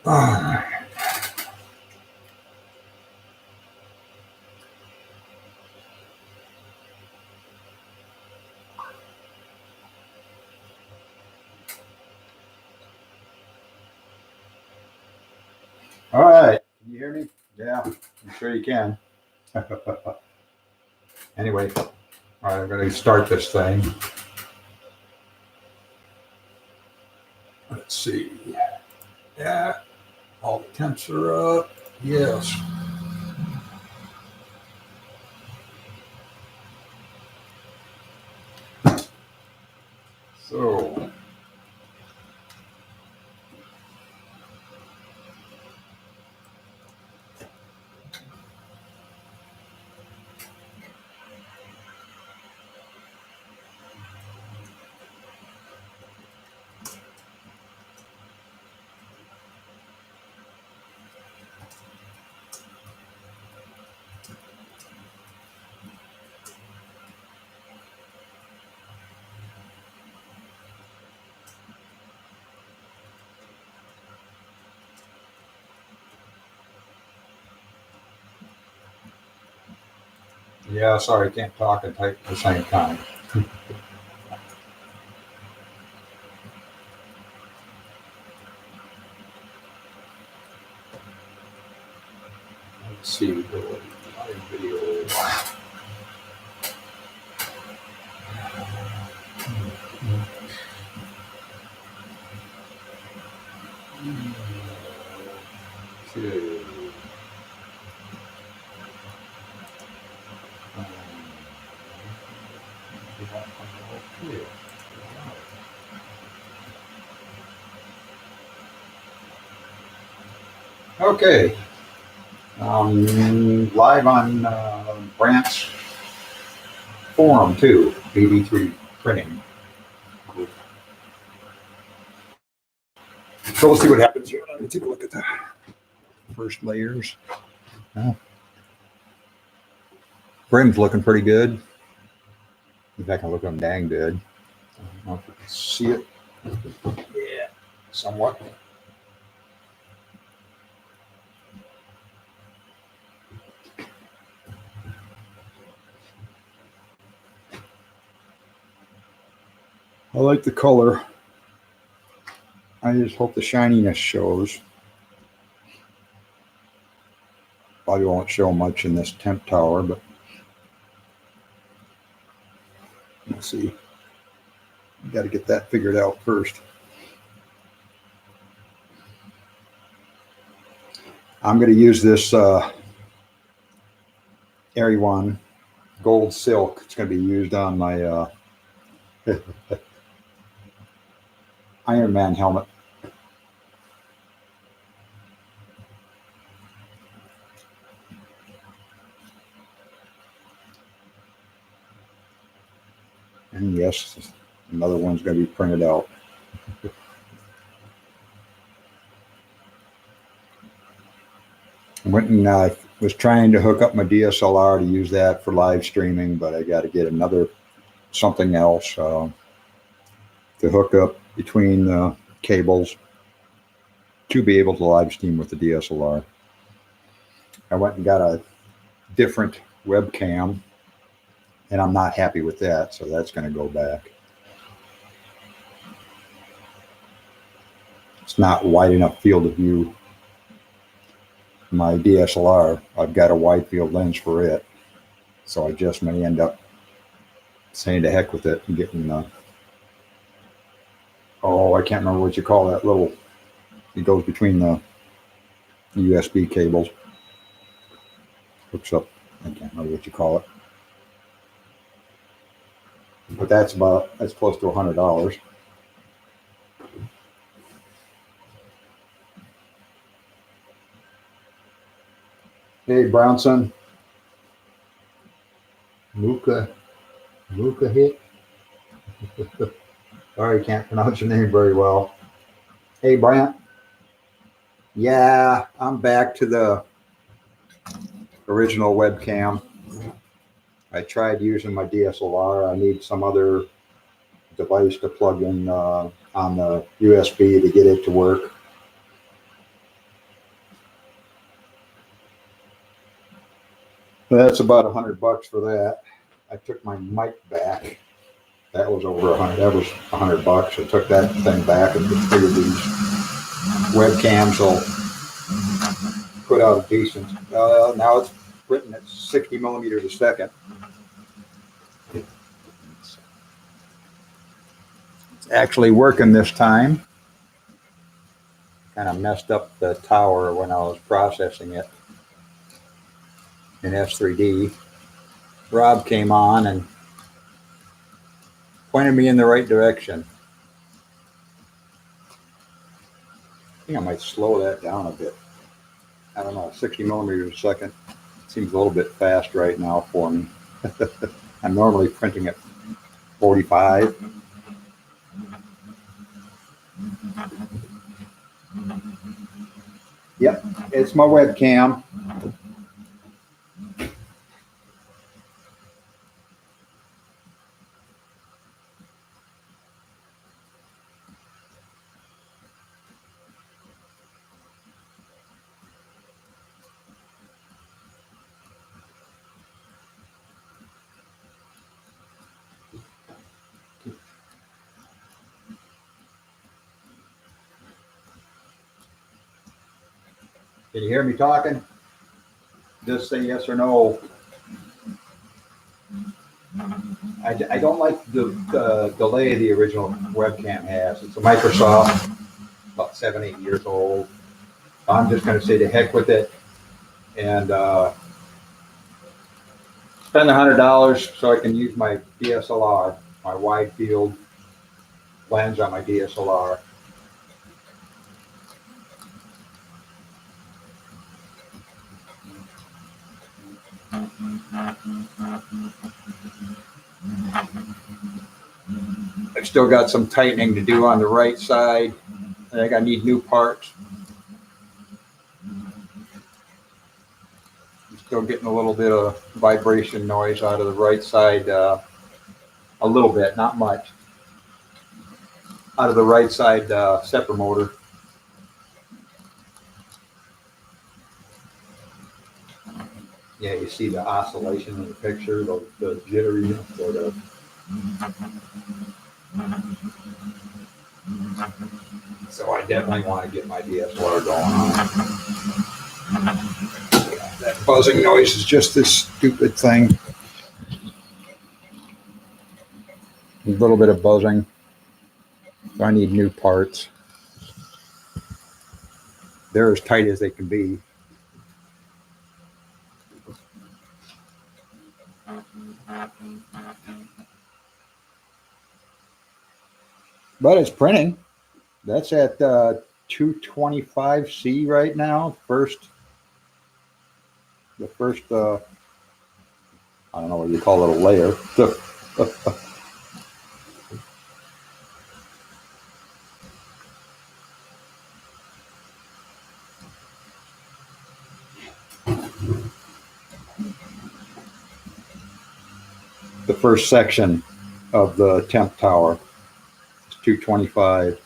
All right. Can you hear me? Yeah, I'm sure you can. Anyway, all right, I'm going to start this thing. Let's see. Yeah, all the temps are up. Yes. So, yeah, sorry, I can't talk and type at the same time. Let's see. Live video. Okay. Okay. Live on Brant's forum too, BD3 printing. So we'll see what happens here. Let me take a look at the first layers. Oh. Brim's looking pretty good. In fact, I look them dang good. I don't know if you can see it. Yeah, somewhat. I like the color. I just hope the shininess shows. Probably won't show much in this temp tower, but let's see. Got to get that figured out first. I'm going to use this Eryone gold silk. It's going to be used on my Iron Man helmet. And yes, another one's going to be printed out. I went and was trying to hook up my DSLR to use that for live streaming, but I got to get something else to hook up between the cables to be able to live stream with the DSLR. I went and got a different webcam, and I'm not happy with that, so that's going to go back. It's not wide enough field of view. My DSLR, I've got a wide field lens for it, so I just may end up saying to heck with it and getting I can't remember what you call that little, it goes between the USB cables, hooks up, I can't remember what you call it, but that's close to $100. Hey, Brownson. Luca hit. Sorry, can't pronounce your name very well. Hey, Brant. Yeah, I'm back to the original webcam. I tried using my DSLR. I need some other device to plug in on the USB to get it to work. That's about $100 for that. I took my mic back. That was over 100. That was $100. I took that thing back and figured these webcams will put out a decent. Now it's written at 60 millimeters a second. It's actually working this time. Kind of messed up the tower when I was processing it in S3D. Rob came on and pointed me in the right direction. I think I might slow that down a bit. I don't know, 60 millimeters a second seems a little bit fast right now for me. I'm normally printing at 45. Yep, it's my webcam. Can you hear me talking? Just say yes or no. I don't like the delay the original webcam has. It's a Microsoft, about 7-8 years old. I'm just going to say to heck with it and spend $100 so I can use my DSLR, my wide field lens on my DSLR. I've still got some tightening to do on the right side. I think I need new parts. I'm still getting a little bit of vibration noise out of the right side, a little bit, not much, out of the right side stepper motor. Yeah, you see the oscillation in the picture, the jittery, or the so I definitely want to get my DSLR going on. That buzzing noise is just this stupid thing. A little bit of buzzing. So I need new parts. They're as tight as they can be. But it's printing. That's at 225C right now. The first, I don't know what you call it, a layer. The first section of the temp tower is 225.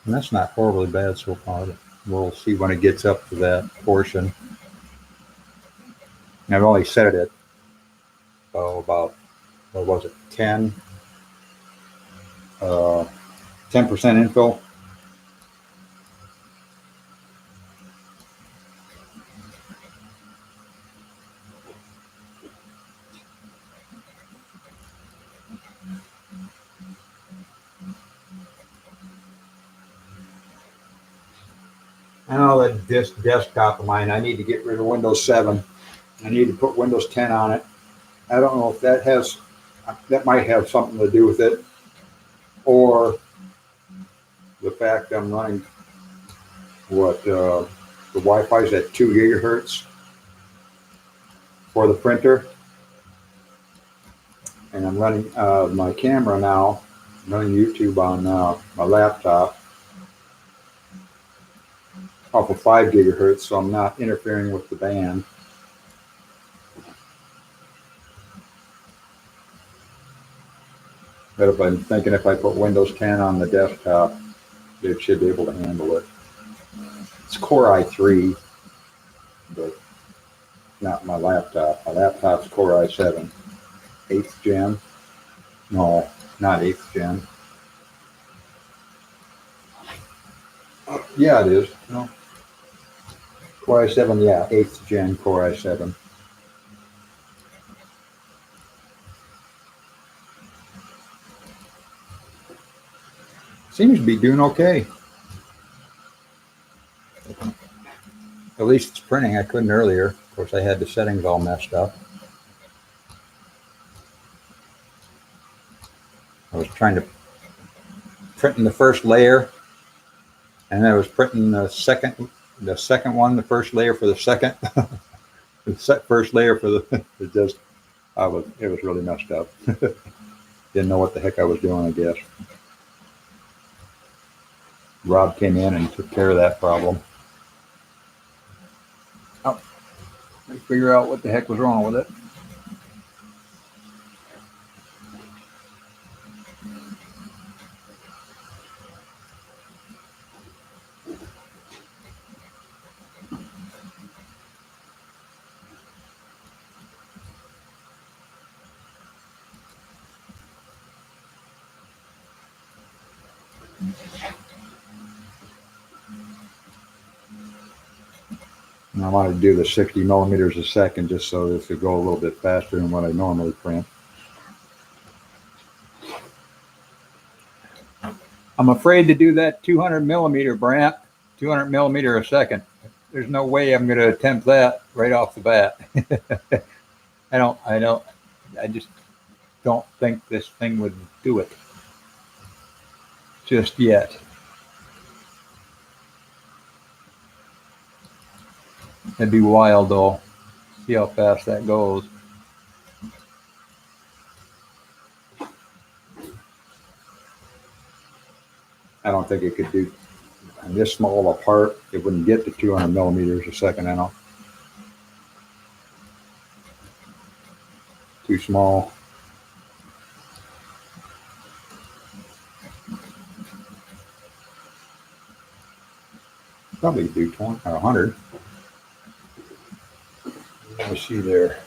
And that's not horribly bad so far. We'll see when it gets up to that portion. And I've only set it at, about, what was it, 10% infill. I know that this desktop of mine, I need to get rid of Windows 7. I need to put Windows 10 on it. I don't know if that might have something to do with it, or the fact I'm running the Wi-Fi is at 2 gigahertz for the printer, and I'm running my camera now. I'm running YouTube on my laptop off of 5 gigahertz, so I'm not interfering with the band. But I'm thinking if I put Windows 10 on the desktop, it should be able to handle it. It's Core i3, but not my laptop. My laptop's Core i7, 8th gen. No, not 8th gen. Yeah, it is. No. Core i7, yeah, 8th gen Core i7. Seems to be doing okay. At least it's printing. I couldn't earlier. Of course, I had the settings all messed up. I was trying to print in the first layer, and I was printing the second one, the first layer for the second, the first layer for the. It was really messed up. Didn't know what the heck I was doing, I guess. Rob came in and took care of that problem. Oh, let me figure out what the heck was wrong with it. And I wanted to do the 60 millimeters a second just so this could go a little bit faster than what I normally print. I'm afraid to do that 200 millimeter, Brant. 200 millimeter a second. There's no way I'm going to attempt that right off the bat. I just don't think this thing would do it just yet. It'd be wild though. See how fast that goes. I don't think it could do this small a part. It wouldn't get to 200 millimeters a second. I don't. Too small. Probably do 20 or 100. Let me see there.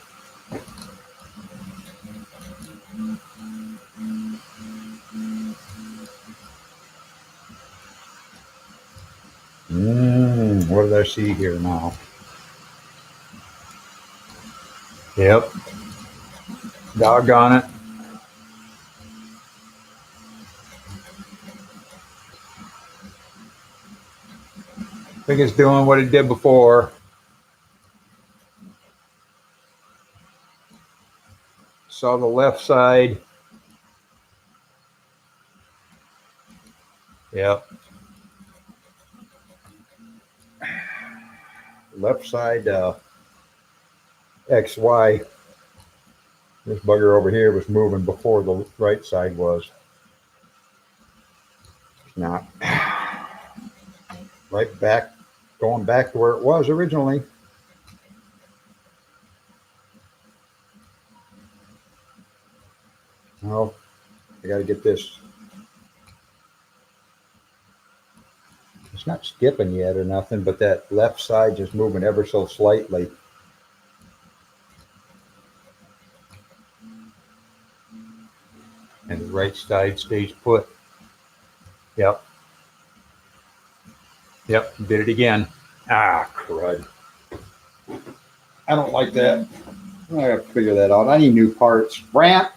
What did I see here now? Yep. Doggone it. I think it's doing what it did before. Saw the left side. Yep. Left side XY. This bugger over here was moving before the right side was. It's not. Right back, going back to where it was originally. Well, I got to get this. It's not skipping yet or nothing, but that left side just moving ever so slightly. And the right side stays put. Yep. Yep, did it again. Ah, crud. I don't like that. I have to figure that out. I need new parts. Brant!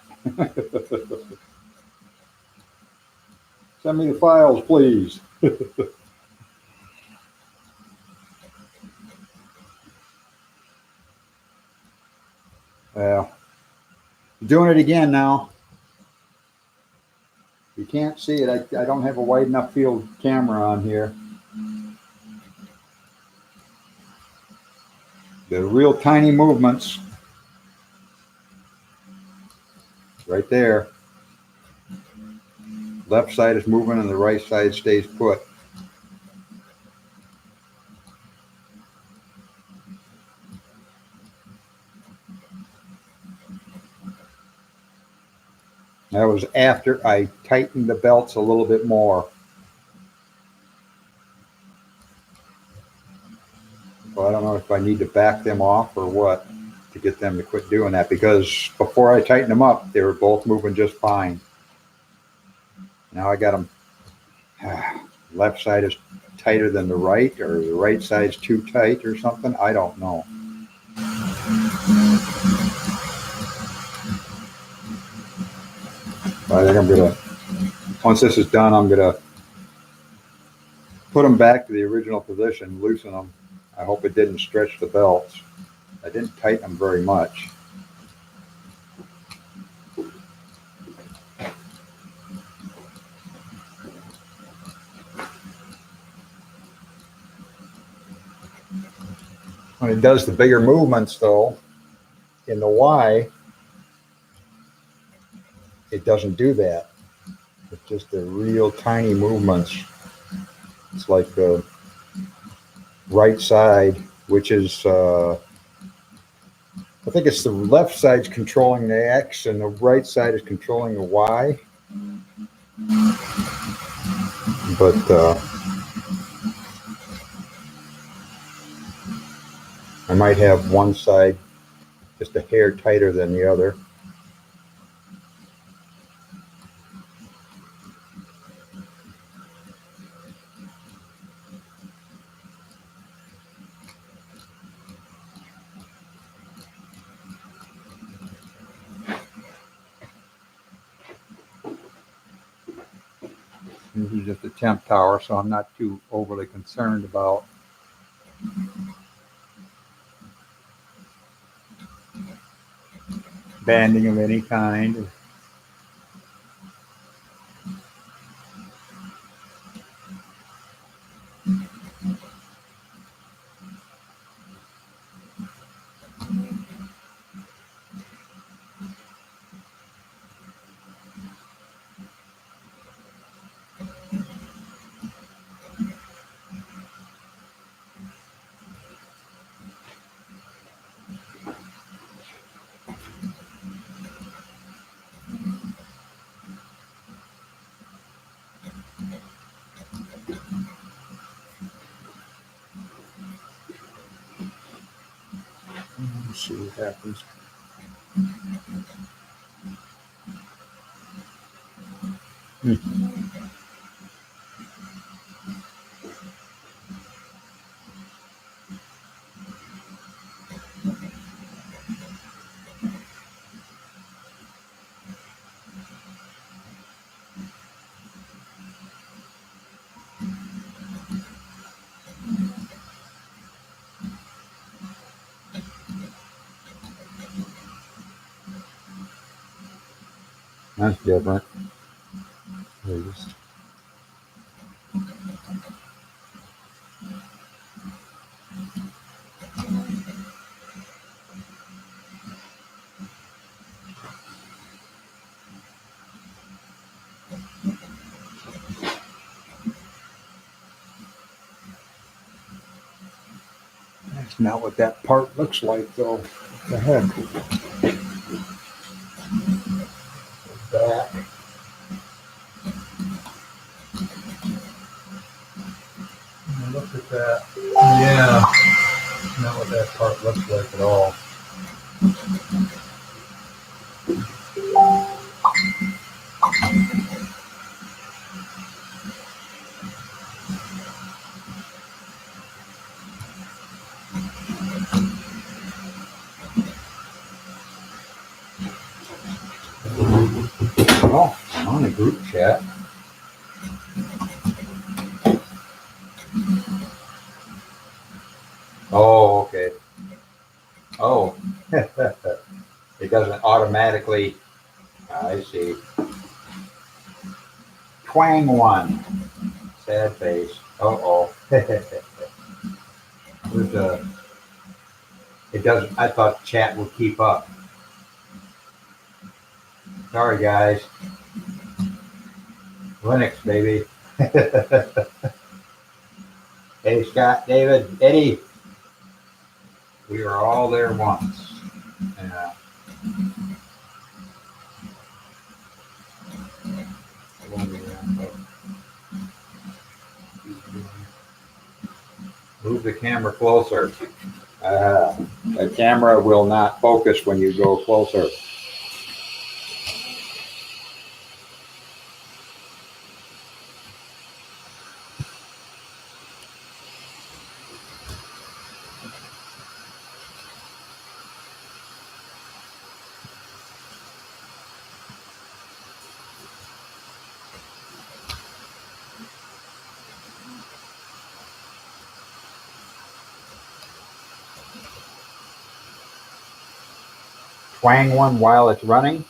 Send me the files, please. Well, doing it again now. You can't see it. I don't have a wide enough field camera on here. The real tiny movements. Right there. Left side is moving and the right side stays put. That was after I tightened the belts a little bit more. Well, I don't know if I need to back them off or what to get them to quit doing that, because before I tightened them up, they were both moving just fine. Now I got them, left side is tighter than the right, or the right side's too tight or something. I don't know. But I think I'm gonna, once this is done, I'm gonna put them back to the original position, loosen them. I hope it didn't stretch the belts. I didn't tighten them very much. When it does the bigger movements, though, in the Y, it doesn't do that. It's just the real tiny movements. It's like the right side, which is, I think it's the left side's controlling the X and the right side is controlling the Y. But I might have one side just a hair tighter than the other. This is just a temp tower, so I'm not too overly concerned about banding of any kind. Let's see what happens. That's different. That's not what that part looks like, though. What the heck? Back. Look at that. Yeah, not what that part looks like at all. Oh, I'm on a group chat. Oh, okay. Oh, it doesn't automatically. I see. Twang one. Sad face. Oh. There's a. It doesn't. I thought chat would keep up. Sorry, guys. Linux, baby. Hey, Scott, David, Eddie. We were all there once. Yeah. Move the camera closer. The camera will not focus when you go closer. Twang one while it's running.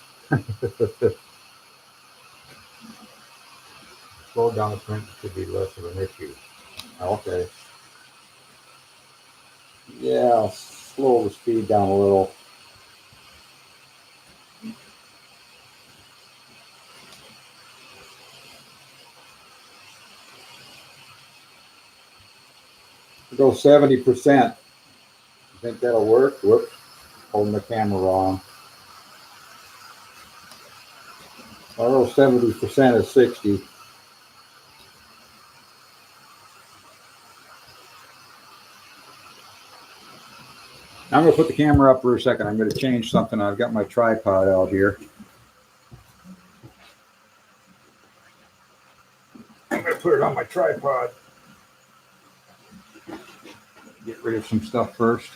Slow down the print should be less of an issue. Okay. Yeah, I'll slow the speed down a little. Go 70%. You think that'll work? Whoops, holding the camera wrong. I'll go 70% is 60. I'm going to put the camera up for a second. I'm going to change something. I've got my tripod out here. I'm going to put it on my tripod. Get rid of some stuff first.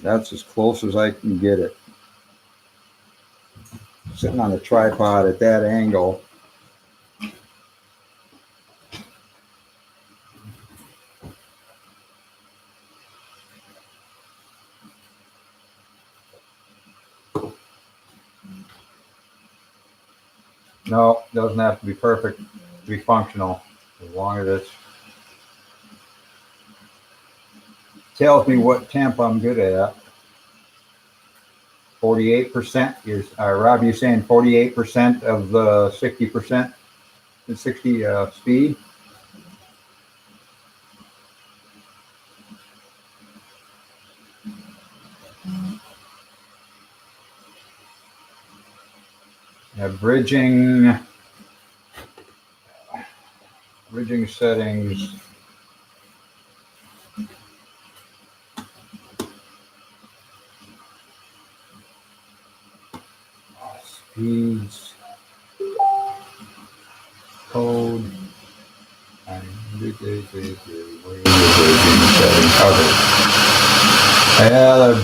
That's as close as I can get it. Sitting on the tripod at that angle. No, doesn't have to be perfect to be functional, as long as it tells me what temp I'm good at. 48%. Rob, you saying 48% of the 60%? The 60 speed? Bridging settings. Speeds. Code. And the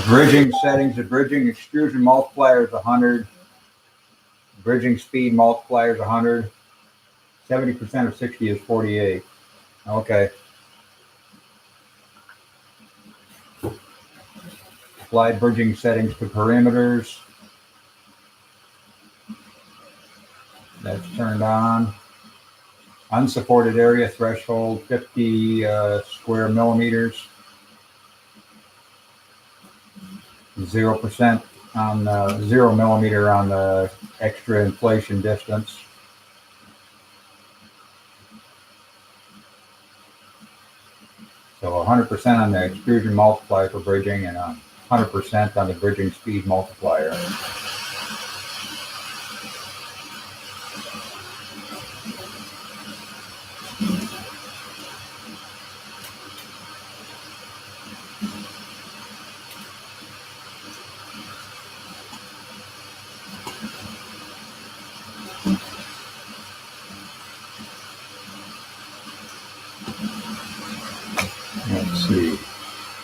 bridging settings. The bridging extrusion multiplier is 100. Bridging speed multiplier is 100. 70% of 60 is 48. Okay. Apply bridging settings to perimeters. That's turned on. Unsupported area threshold 50 square millimeters. 0% on 0 millimeter on the extra inflation distance. So 100% on the extrusion multiplier for bridging and 100% on the bridging speed multiplier. Let's see.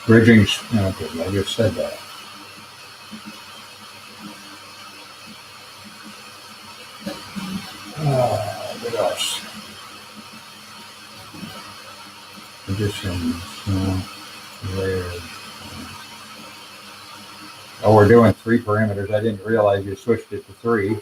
Bridging, okay, I just said that. What else? And just some small layers. Oh, we're doing 3 parameters. I didn't realize you switched it to 3.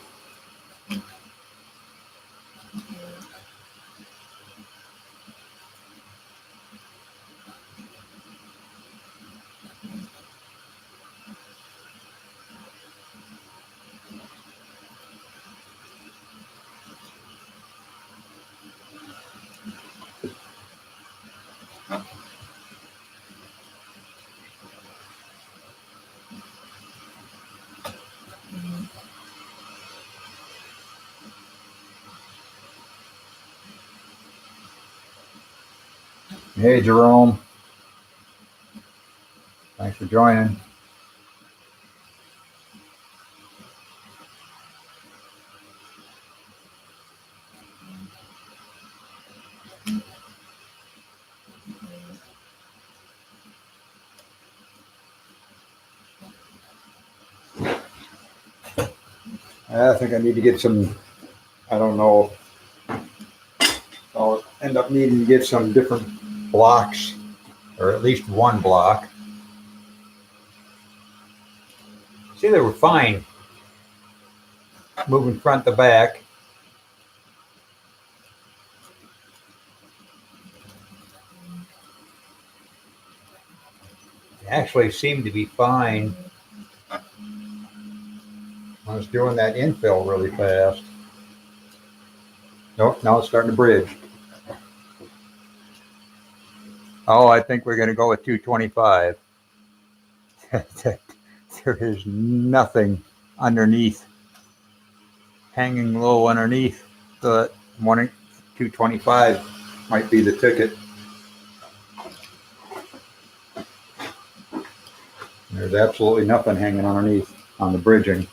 Hey, Jerome. Thanks for joining. I think I need to get some, I don't know, I'll end up needing to get some different blocks, or at least one block. See, they were fine moving front to back. They actually seemed to be fine. I was doing that infill really fast. Nope, now it's starting to bridge. Oh, I think we're going to go with 225. There is nothing underneath, hanging low underneath. The 225 might be the ticket. There's absolutely nothing hanging underneath on the bridging.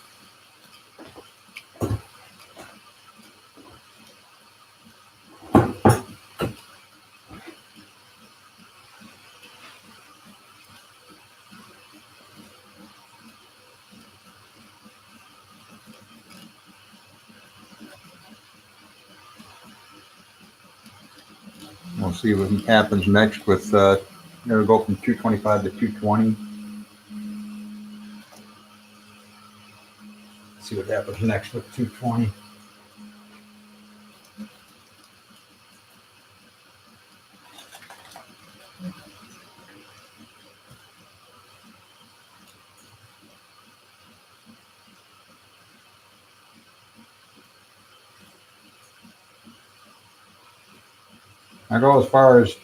We'll see what happens next with, it'll go from 225 to 220. See what happens next with 220. I go as far as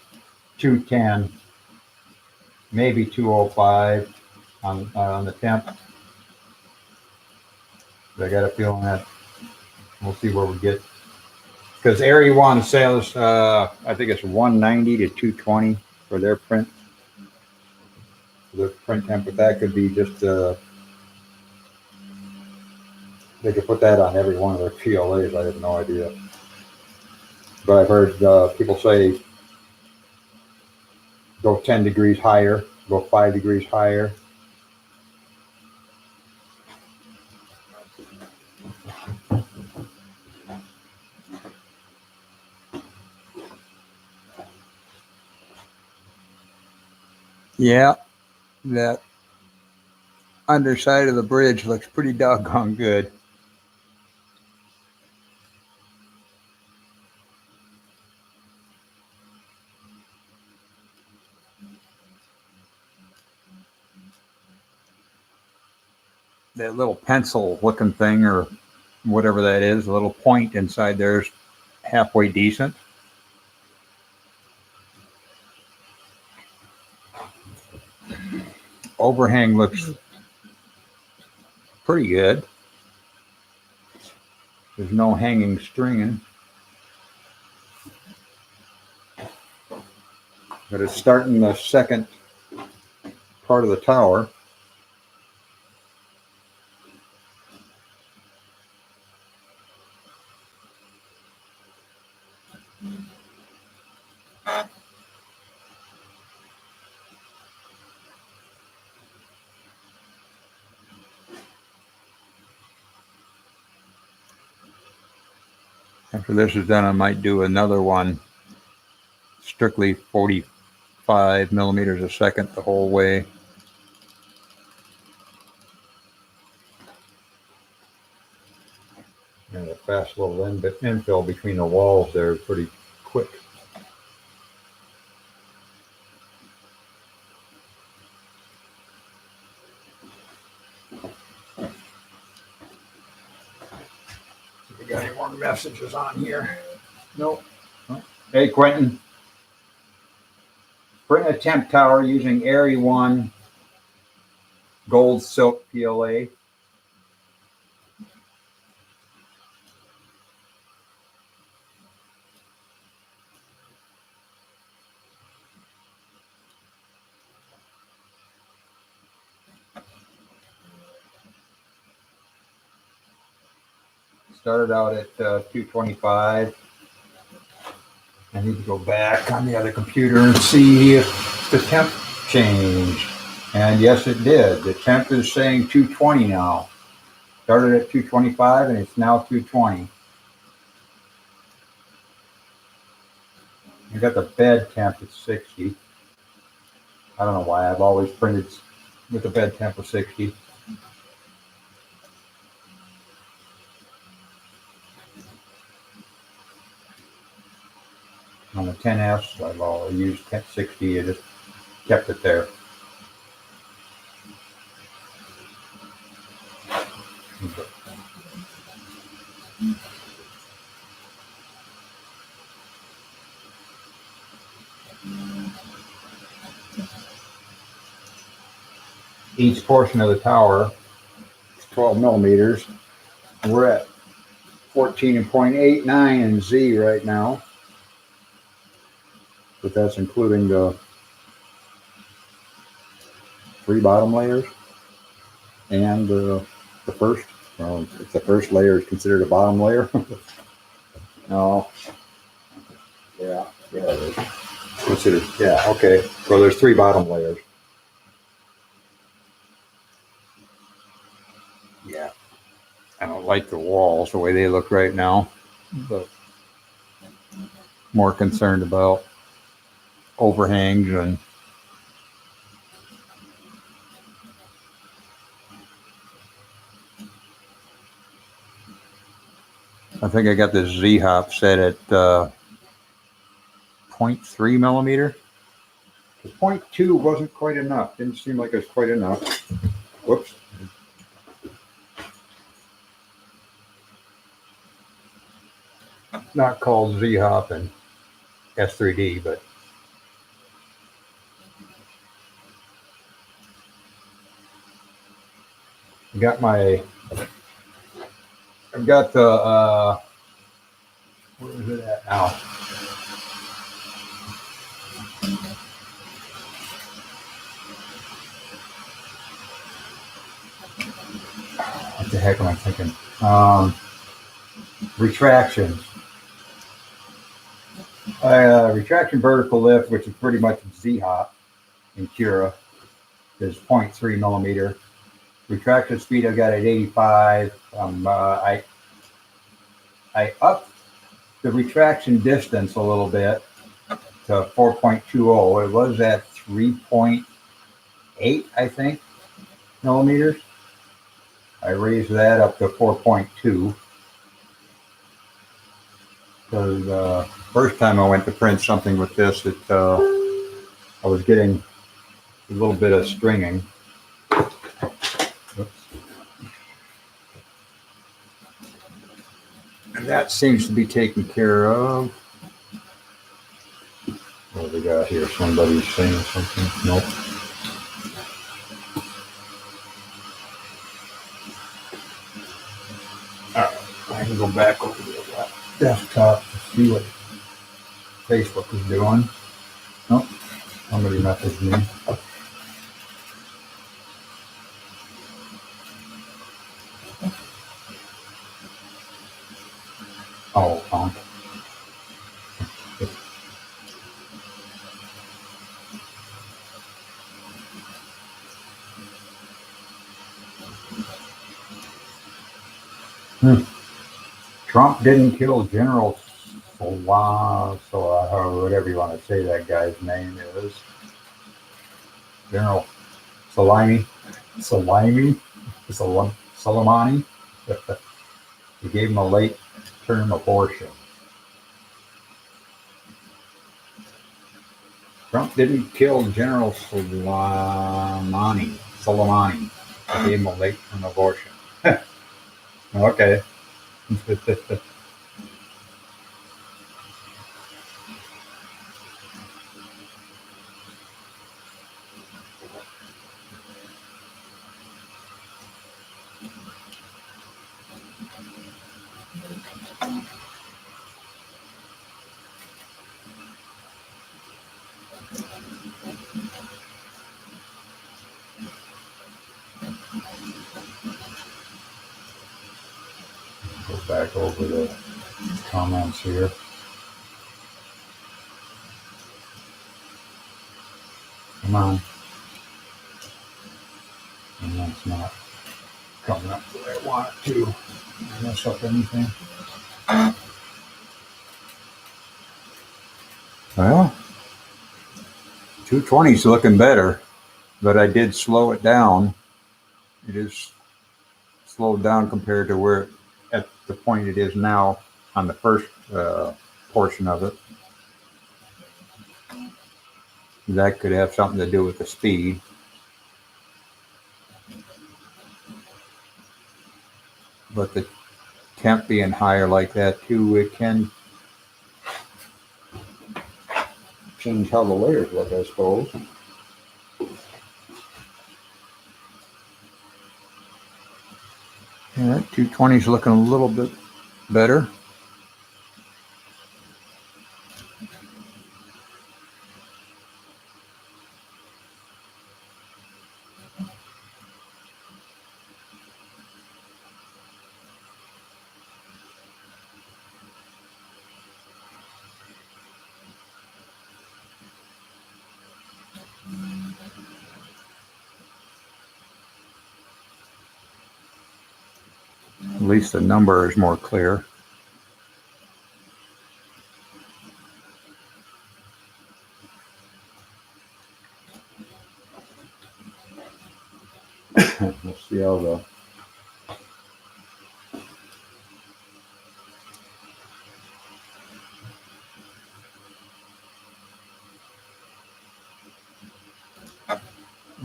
210, maybe 205 on the temp. But I got a feeling that we'll see where we get. Because Eryone sells, I think it's 190 to 220 for their print. The print temp, but that could be just, they could put that on every one of their PLAs. I have no idea. But I've heard people say go 10 degrees higher, go 5 degrees higher. Yeah, that underside of the bridge looks pretty doggone good. That little pencil looking thing or whatever that is, a little point inside there is halfway decent. Overhang looks pretty good. There's no hanging stringing. But it's starting the second part of the tower. After this is done, I might do another one, strictly 40 5 millimeters a second the whole way. And a fast little infill between the walls there is pretty quick. We got any more messages on here? Nope. Hey, Quentin. Print a temp tower using Eryone gold silk PLA. Started out at 225. I need to go back on the other computer and see if the temp changed. And yes, it did. The temp is saying 220 now. Started at 225 and it's now 220. I got the bed temp at 60. I don't know why. I've always printed with the bed temp of 60. On the 10S, I've always used 60. I just kept it there. Each portion of the tower is 12 millimeters. We're at 14.89 in Z right now. But that's including the 3 bottom layers and the first. Well, if the first layer is considered a bottom layer. No. Yeah, it is. Considered, yeah, okay. So there's 3 bottom layers. Yeah. I don't like the walls the way they look right now, but more concerned about overhangs and I think I got this Z-hop set at 0.3 millimeter. 0.2 wasn't quite enough. Didn't seem like it was quite enough. Whoops. Not called Z-hop and S3D, but I've got the where is it at now? What the heck am I thinking? Retractions. Retraction vertical lift, which is pretty much Z-hop in Cura, is 0.3 millimeter. Retraction speed I've got at 85. I upped the retraction distance a little bit to 4.20. It was at 3.8, I think, millimeters. I raised that up to 4.2. Because first time I went to print something with this, I was getting a little bit of stringing. Oops. And that seems to be taken care of. What do we got here? Somebody's saying something? Nope. All right, I can go back over to the desktop to see what Facebook is doing. Nope, somebody messaged me. Oh, Trump didn't kill General or whatever you want to say that guy's name is. General Soleimani. Soleimani. He gave him a late term abortion. Trump didn't kill General Soleimani. He gave him a late term abortion. Okay. Go back over the comments here. Come on. And that's not coming up the way I want it to. Mess up anything. Well, 220 is looking better, but I did slow it down. It is slowed down compared to where at the point it is now on the first portion of it. That could have something to do with the speed. But the temp being higher like that too, it can change how the layers look, I suppose. All right, 220 is looking a little bit better. At least the number is more clear. Let's see how the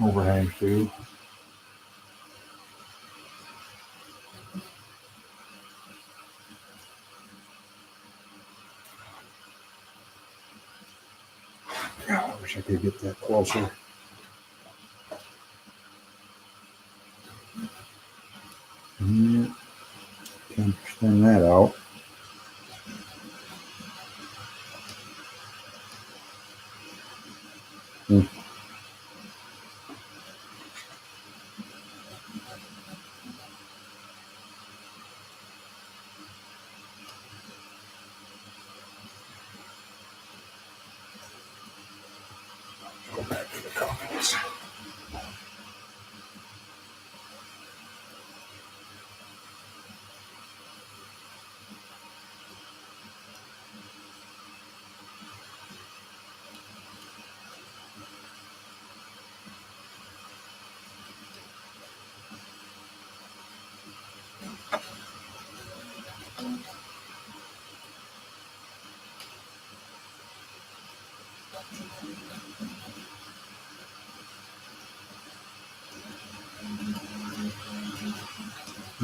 overhangs do. I wish I could get that closer. Yeah, can extend that out. Go back to the comments.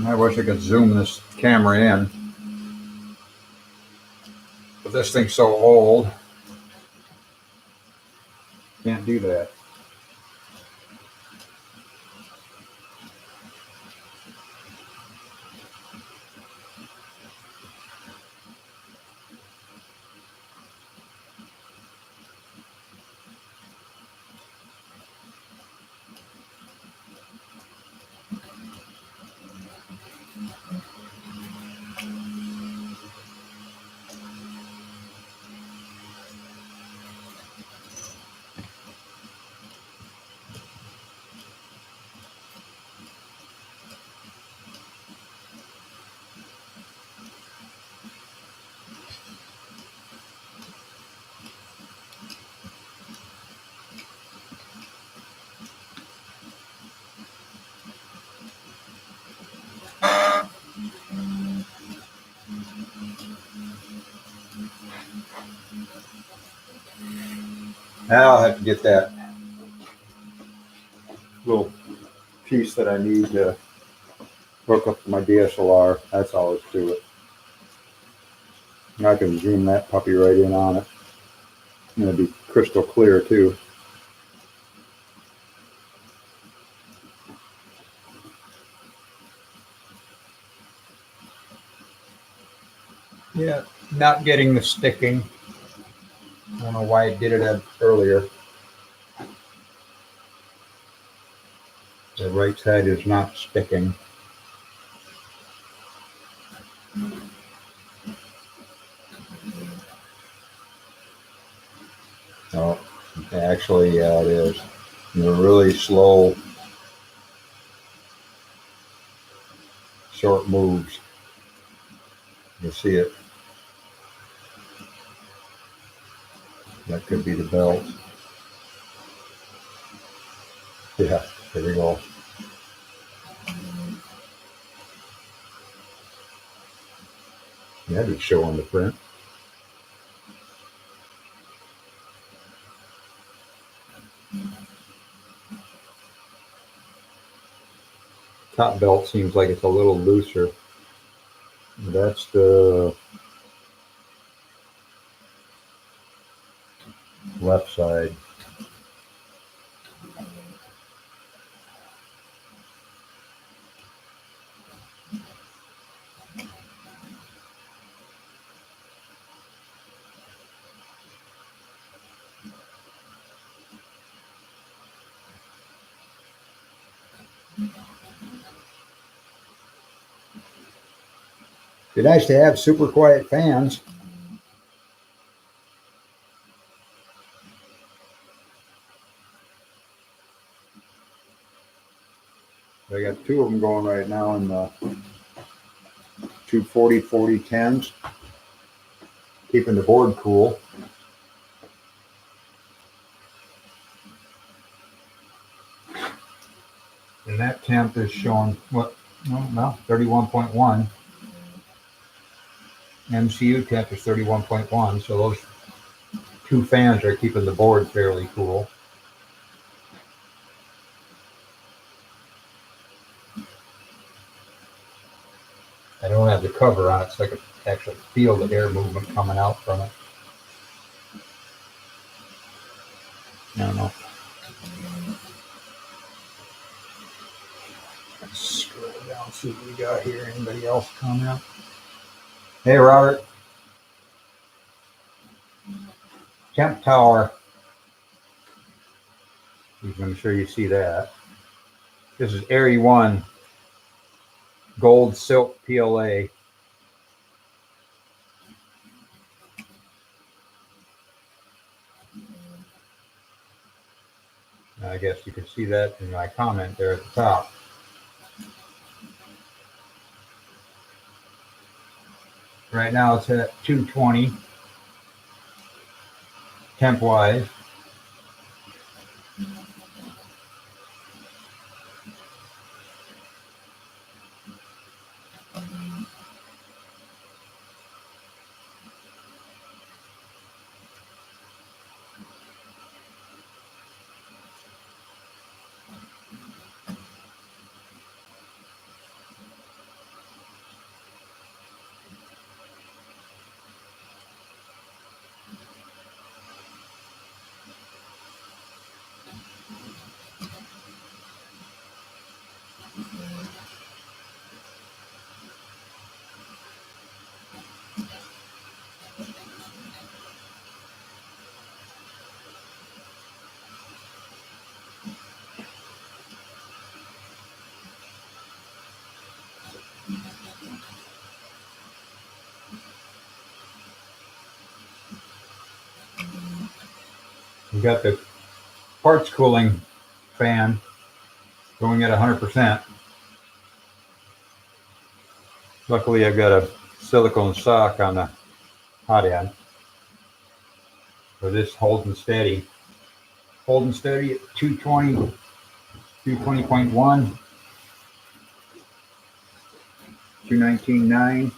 I wish I could zoom this camera in, but this thing's so old, can't do that. Now I'll have to get that little piece that I need to hook up to my DSLR. That's all there's to it. I can zoom that puppy right in on it. And it'll be crystal clear too. Yeah, not getting the sticking. I don't know why it did it earlier. The right side is not sticking. Oh, actually, yeah, it is. They're really slow, short moves. You see it. That could be the belt. Yeah, there we go. That'd be showing the print. Top belt seems like it's a little looser. That's the left side. Be nice to have super quiet fans. I got two of them going right now in the 240/40/10s, keeping the board cool. And that temp is showing what? No, 31.1. MCU temp is 31.1. So those two fans are keeping the board fairly cool. I don't have the cover on it, so I can actually feel the air movement coming out from it. I don't know. Let's scroll down, see what we got here. Anybody else comment? Hey, Robert. Temp tower. I'm sure you see that. This is Eryone gold silk PLA. I guess you can see that in my comment there at the top. Right now it's at 220 temp wise. We've got the parts cooling fan going at 100%. Luckily, I've got a silicone sock on the hot end. So this holding steady. Holding steady at 220, 220.1, 219.9.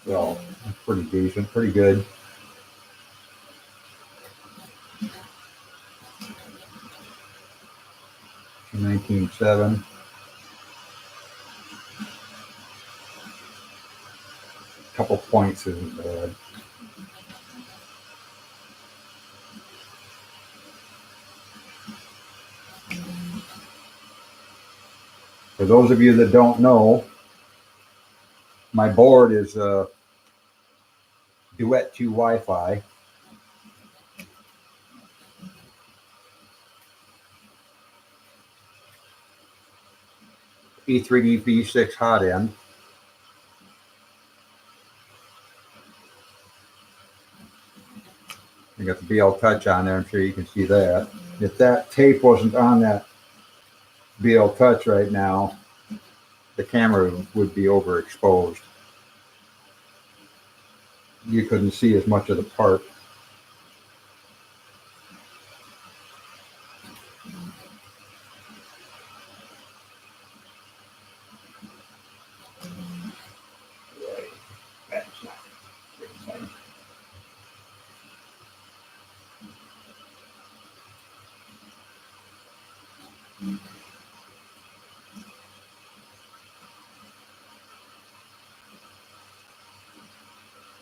So that's pretty decent, pretty good. 19.7. A couple points isn't bad. For those of you that don't know, my board is Duet 2 Wi-Fi. E3D V6 hot end. I got the BL Touch on there. I'm sure you can see that. If that tape wasn't on that BL Touch right now, the camera would be overexposed. You couldn't see as much of the part.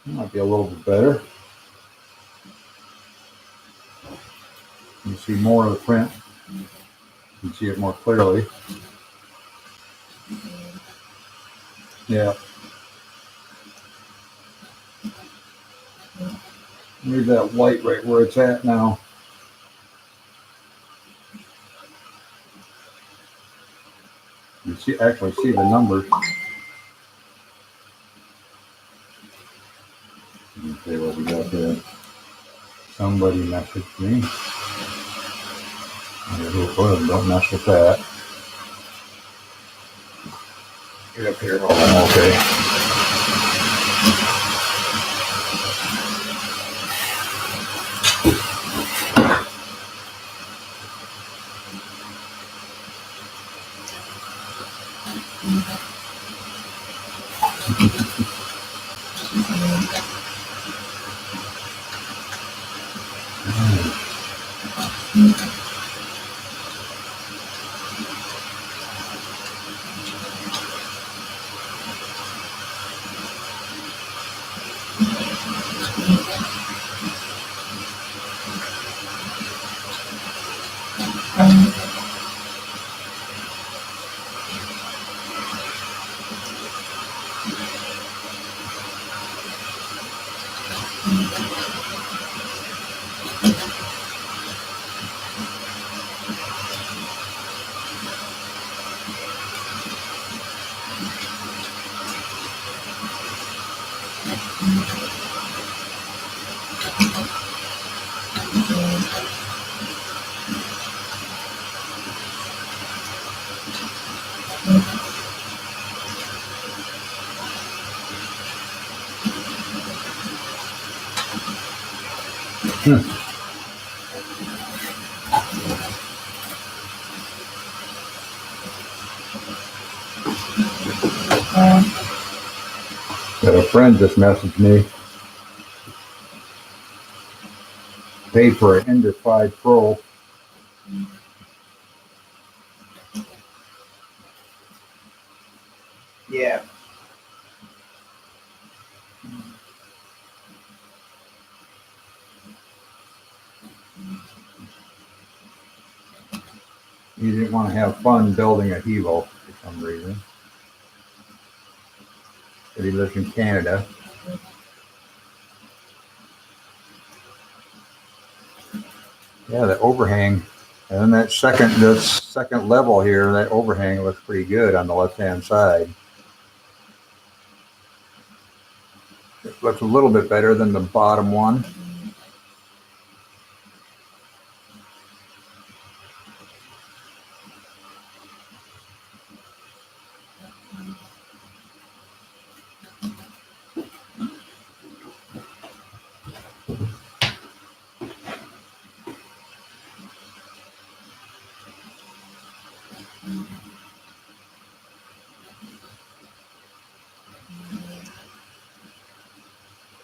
Might be a little bit better. You can see more of the print. You can see it more clearly. Yeah. Leave that light right where it's at now. You actually see the numbers. Okay, what we got there? Somebody messaged me. Don't mess with that. Get up here. Oh, okay. Got a friend just messaged me. Paid for an Ender 5 Pro. Yeah. He didn't want to have fun building a Hevo for some reason. But he lives in Canada. Yeah, the overhang. And that second level here, that overhang looks pretty good on the left-hand side. It looks a little bit better than the bottom one.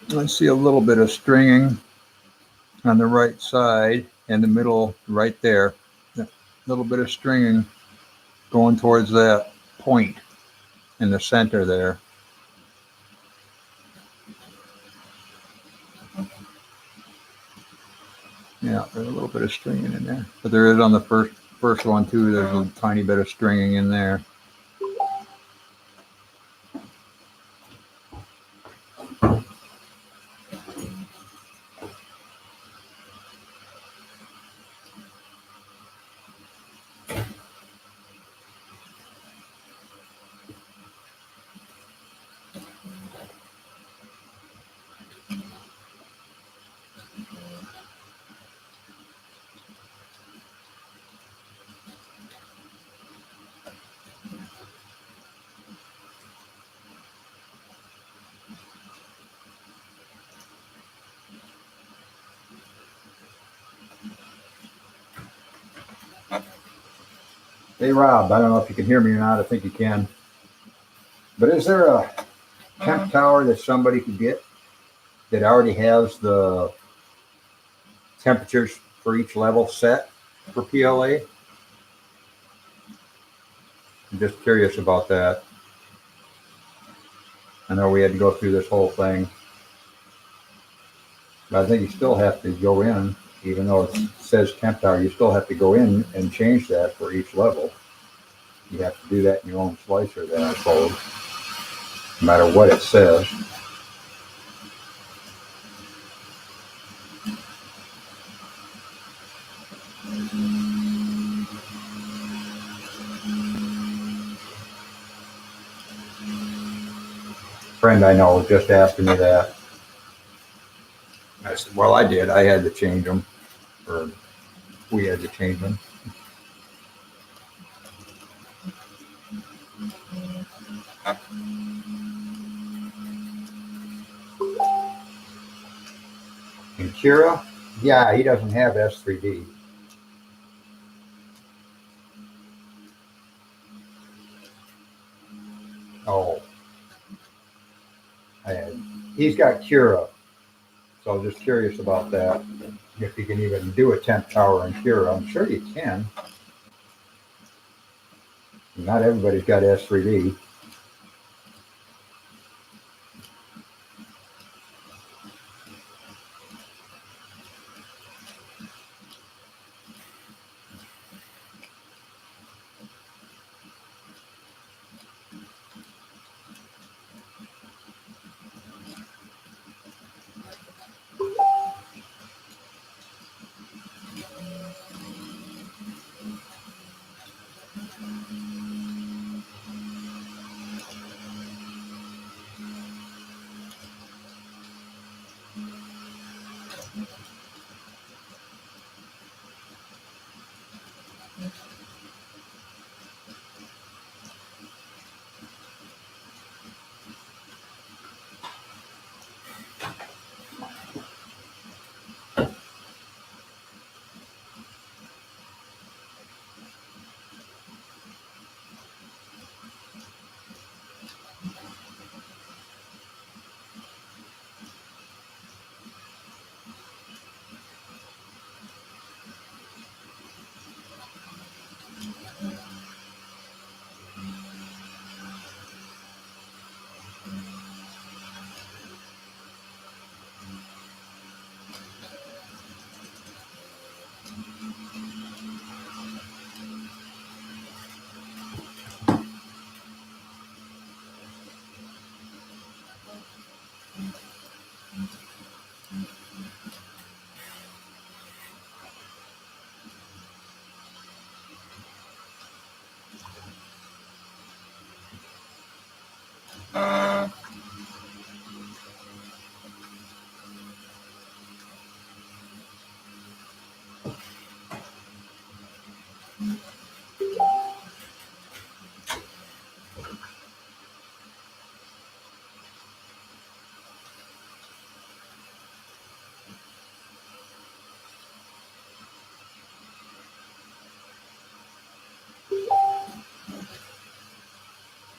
I see a little bit of stringing on the right side and the middle right there. A little bit of stringing. going towards that point in the center there. Yeah, there's a little bit of stringing in there, but there is on the first one too. There's a tiny bit of stringing in there. Hey Rob, I don't know if you can hear me or not. I think you can. But is there a temp tower that somebody could get that already has the temperatures for each level set for PLA? I'm just curious about that. I know we had to go through this whole thing, but I think you still have to go in, even though it says temp tower, you still have to go in and change that for each level. You have to do that in your own slicer then, I suppose, no matter what it says. Friend I know was just asking me that. I said, well, I did. I had to change them, or we had to change them. And Kira, yeah, he doesn't have S3D. Oh, he's got Cura, so I'm just curious about that. If you can even do a temp tower in Cura, I'm sure you can. Not everybody's got S3D.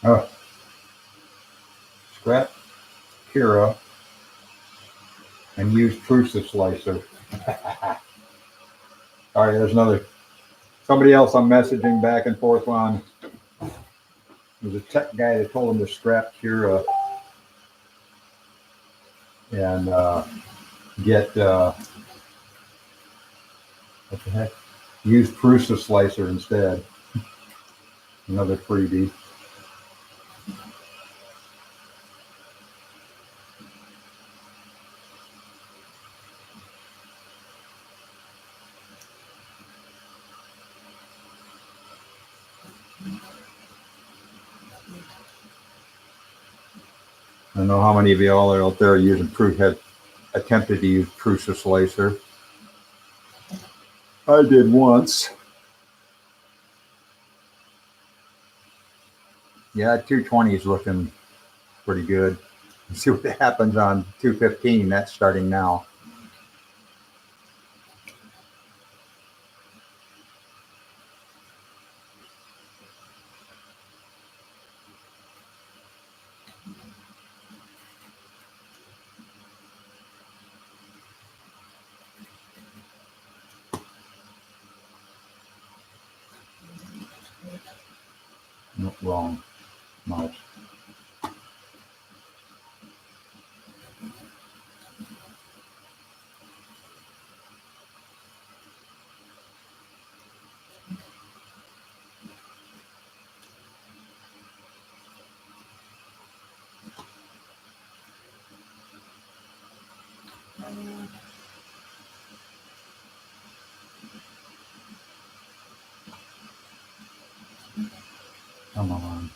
Oh, scrap Cura and use Prusa Slicer. All right, there's another somebody else I'm messaging back and forth on There was a tech guy that told him to scrap Cura and get what the heck? Use Prusa Slicer instead. Another freebie. I don't know how many of y'all are out there using have attempted to use Prusa Slicer. I did once. Yeah, 220 is looking pretty good. Let's see what happens on 215. That's starting now. No, wrong mouse. Come on.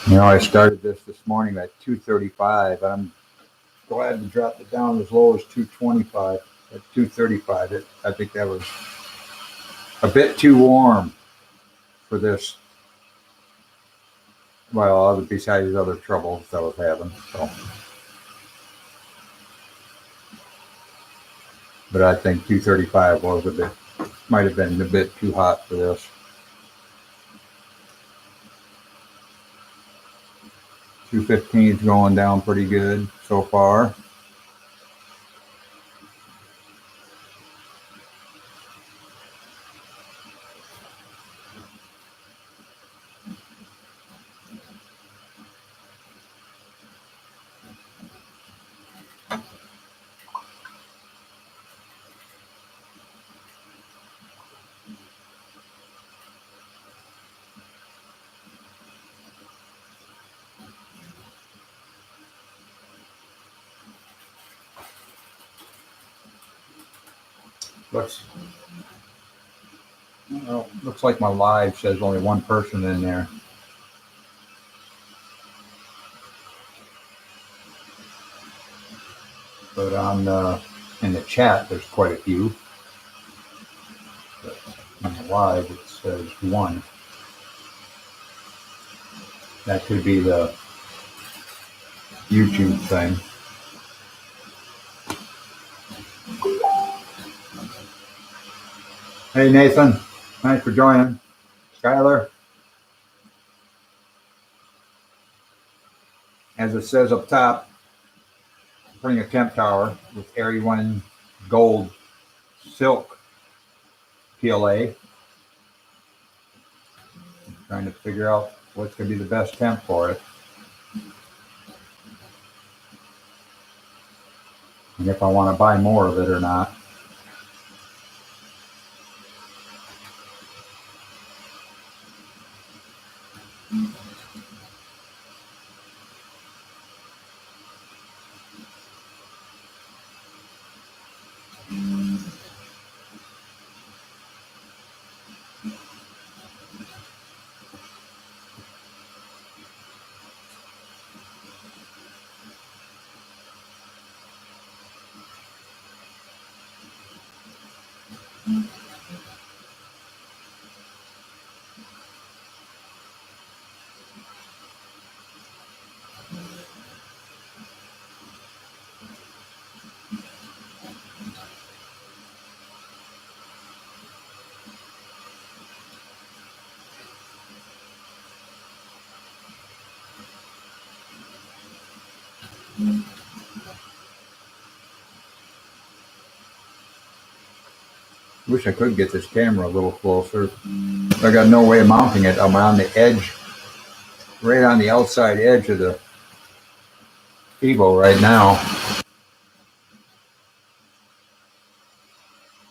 You know, I started this morning at 235. I'm glad to drop it down as low as 225 at 235. I think that was a bit too warm for this. Well, besides other troubles I was having. So, but I think 235 was might have been a bit too hot for this. 215 is going down pretty good so far. Looks like my live says only one person in there. But in the chat, there's quite a few. But on the live, it says one. That could be the YouTube thing. Hey, Nathan. Thanks for joining. Skylar. As it says up top, I'm putting a temp tower with Eryone gold silk PLA. I'm trying to figure out what's going to be the best temp for it. And if I want to buy more of it or not. Wish I could get this camera a little closer. I got no way of mounting it. I'm on the edge, right on the outside edge of the Hevo right now.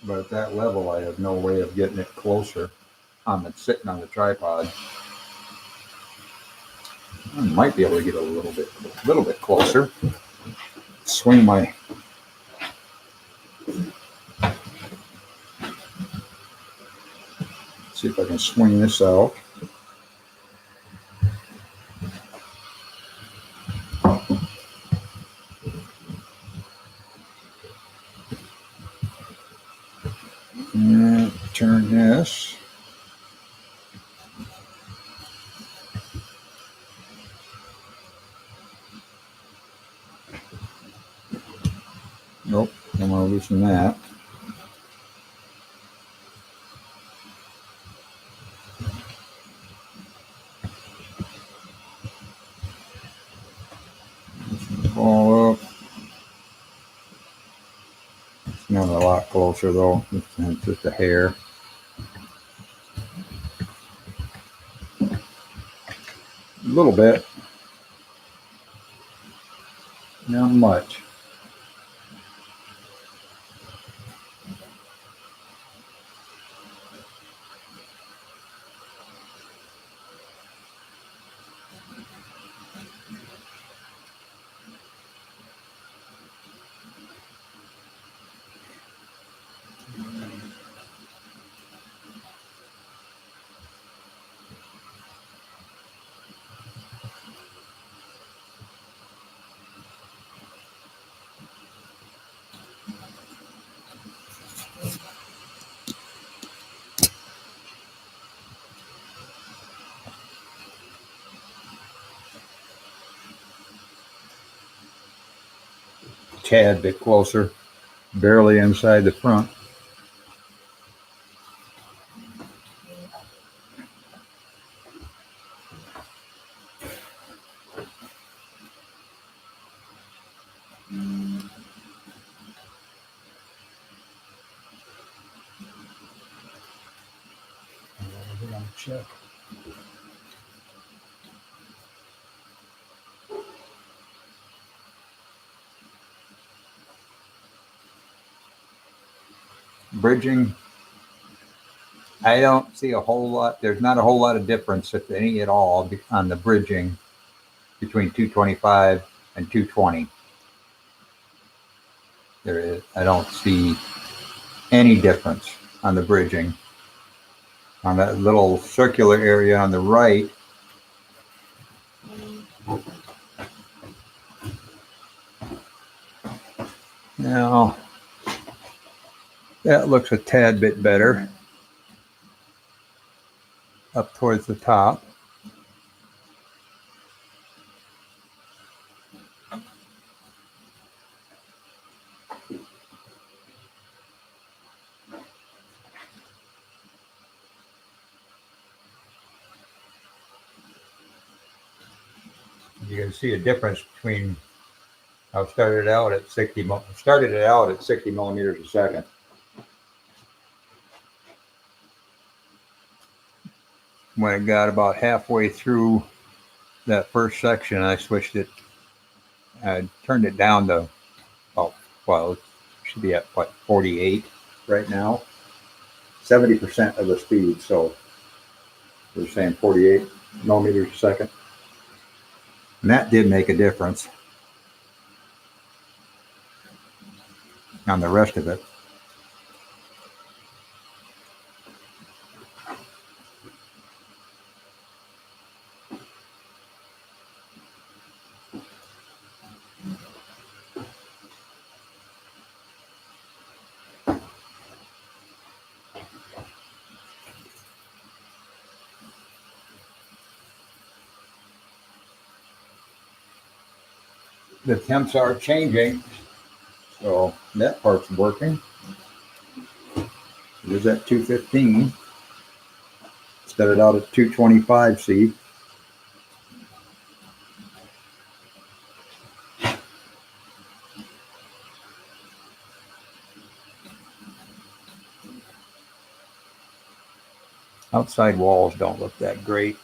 But at that level, I have no way of getting it closer. I'm sitting on the tripod. I might be able to get a little bit closer. Swing my. See if I can swing this out. And turn this. Nope, I'm going to loosen that. All up. It's not a lot closer though. It's just a hair. A little bit. Not much. Tad bit closer. Barely inside the front. Check. Bridging, I don't see a whole lot. There's not a whole lot of difference, if any at all, on the bridging between 225 and 220. There is. I don't see any difference on the bridging. On that little circular area on the right, now that looks a tad bit better up towards the top. You can see a difference between. I started out at 60 millimeters a second. When it got about halfway through that first section, I switched it. I turned it down to, it should be at 48 right now. 70% of the speed, so we're saying 48 millimeters a second. And that did make a difference on the rest of it. the temps are changing, so that part's working. There's that 215. Started out at 225 C. Outside walls don't look that great.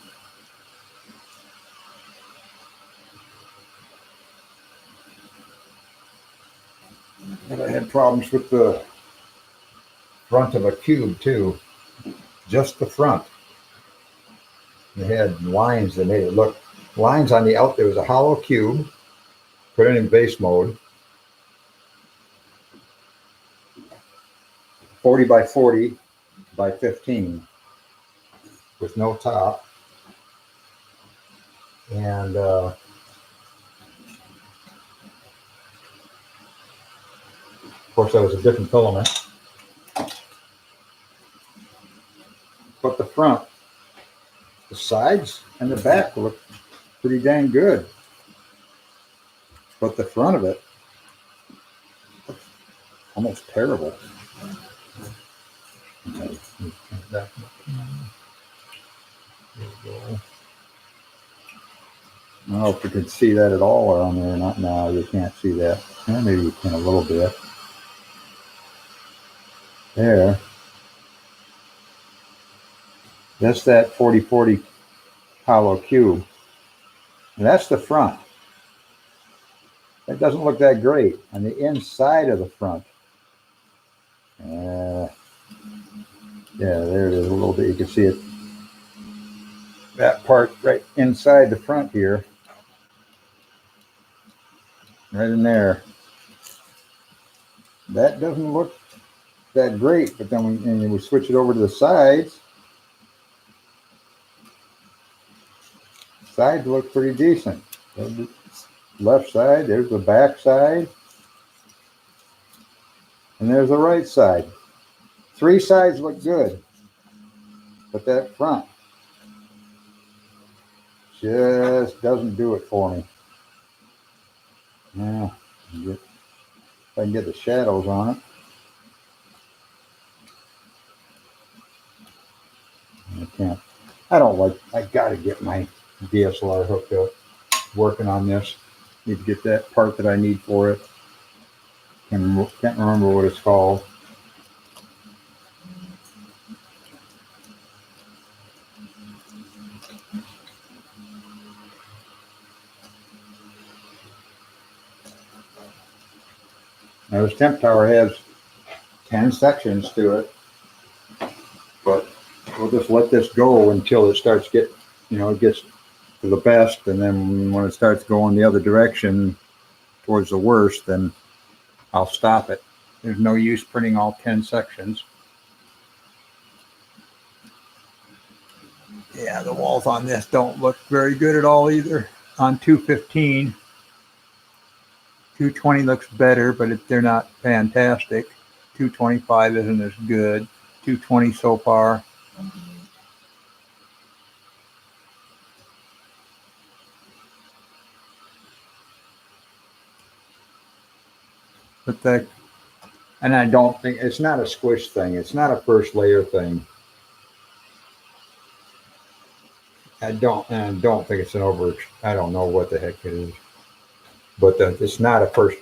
And I had problems with the front of a cube too. Just the front. They had lines that made it look, lines on the out, there was a hollow cube, put it in base mode, 40 by 40 by 15 with no top. And of course that was a different filament. But the front, the sides and the back look pretty dang good. But the front of it looks almost terrible. Okay. There we go. I don't know if you can see that at all on there or not. No, you can't see that. Well, maybe you can a little bit. There. That's that 40-40 hollow cube. And that's the front. That doesn't look that great. On the inside of the front. Yeah, there it is a little bit. You can see it. That part right inside the front here. Right in there. That doesn't look that great, but then when we switch it over to the sides, sides look pretty decent. There's the left side, there's the back side, and there's the right side. Three sides look good, but that front just doesn't do it for me. Now, if I can get the shadows on it. I can't. I don't like. I gotta get my DSLR hooked up. Working on this. Need to get that part that I need for it. Can't remember what it's called. Now this temp tower has 10 sections to it, but we'll just let this go until it starts it gets to the best, and then when it starts going the other direction towards the worst, then I'll stop it. There's no use printing all 10 sections. Yeah, the walls on this don't look very good at all either. On 215, 220 looks better, but they're not fantastic. 225 isn't as good. 220 so far. But and I don't think it's not a squish thing. It's not a first layer thing. I don't think it's an over. I don't know what the heck it is, but it's not a first.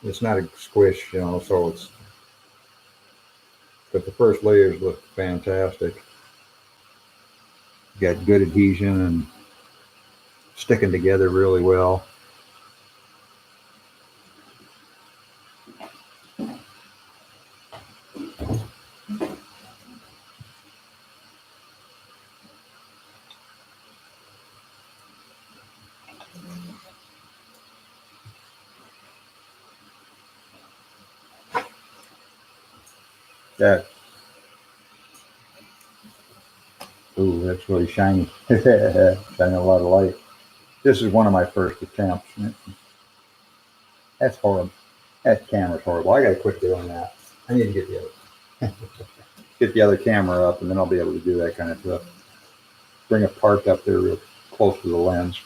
It's not a squish, So it's. But the first layers look fantastic. Got good adhesion and sticking together really well. Ooh, that's really shiny. Shining a lot of light. This is one of my first attempts. That's horrible. That camera's horrible. I gotta quit doing that. I need to get the other camera up, and then I'll be able to do that kind of stuff. Bring a part up there real close to the lens.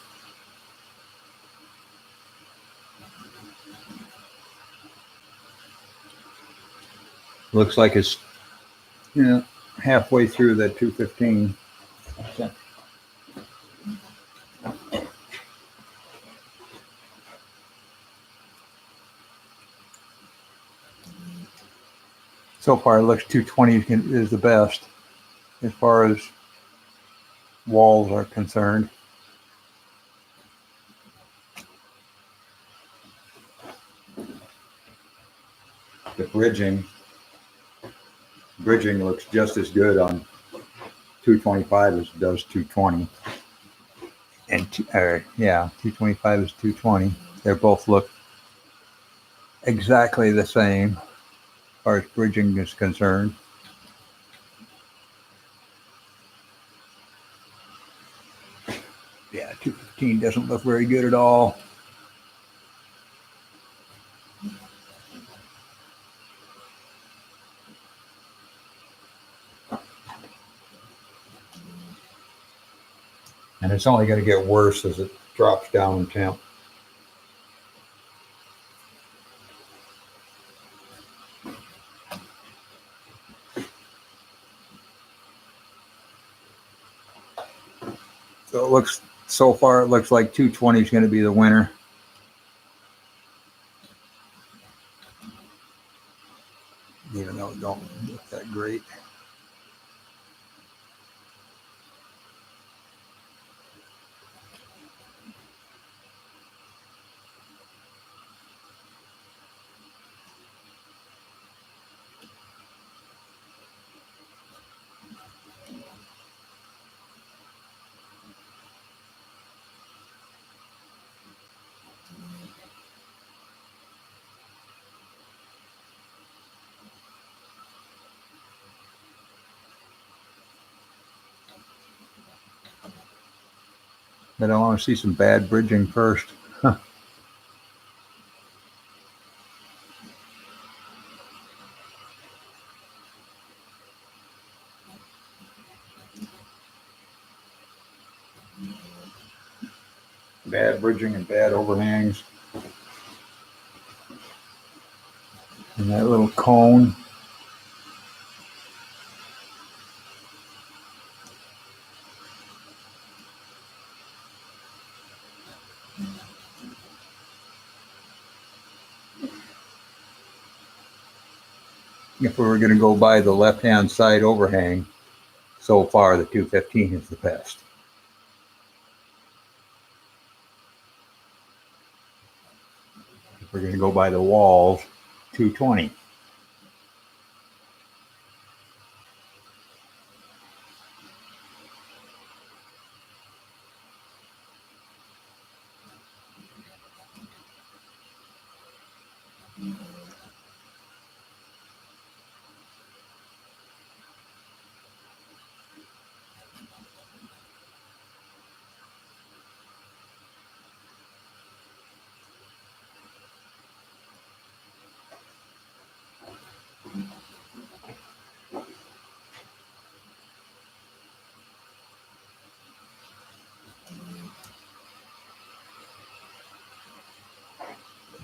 Looks like it's halfway through the 215. So far, it looks 220 is the best as far as walls are concerned. The bridging looks just as good on 225 as it does 220. And 225 is 220. They both look exactly the same as far as bridging is concerned. Yeah, 215 doesn't look very good at all. And it's only going to get worse as it drops down in temp. So so far it looks like 220 is going to be the winner. Even though it don't look that great. But I want to see some bad bridging first. Bad bridging and bad overhangs. And that little cone. If we were going to go by the left-hand side overhang, so far the 215 is the best. If we're going to go by the walls, 220.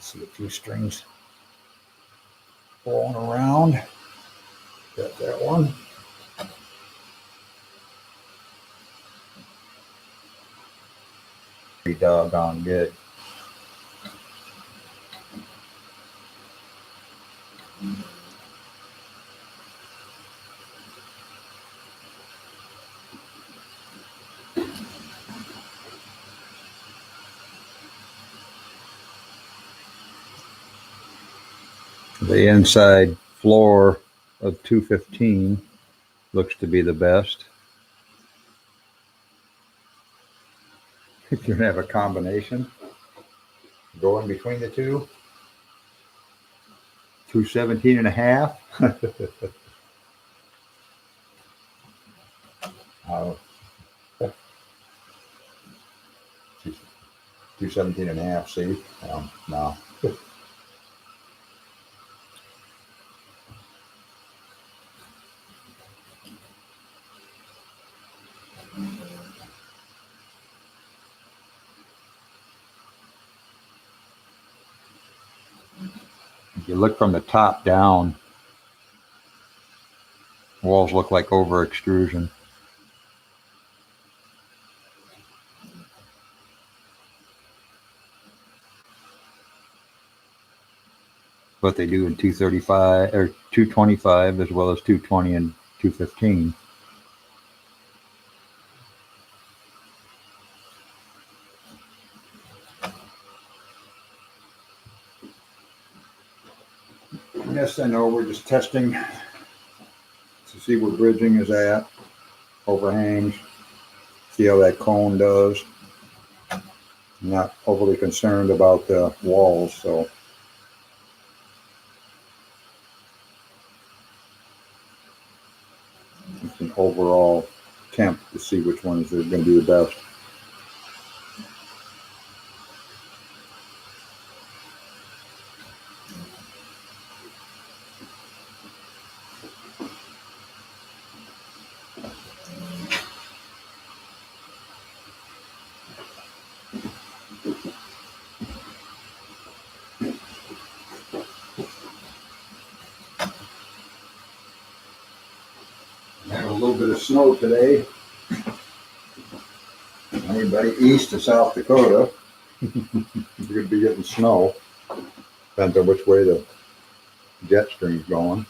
See a few strings blowing around. Got that one. Pretty doggone good. The inside floor of 215 looks to be the best. If you're going to have a combination going between the two, 217 and a half. 217 and a half, see? No. If you look from the top down, Walls look like over extrusion. But they do in 235 or 225 as well as 220 and 215. Yes, I know we're just testing to see where bridging is at, overhangs, see how that cone does. I'm not overly concerned about the walls, so it's an overall temp to see which ones are going to be the best. Had a little bit of snow today. Anybody east of South Dakota, you're going to be getting snow. Depends on which way the jet stream's going.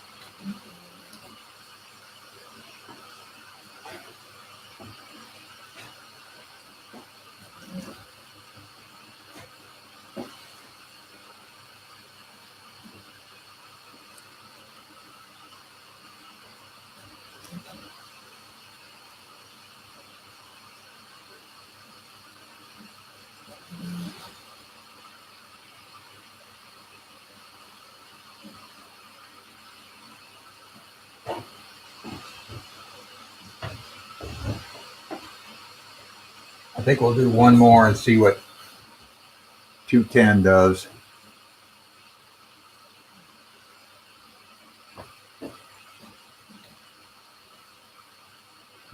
I think we'll do one more and see what 210 does.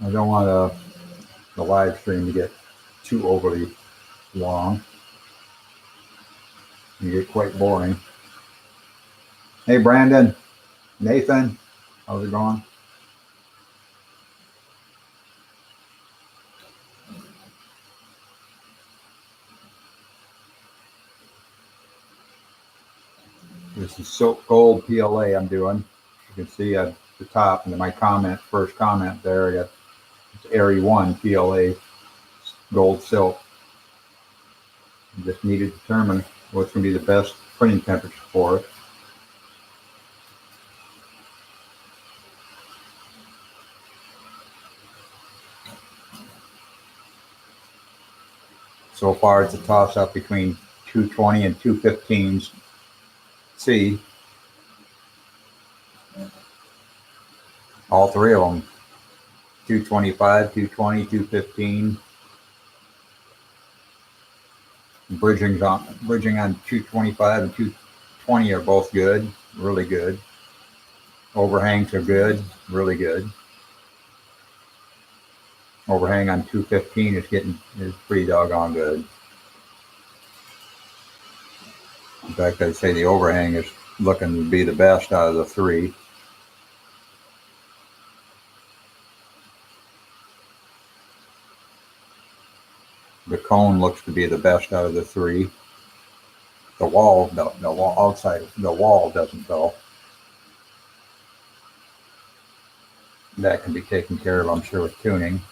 I don't want the live stream to get too overly long and get quite boring. Hey, Brandon, Nathan, how's it going? This is Silk Gold PLA I'm doing. You can see at the top, and my first comment there, I got it's Eryone PLA Gold Silk. You just need to determine what's going to be the best printing temperature for it. So far, it's a toss-up between 220 and 215s C. All three of them, 225, 220, 215. Bridging on 225 and 220 are both good, really good. Overhangs are good, really good. Overhang on 215 is pretty doggone good. In fact, I'd say the overhang is looking to be the best out of the three. The cone looks to be the best out of the three. The wall outside the wall doesn't though. That can be taken care of, I'm sure, with tuning.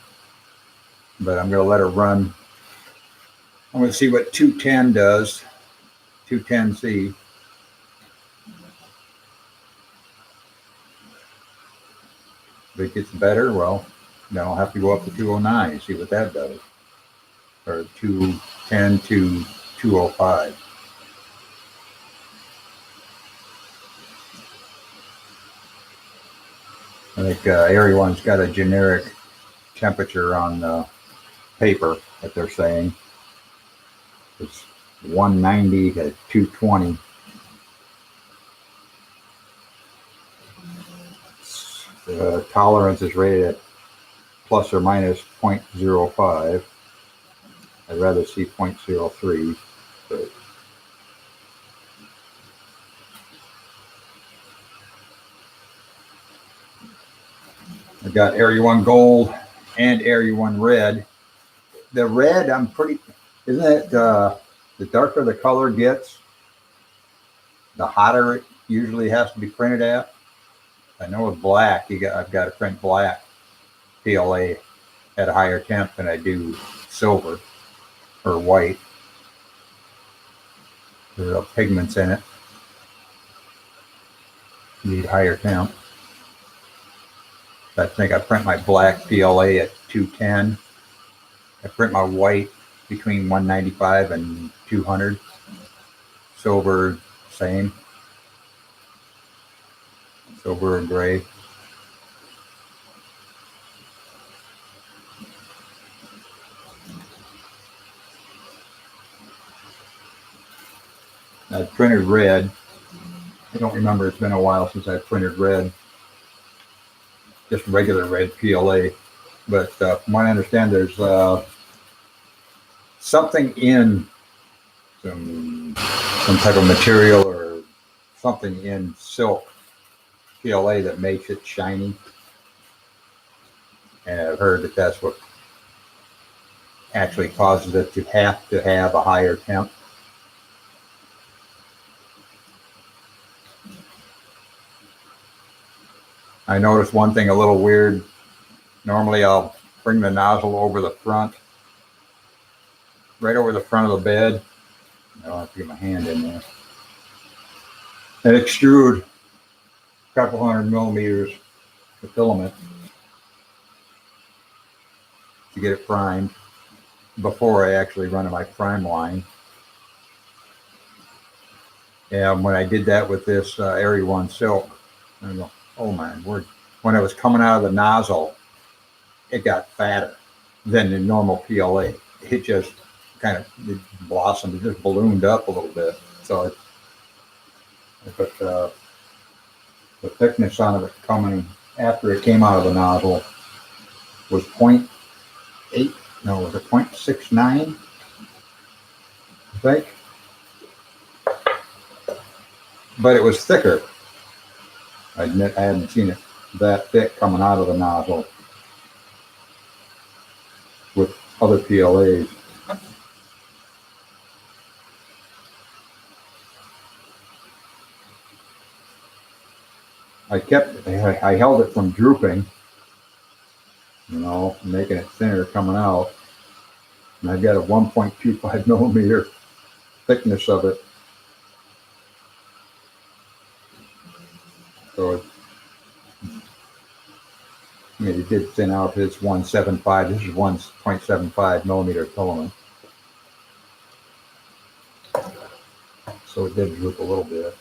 But I'm going to let it run. I'm going to see what 210 does. 210C. If it gets better, well, then I'll have to go up to 209 and see what that does. Or 210 to 205. I think Eryone's got a generic temperature on the paper that they're saying. It's 190 to 220. The tolerance is rated at plus or minus 0.05. I'd rather see 0.03, but I've got Eryone Gold and Eryone Red. The red, I'm pretty, isn't it, the darker the color gets, the hotter it usually has to be printed at. I know with black, I've got to print black PLA at a higher temp than I do silver or white. There's pigments in it. You need higher temp. I think I print my black PLA at 210. I print my white between 195 and 200. Silver, same. Silver and gray. I printed red. I don't remember, it's been a while since I printed red. Just regular red PLA. But from what I understand, there's something in some type of material or something in silk PLA that makes it shiny. And I've heard that that's what actually causes it to have a higher temp. I noticed one thing a little weird. Normally I'll bring the nozzle over the front, right over the front of the bed. I don't have to get my hand in there. And extrude a couple hundred millimeters of filament to get it primed before I actually run my prime line. And when I did that with this Eryone silk, I go, oh man, when it was coming out of the nozzle, it got fatter than the normal PLA. It just kind of blossomed, it just ballooned up a little bit. So I put the thickness on it coming after it came out of the nozzle was 0.8, no, was it 0.69, I think? But it was thicker. I admit I haven't seen it that thick coming out of the nozzle with other PLAs. I held it from drooping, you know, making it thinner coming out. And I've got a 1.25 millimeter thickness of it. So it did thin out. It's 1.75. This is 1.75 millimeter filament. So it did droop a little bit.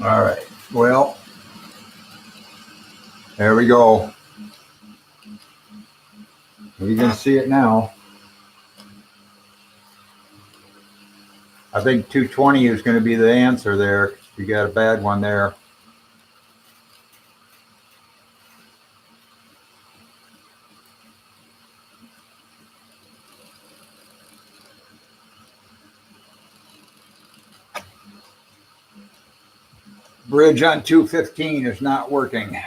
All right, well, there we go. You can see it now. I think 220 is going to be the answer there. You got a bad one there. Bridge on 215 is not working.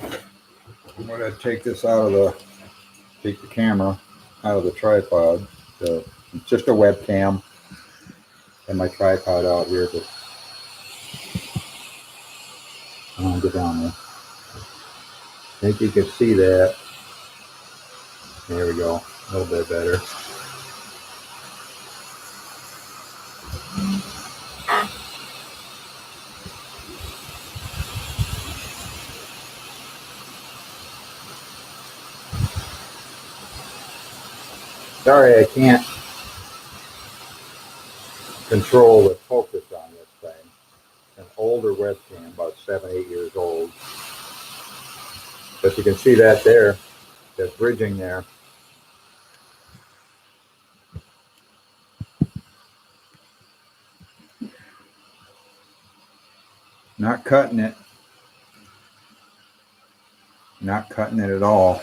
I'm going to take this out of take the camera out of the tripod. So it's just a webcam and my tripod out here, but I want to get down there. I think you can see that. There we go. A little bit better. Sorry, I can't control the focus on this thing. An older webcam, about 7, 8 years old. But you can see that there, there's bridging there. Not cutting it. Not cutting it at all.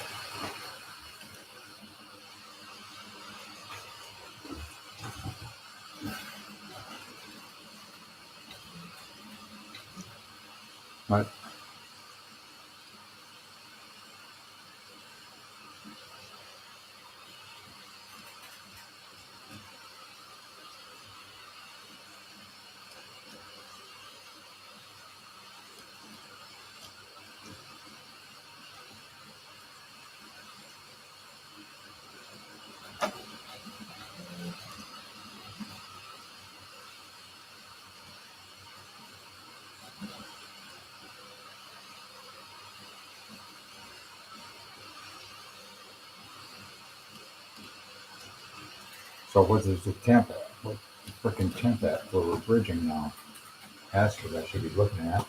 But so what is the temp at? What the freaking temp at for we're bridging now? That's what I should be looking at.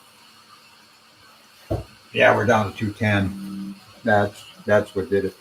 Yeah, we're down to 210. That's what did it.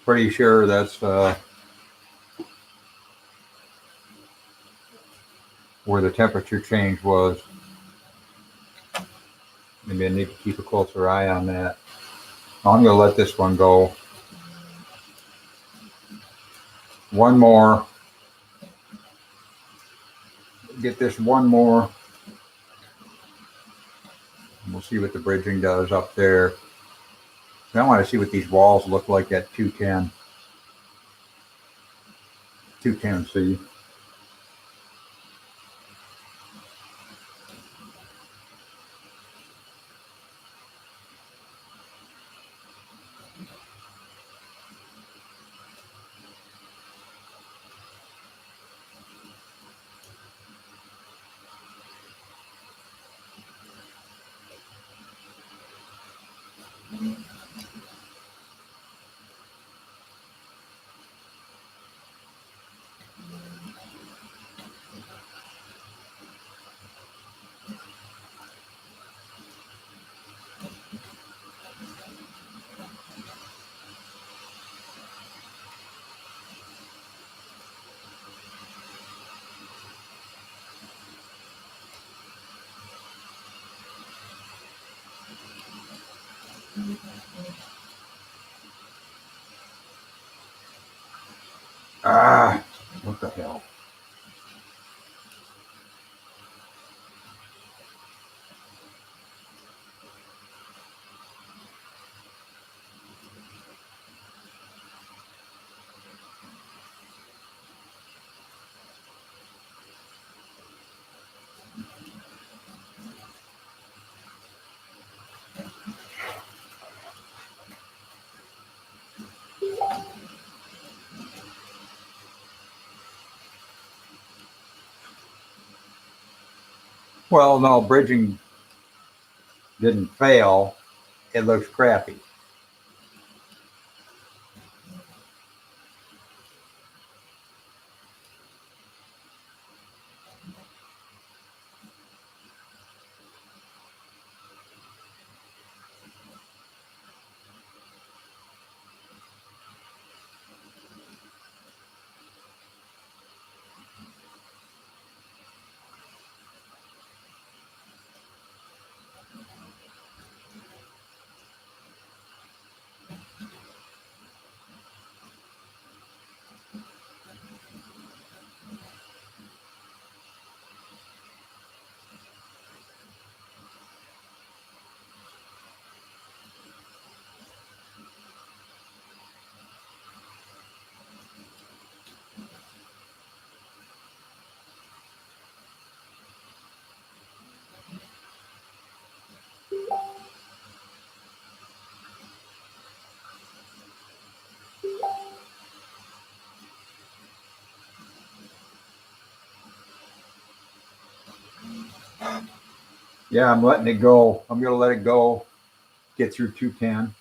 Pretty sure that's where the temperature change was. Maybe I need to keep a closer eye on that. I'm going to let this one go. One more. Get this one more. We'll see what the bridging does up there. I want to see what these walls look like at 210. 210C. Ah, what the hell? Well, no, bridging didn't fail. It looks crappy. Yeah, I'm letting it go. I'm going to let it go. Get through 210.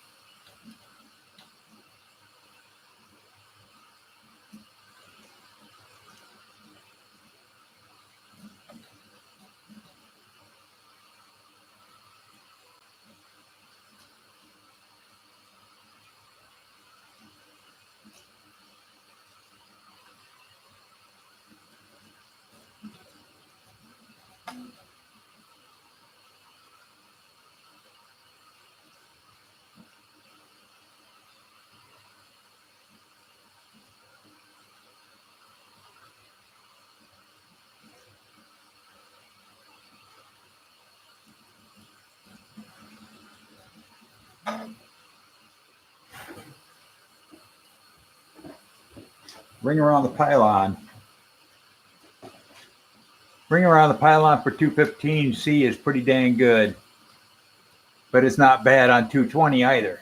Ring around the pylon. Ring around the pylon for 215C is pretty dang good, but it's not bad on 220 either.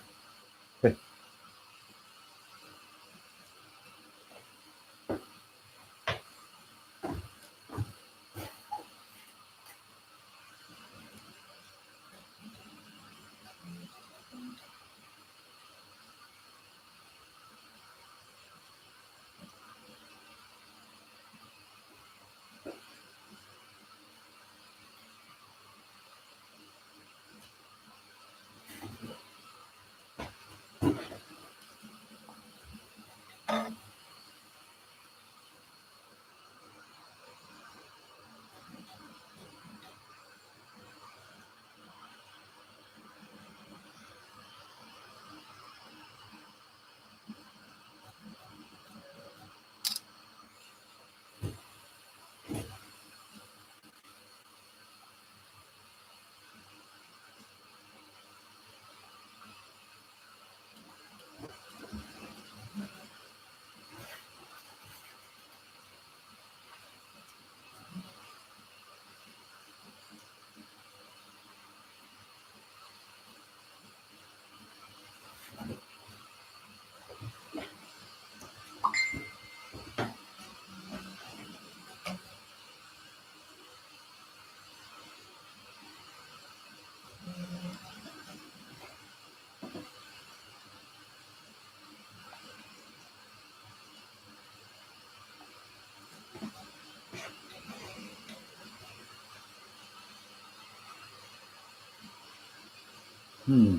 Hmm.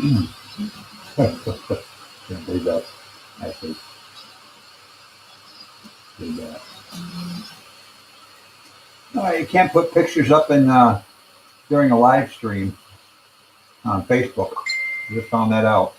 Hmm. Can't believe that. Actually, did that. No, you can't put pictures up in during a live stream on Facebook. Just found that out.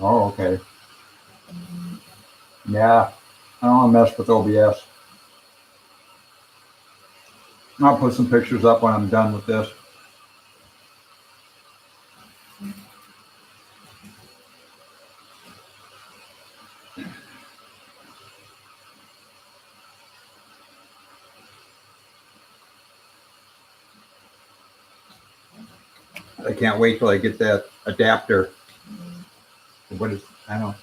Oh, okay. Yeah, I don't want to mess with OBS. I'll put some pictures up when I'm done with this. I can't wait till I get that adapter. What is, I don't,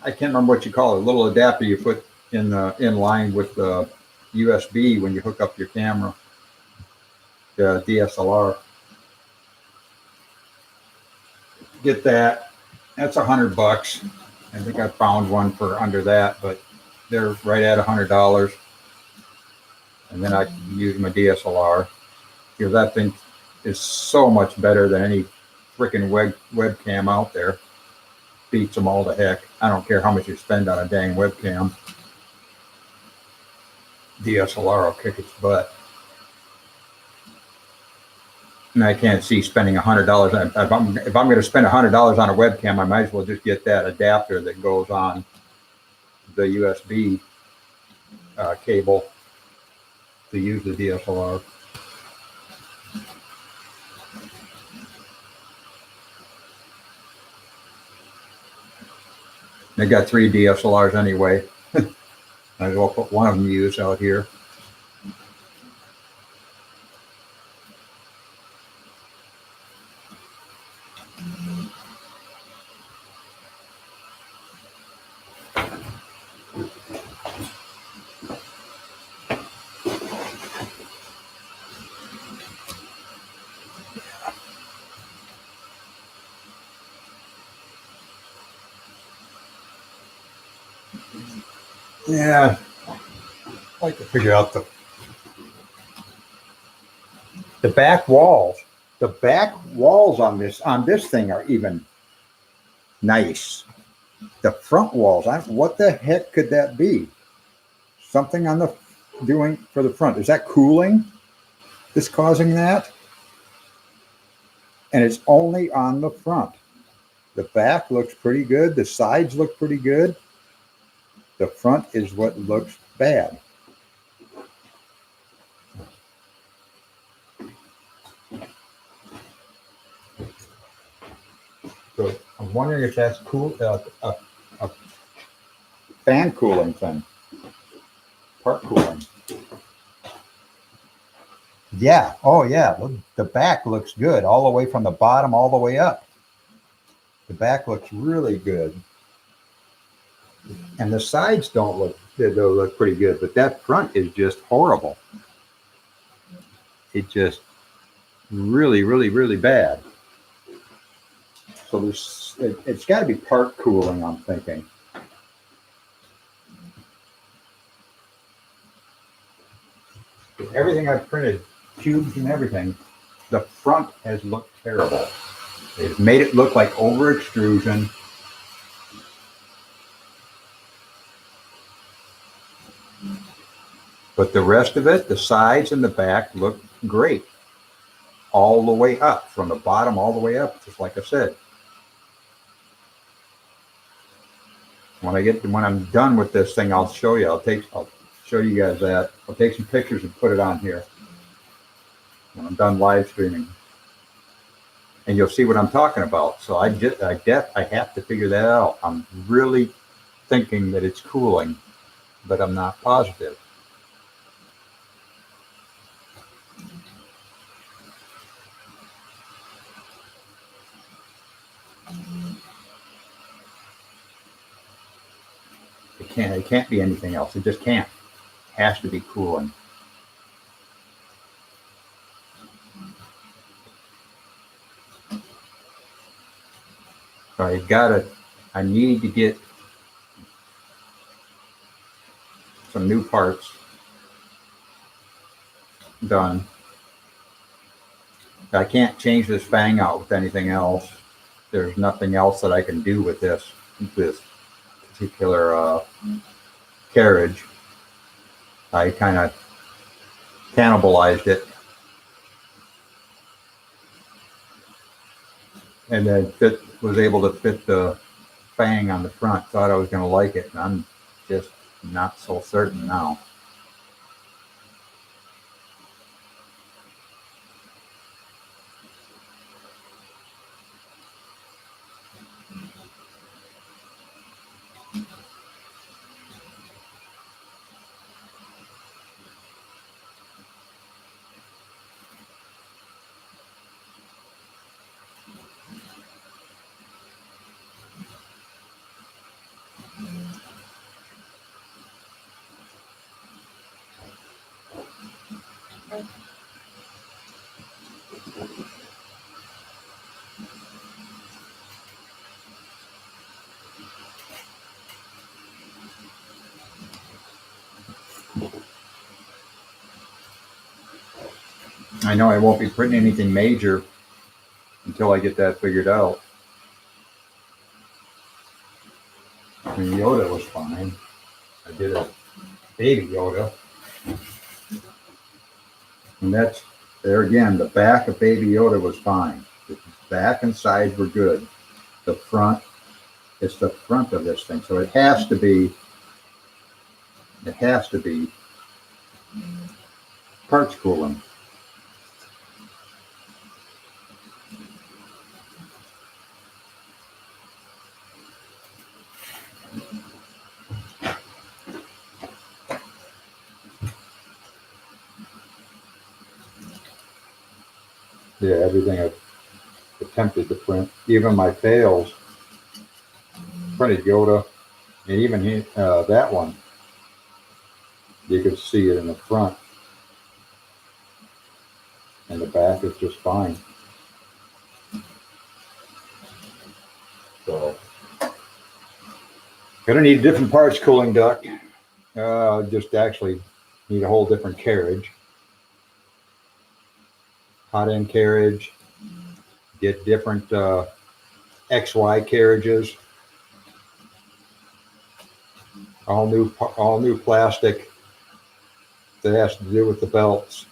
I can't remember what you call it. A little adapter you put in line with the USB when you hook up your camera, the DSLR. Get that. That's $100. I think I found one for under that, but they're right at $100. And then I can use my DSLR. Because that thing is so much better than any freaking webcam out there. Beats them all to heck. I don't care how much you spend on a dang webcam. DSLR will kick its butt. And I can't see spending $100. If I'm going to spend $100 on a webcam, I might as well just get that adapter that goes on the USB cable to use the DSLR. I got 3 DSLRs anyway. Might as well put one of them to use out here. Yeah, I'd like to figure out the back walls. The back walls on this thing are even nice. The front walls, what the heck could that be? Something on the doing for the front. Is that cooling that's causing that? And it's only on the front. The back looks pretty good. The sides look pretty good. The front is what looks bad. So I'm wondering if that's cool, a fan cooling thing, part cooling. Yeah. Oh, yeah. The back looks good all the way from the bottom all the way up. The back looks really good. And the sides don't look, they look pretty good, but that front is just horrible. It just really, really, really bad. So it's got to be part cooling, I'm thinking. Everything I've printed, cubes and everything, the front has looked terrible. They've made it look like over extrusion. But the rest of it, the sides and the back look great. All the way up, from the bottom all the way up, just like I said. When I'm done with this thing, I'll show you. I'll show you guys that. I'll take some pictures and put it on here when I'm done live streaming, and you'll see what I'm talking about. So I have to figure that out. I'm really thinking that it's cooling, but I'm not positive. It can't be anything else. It just can't. It has to be cooling. So I need to get some new parts done. I can't change this fang out with anything else. There's nothing else that I can do with this particular carriage. I kind of cannibalized it, and then was able to fit the fang on the front. Thought I was going to like it, and I'm just not so certain now. I know I won't be printing anything major until I get that figured out. I mean, Yoda was fine. I did a baby Yoda. And that's, there again, the back of Baby Yoda was fine. The back and sides were good. The front, it's the front of this thing. So it has to be parts cooling. Yeah, everything I've attempted to print, even my fails, printed Yoda, and even that one, you could see it in the front, and the back is just fine. So, gonna need different parts cooling duct. Just actually need a whole different carriage. Hot end carriage. Get different XY carriages. All new plastic that has to do with the belts.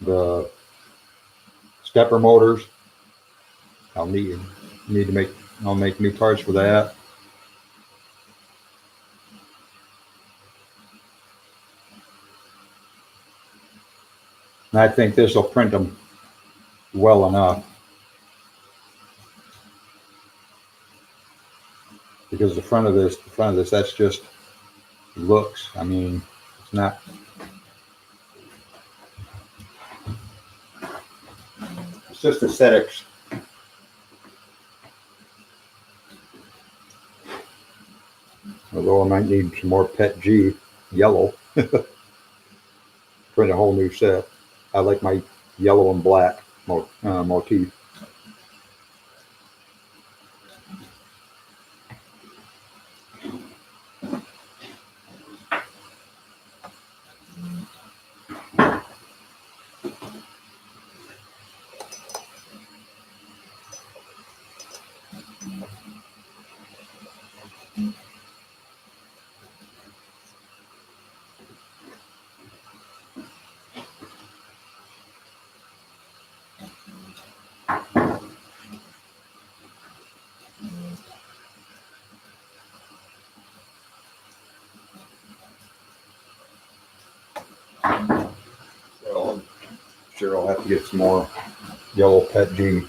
The stepper motors. I'll need to make. I'll make new parts for that. And I think this will print them well enough because the front of this, that's just looks. I mean, it's not. It's just aesthetics. Although I might need some more Pet G yellow. Print a whole new set. I like my yellow and black motif. So I'm sure I'll have to get some more yellow Pet G.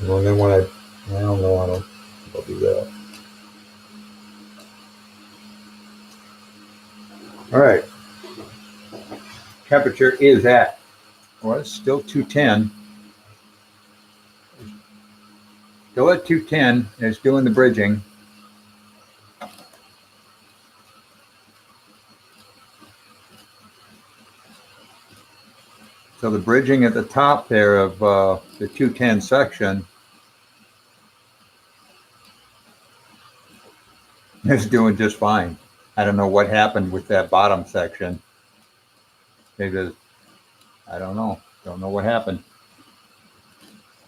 Well, then when I don't know, I'll do that. All right. Temperature is at, well, it's still 210. Still at 210, and it's doing the bridging. So the bridging at the top there of the 210 section is doing just fine. I don't know what happened with that bottom section because I don't know. Don't know what happened.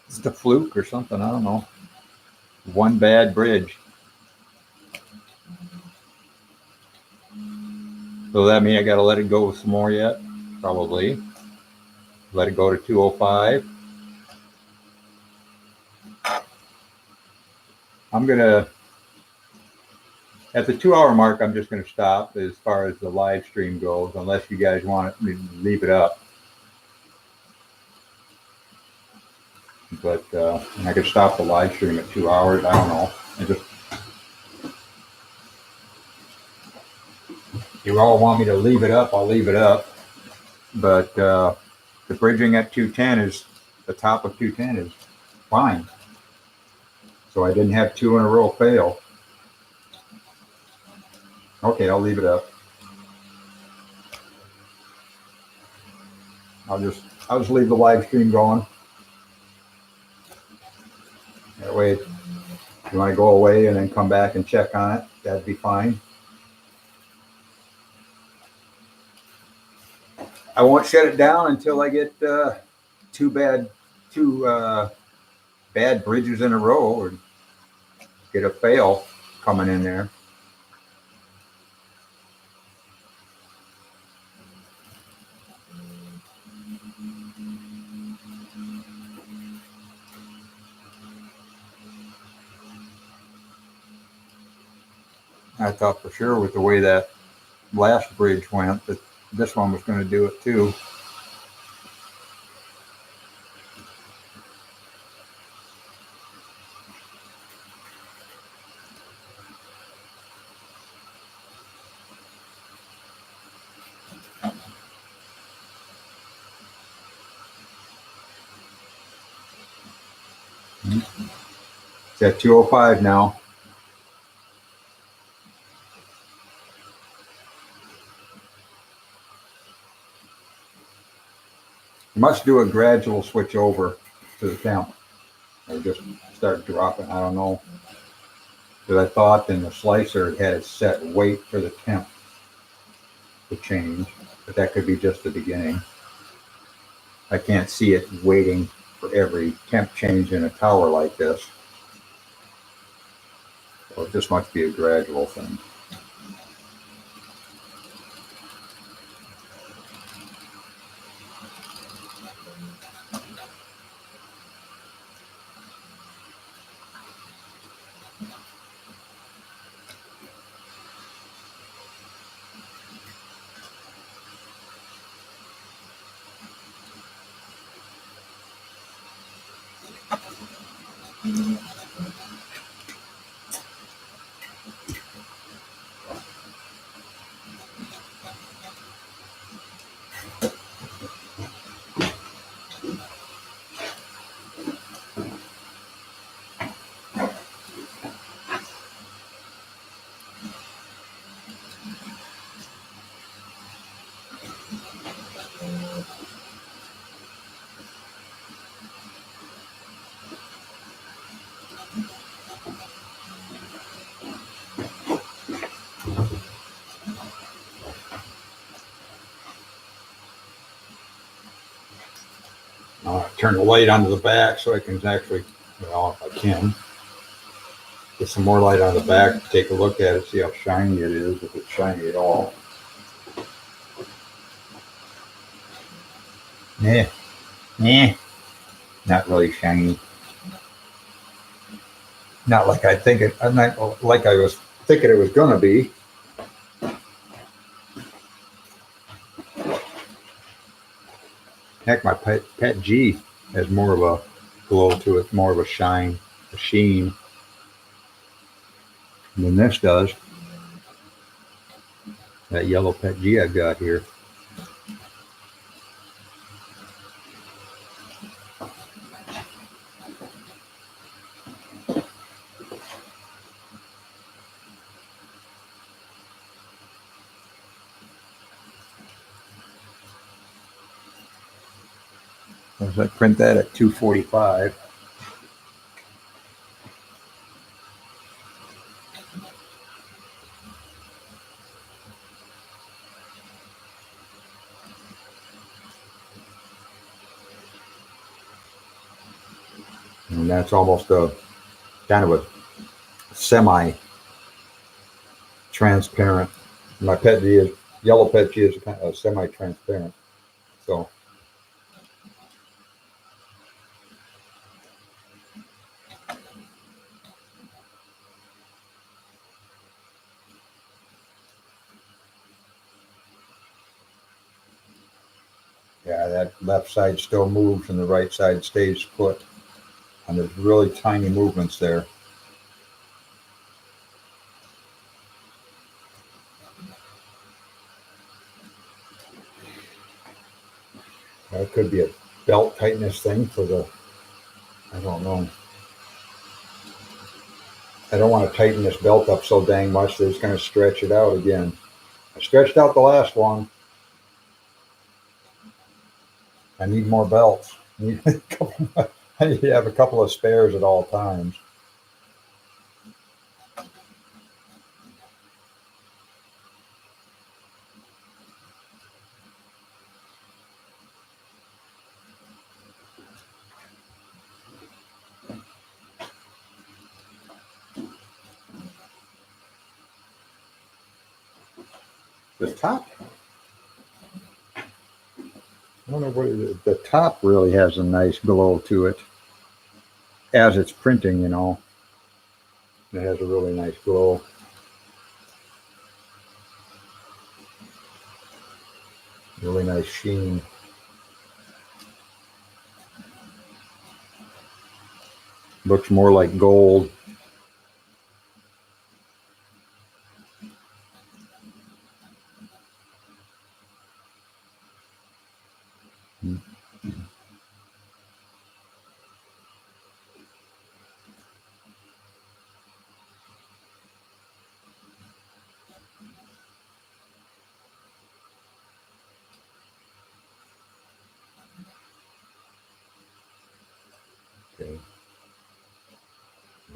It's a fluke or something. I don't know. One bad bridge. So that mean I got to let it go some more yet? Probably. Let it go to 205. I'm going to, at the 2 hour mark, I'm just going to stop as far as the live stream goes, unless you guys want me to leave it up. But I could stop the live stream at 2 hours. I don't know. You all want me to leave it up, I'll leave it up. But the bridging at 210 is, the top of 210 is fine. So I didn't have two in a row fail. Okay, I'll leave it up. I'll just leave the live stream going. That way, if you want to go away and then come back and check on it, that'd be fine. I won't shut it down until I get two bad bridges in a row or get a fail coming in there. I thought for sure with the way that last bridge went that this one was going to do it too. It's at 205 now. You must do a gradual switch over to the temp, or just start dropping. I don't know. Because I thought in the slicer it had it set wait for the temp to change, but that could be just the beginning. I can't see it waiting for every temp change in a tower like this. So it just must be a gradual thing. Turn the light onto the back so I can actually, well, if I can, get some more light on the back, take a look at it, see how shiny it is, if it's shiny at all. Yeah, not really shiny. Not like I think it. Not like I was thinking it was gonna be. Heck, my pet G has more of a glow to it, more of a shine, a sheen than this does. That yellow pet G I've got here. I print that at 245. And that's almost a kind of a semi-transparent. My pet G is yellow pet G is kind of semi-transparent. So yeah, that left side still moves and the right side stays put. And there's really tiny movements there. That could be a belt tightness thing for the, I don't know. I don't want to tighten this belt up so dang much that it's going to stretch it out again. I stretched out the last one. I need more belts. I need to have a couple of spares at all times. The top, I don't know what it is. The top really has a nice glow to it as it's printing, you know. It has a really nice glow. Really nice sheen. Looks more like gold.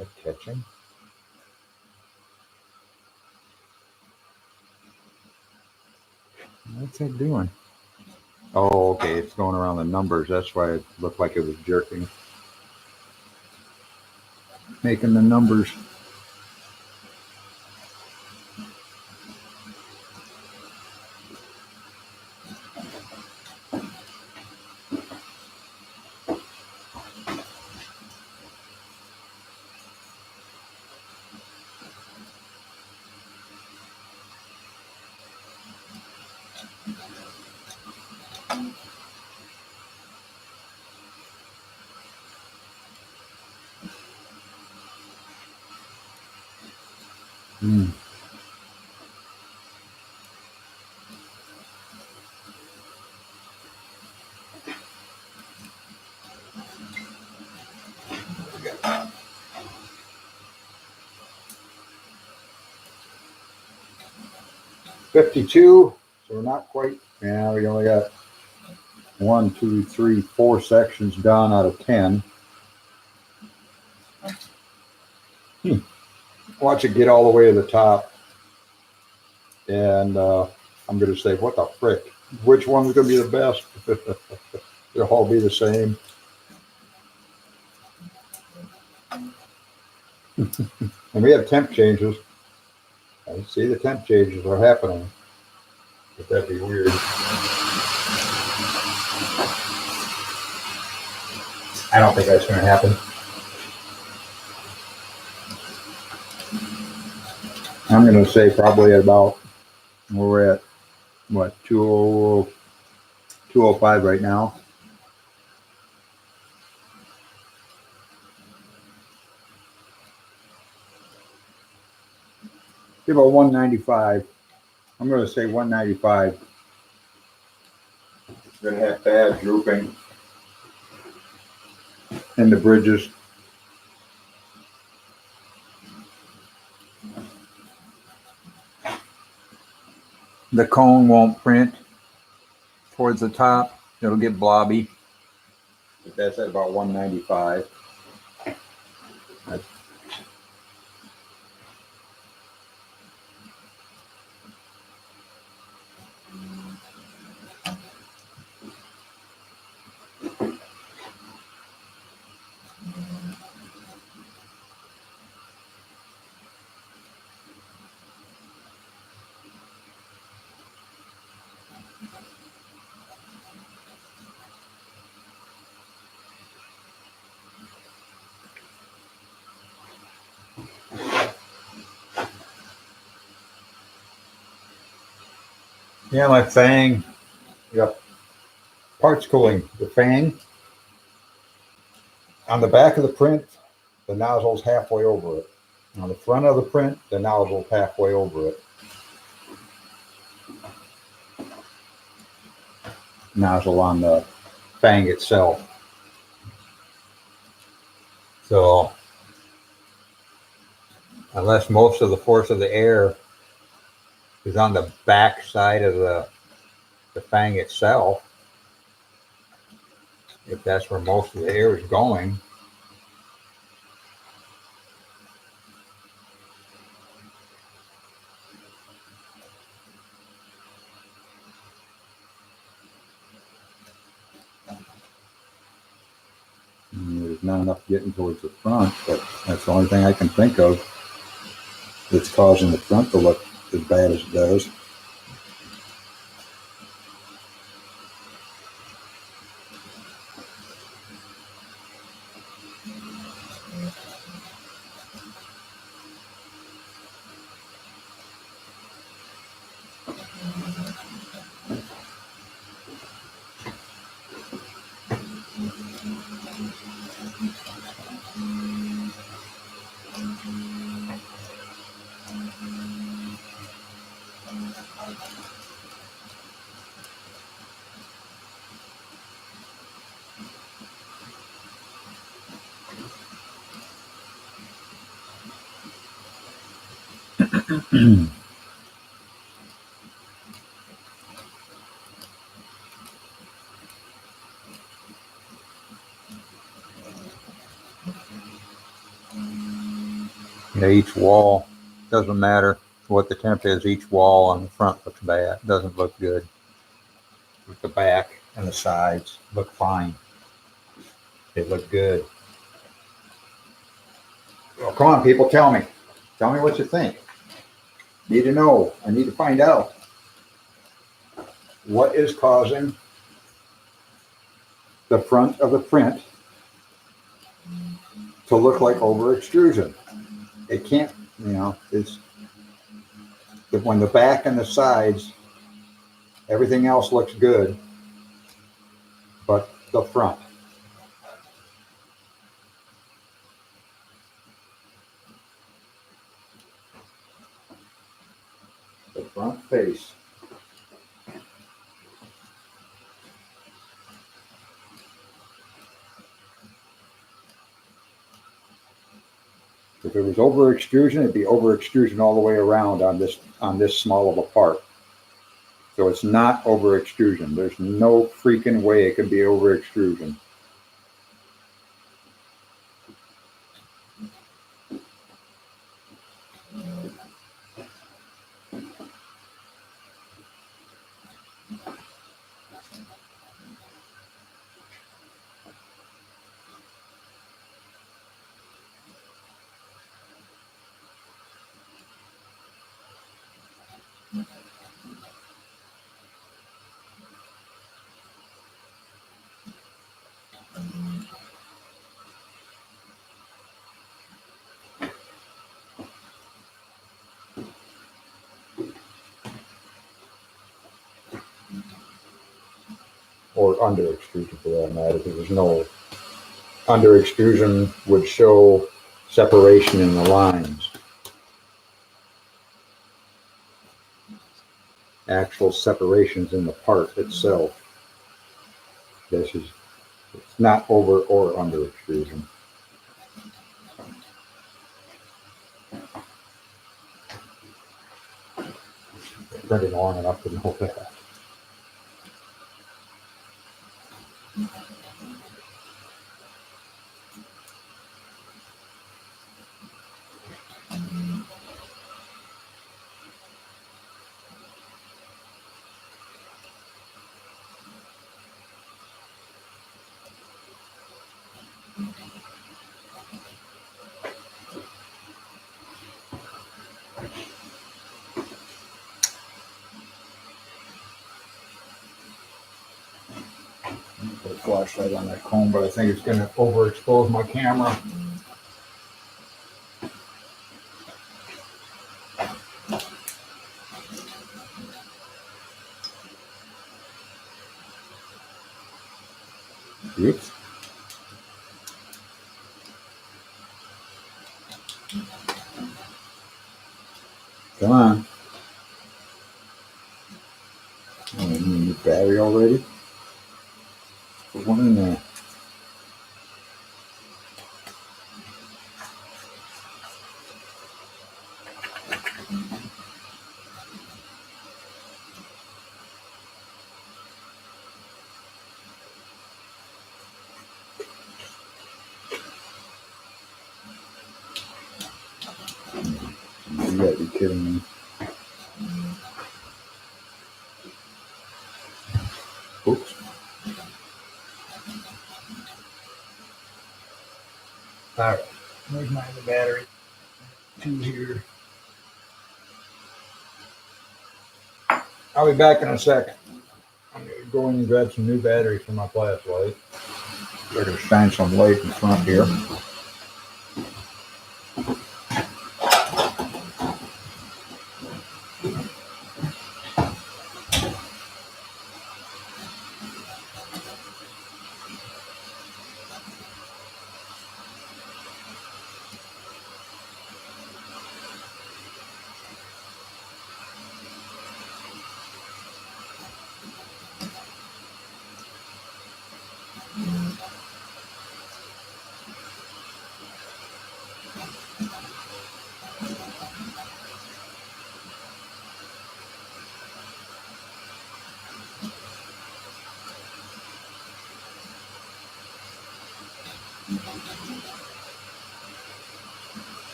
that catching? What's it doing? Oh, okay. It's going around the numbers. That's why it looked like it was jerking. Making the numbers. Hmm. $52. So we're not quite. Yeah, we only got 1, 2, 3, 4 sections done out of 10. Watch it get all the way to the top. And I'm going to say, what the frick? Which one's going to be the best? They'll all be the same. And we have temp changes. I see the temp changes are happening. But that'd be weird. I don't think that's going to happen. I'm going to say probably at about, we're at, what, 205 right now. Give a 195. I'm going to say 195. We're going to have bad drooping in the bridges. The cone won't print towards the top. It'll get blobby. But that's at about 195. Yeah, my fang. Yep. Parts cooling. The fang. On the back of the print, the nozzle's halfway over it. On the front of the print, the nozzle's halfway over it. Nozzle on the fang itself. So, unless most of the force of the air is on the back side of the fang itself, if that's where most of the air is going, there's not enough getting towards the front, but that's the only thing I can think of that's causing the front to look as bad as it does. Each wall, doesn't matter what the temp is, each wall on the front looks bad, doesn't look good. With the back and the sides look fine. They look good. Well, come on, people, tell me. Tell me what you think. Need to know. I need to find out. What is causing the front of the print to look like over extrusion? It can't, it's when the back and the sides, everything else looks good, but the front. The front face. If it was over extrusion, it'd be over extrusion all the way around on this small of a part. So it's not over extrusion. There's no freaking way it can be over extrusion. Or under extrusion for that matter, because there's no under extrusion would show separation in the lines. Actual separations in the part itself. This is, it's not over or under extrusion. Printed long enough to know that. Put a flashlight on that comb, but I think it's going to overexpose my camera. Oops. Come on. Oh, you need battery already? Put one in there. You gotta be kidding me. Oops. All right. There's my other battery. Two here. I'll be back in a second. I'm going to go in and grab some new batteries for my flashlight. Better shine some light in front here.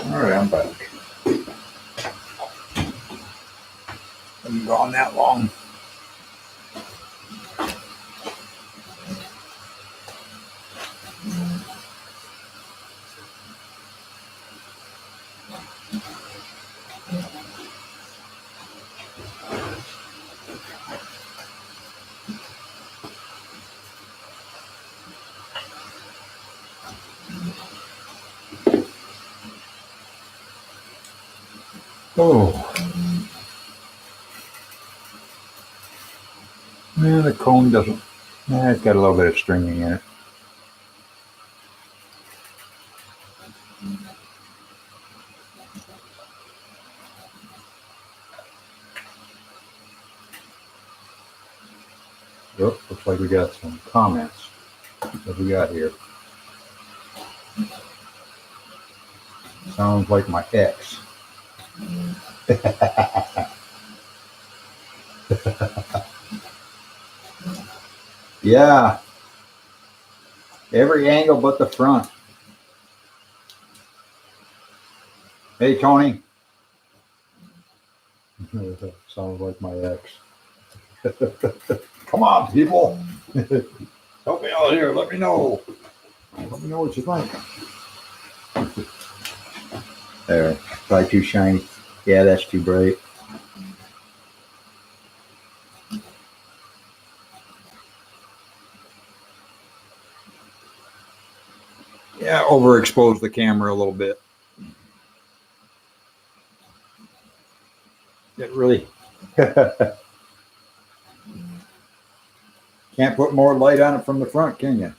All right, I'm back. Haven't gone that long. Oh. Yeah, the cone doesn't. It's got a little bit of stringing in it. Oh, looks like we got some comments. What we got here? Sounds like my ex. Yeah, every angle but the front. Hey, Tony. Sounds like my ex. Come on, people. Help me out here. Let me know. Let me know what you think. There. Probably too shiny. Yeah, that's too bright. Yeah, overexpose the camera a little bit. It really can't put more light on it from the front, can you?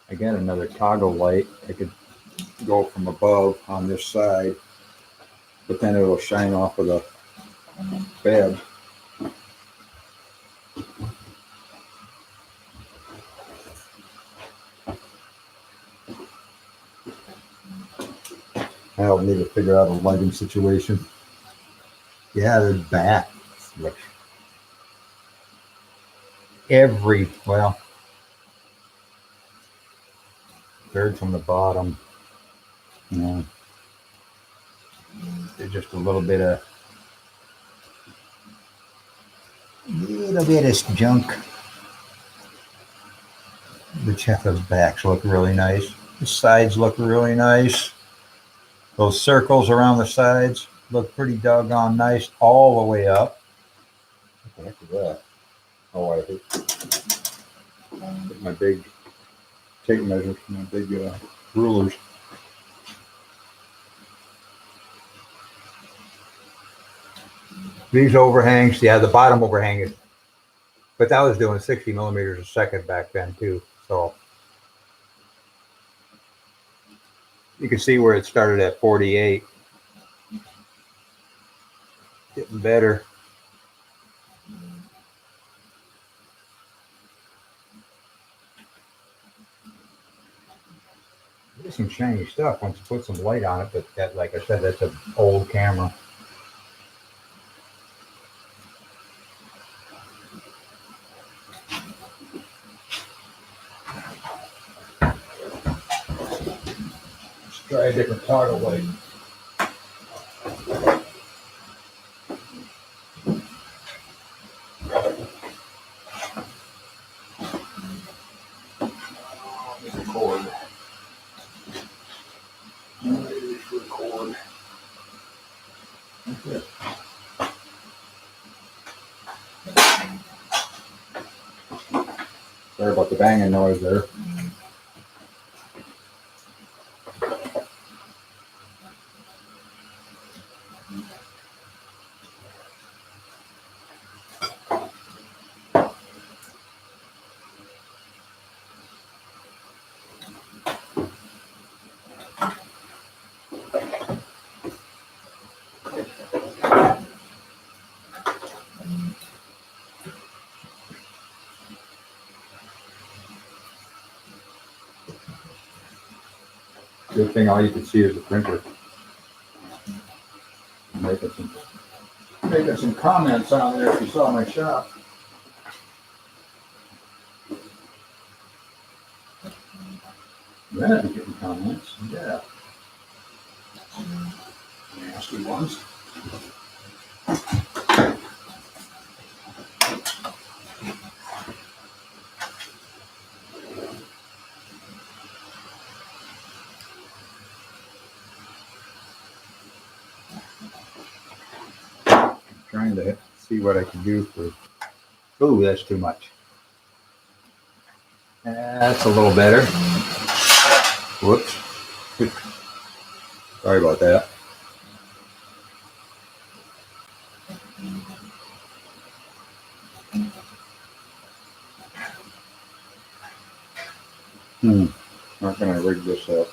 I got another toggle light. I could go from above on this side, but then it'll shine off of the bed. I'll need to figure out a lighting situation. Yeah, there's bat. Well, third from the bottom. Yeah. There's just a little bit of junk. The Chef's backs look really nice. The sides look really nice. Those circles around the sides look pretty doggone nice all the way up. What the heck is that? Oh, I hit my big tape measures, my big rulers. These overhangs, yeah, the bottom overhang is, but that was doing 60 millimeters a second back then too. So you can see where it started at 48. Getting better. There's some shiny stuff once you put some light on it, but that, like I said, that's an old camera. Let's try a different toggle light. Sorry about the banging noise there. Good thing all you can see is the printer. Making some comments on there if you saw my shop. That'd be getting comments, yeah. Nasty ones. Trying to see what I can do for. Oh, that's too much. That's a little better. Whoops. Sorry about that. How can I rig this up?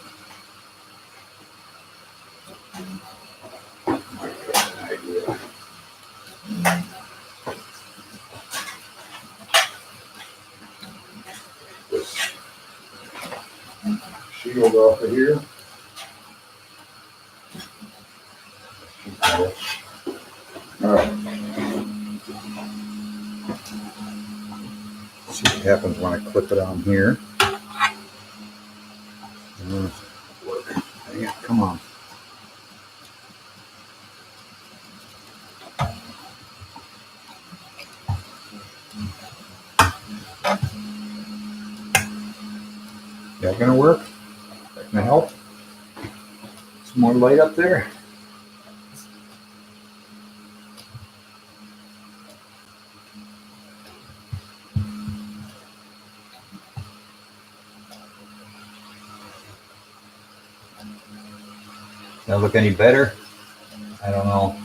Shield off of here. All right. Let's see what happens when I clip it on here. Dang it, come on. That gonna work? That gonna help? Some more light up there. Does that look any better? I don't know.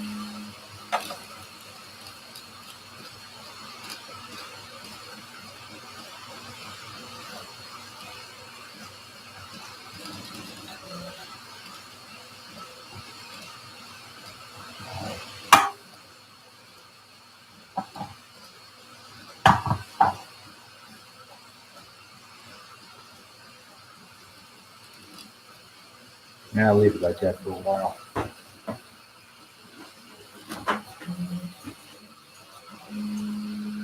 Now I'll leave it like that for a while.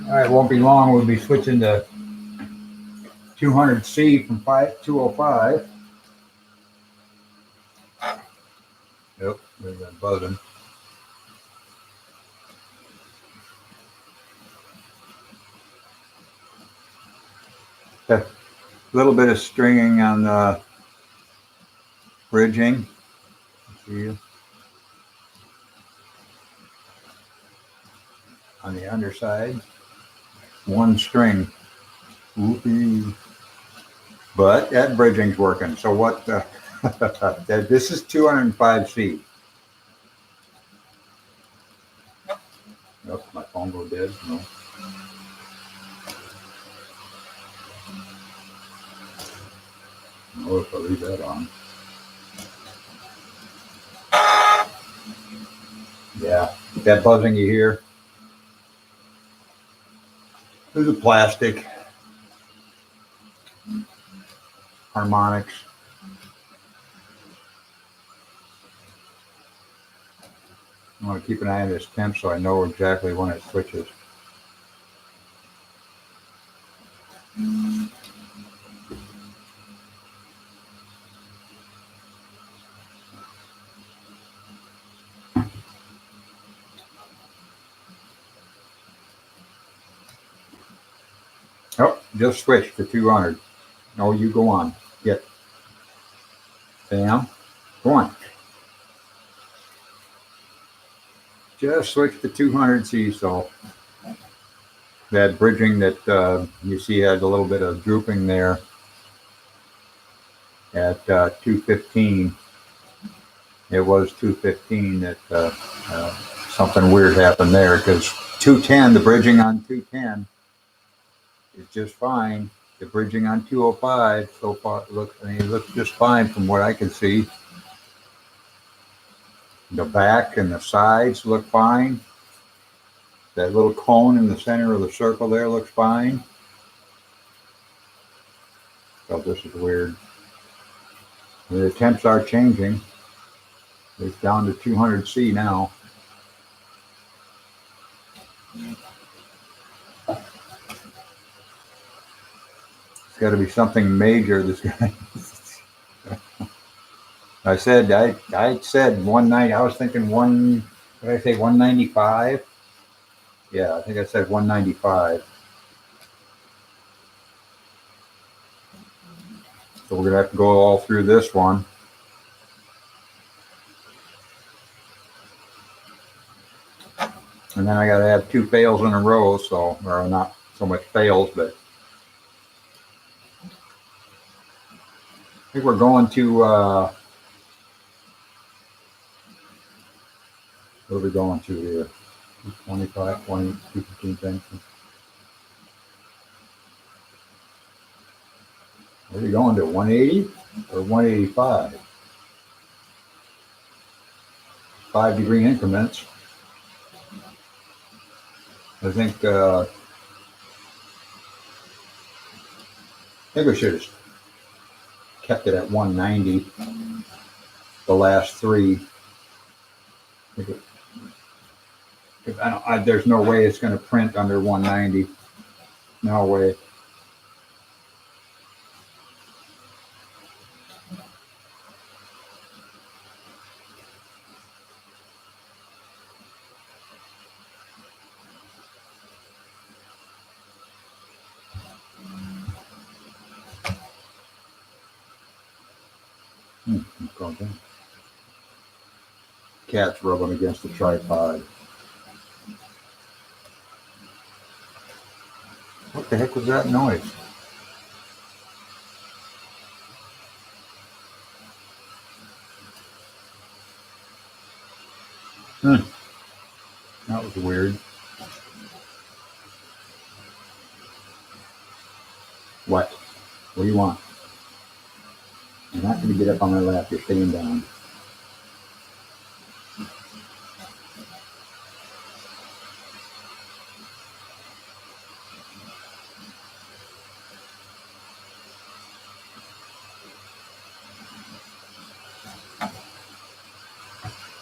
All right, won't be long. We'll be switching to 200C from 205. Yep, there's that buzzing. A little bit of stringing on the bridging. See, on the underside, one string. Whoopee. But that bridging's working. So what? This is 205C. Nope, my phone go dead. No. No, if I leave that on. Yeah, that buzzing you hear. This is plastic. Harmonics. I want to keep an eye on this temp so I know exactly when it switches. Oh, just switch to 200. No, you go on. Get. Bam. Go on. Just switch to 200C, so that bridging that you see has a little bit of drooping there at 215. It was 215 that something weird happened there, because 210, the bridging on 210 is just fine. The bridging on 205 so far it looks just fine from what I can see. The back and the sides look fine. That little cone in the center of the circle there looks fine. So this is weird. The temps are changing. It's down to 200C now. It's got to be something major. This guy. I said 190. I was thinking what did I say, 195? Yeah, I think I said 195. So we're gonna have to go all through this one. And then I gotta have 2 fails in a row, or not so much fails, but I think we're going to what are we going to here? 25, 20, 215 things. Are we going to 180 or 185? 5-degree increments. I think we should have kept it at 190 the last 3. There's no way it's going to print under 190. No way. Okay. Cat's rubbing against the tripod. What the heck was that noise? That was weird. What? What do you want? You're not going to get up on my lap. You're staying down.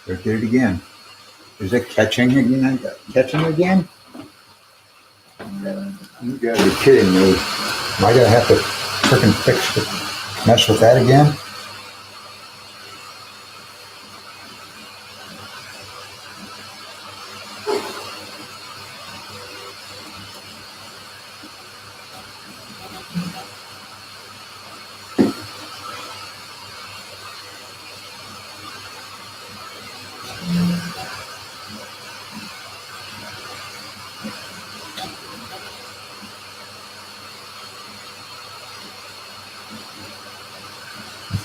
There, did it again. Is it catching again? Catching again? You guys are kidding me. Am I going to have to freaking mess with that again?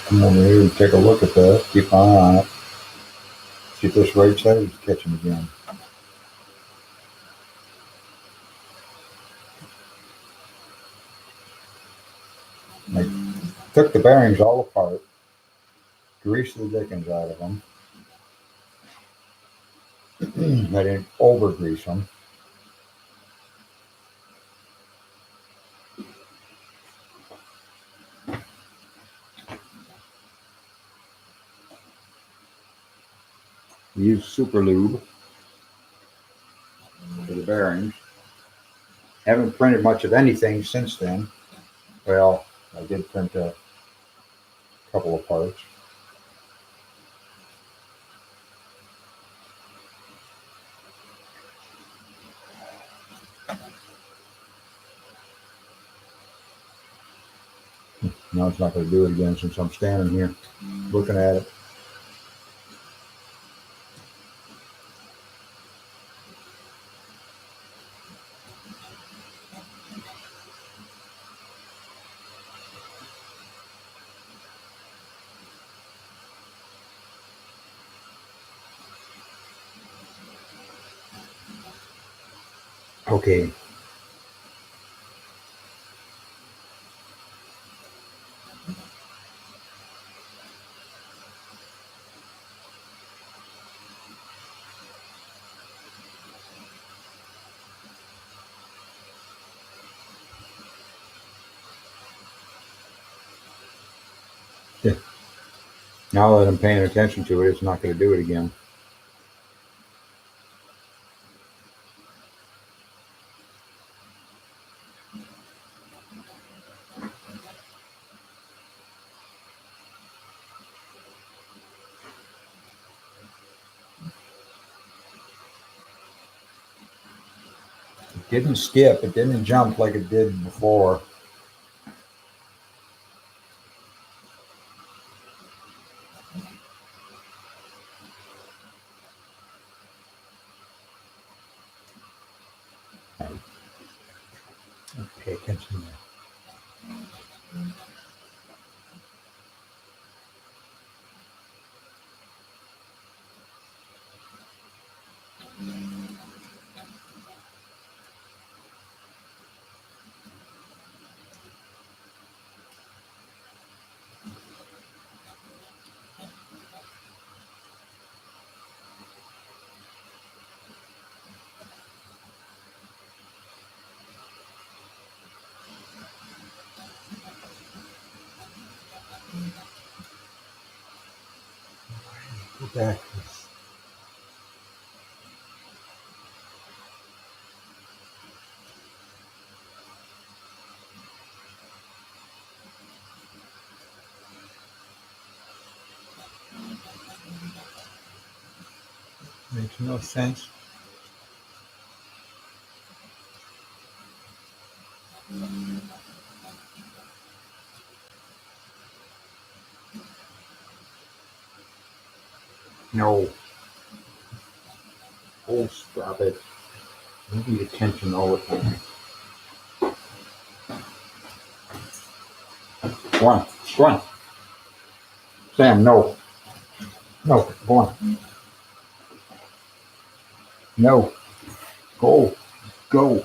Come over here and take a look at that. Keep an eye on it. See if this right side is catching again. I took the bearings all apart, greased the dickens out of them. I didn't over grease them. Use super lube for the bearings. Haven't printed much of anything since then. Well, I did print a couple of parts. No, it's not going to do it again since I'm standing here looking at it. Okay. Yeah. Now that I'm paying attention to it, it's not going to do it again. It didn't skip. It didn't jump like it did before. Pay attention there. Go back. Makes no sense. No. Oh, stop it. I need attention all the time. Go on. Go on. Sam, no. No. Go on. No. Go. Go.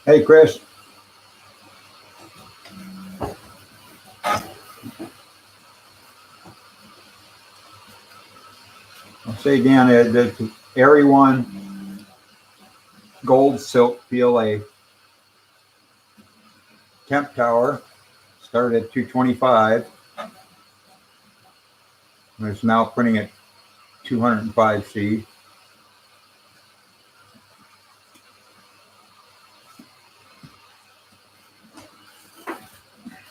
Hey, Chris. I'll say again, the Eryone Gold Silk PLA Temp Tower started at 225. And it's now printing at 205C.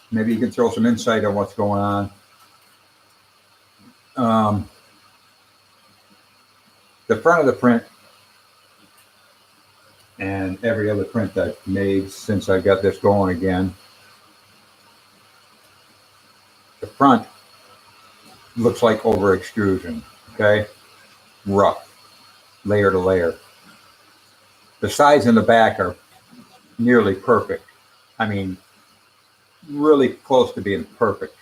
Maybe you can throw some insight on what's going on. The front of the print and every other print that I've made since I got this going again, the front looks like over extrusion, okay? Rough, layer to layer. The sides in the back are nearly perfect. I mean, really close to being perfect.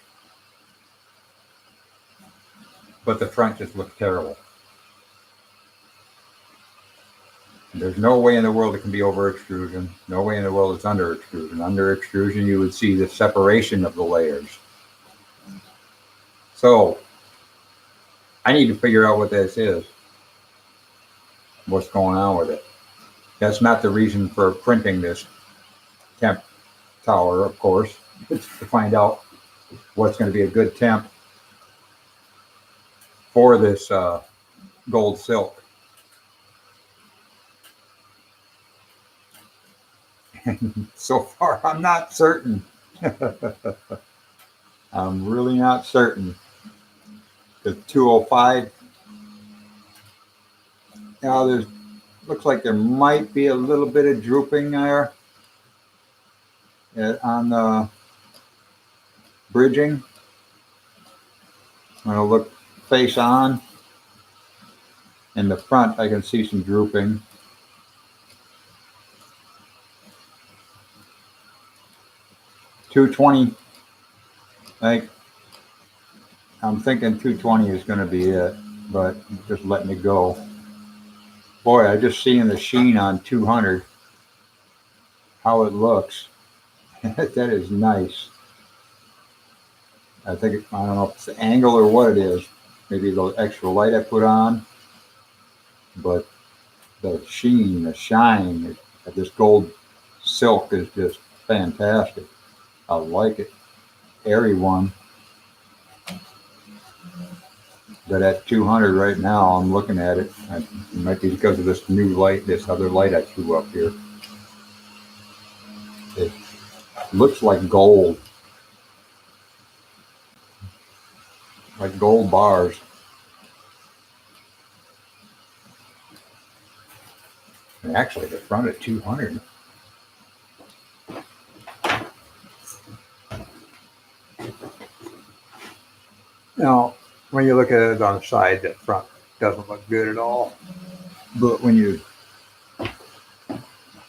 But the front just looks terrible. There's no way in the world it can be over extrusion. No way in the world it's under extrusion. Under extrusion, you would see the separation of the layers. So I need to figure out what this is. What's going on with it? That's not the reason for printing this temp tower, of course. It's to find out what's going to be a good temp for this gold silk. And so far, I'm not certain. I'm really not certain. The 205, now there's looks like there might be a little bit of drooping there on the bridging. I'm going to look face on. In the front, I can see some drooping. $220, like I'm thinking 220 is going to be it, but just letting it go. Boy, I just seeing the sheen on 200, how it looks. That is nice. I think, I don't know if it's the angle or what it is. Maybe the extra light I put on, but the sheen, the shine of this gold silk is just fantastic. I like it. Eryone. But at 200 right now, I'm looking at it. It might be because of this new light, this other light I threw up here. It looks like gold bars. And actually, the front at 200. Now, when you look at it on the side, that front doesn't look good at all. But when you,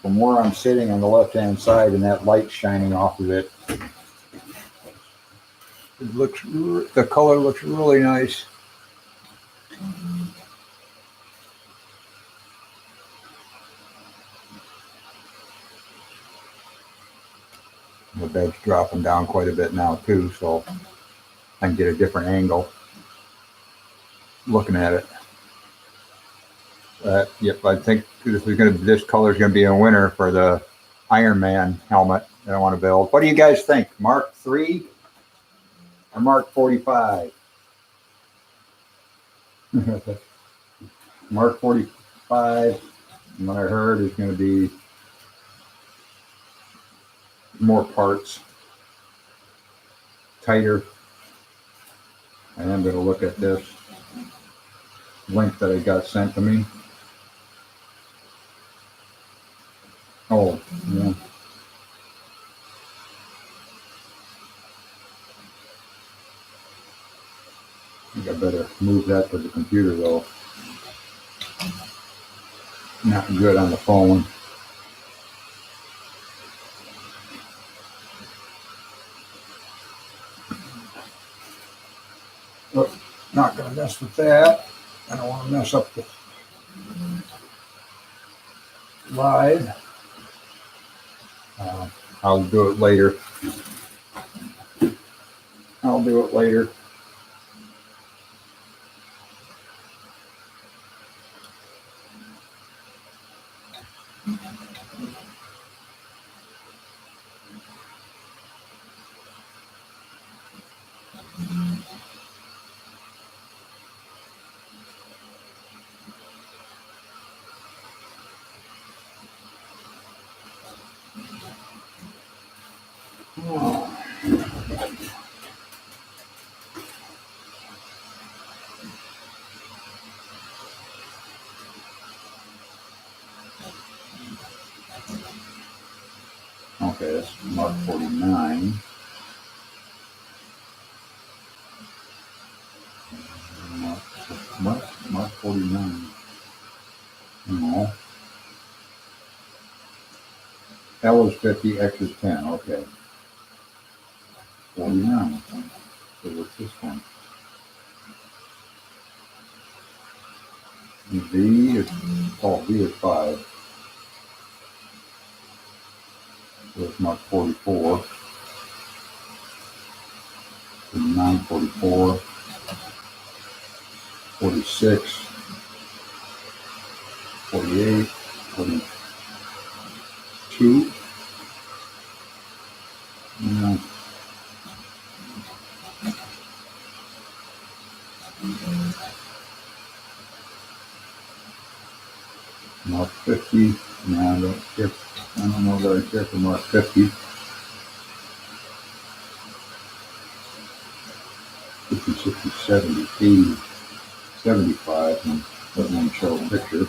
from where I'm sitting on the left-hand side and that light shining off of it, it looks, the color looks really nice. The bed's dropping down quite a bit now too, so I can get a different angle looking at it. Yep, I think this color is going to be a winner for the Iron Man helmet that I want to build. What do you guys think? Mark 3 or Mark 45? Mark 45, from what I heard, is going to be more parts, tighter. And I'm going to look at this link that I got sent to me. Oh, yeah. I think I better move that to the computer though. Not good on the phone. But not going to mess with that. I don't want to mess up the live. I'll do it later. I'll do it later. Oh. Okay, that's Mark 49. Mark 49. No. L is 50, X is 10. Okay. 49. So what's this one? V is, V is 5. So it's Mark 44. 49, 44. 46. 48. 42. Yeah. Mark 50. No, I don't care. I don't know that I care for Mark 50. 50, 60, 70, 80, 75. And let me show a picture.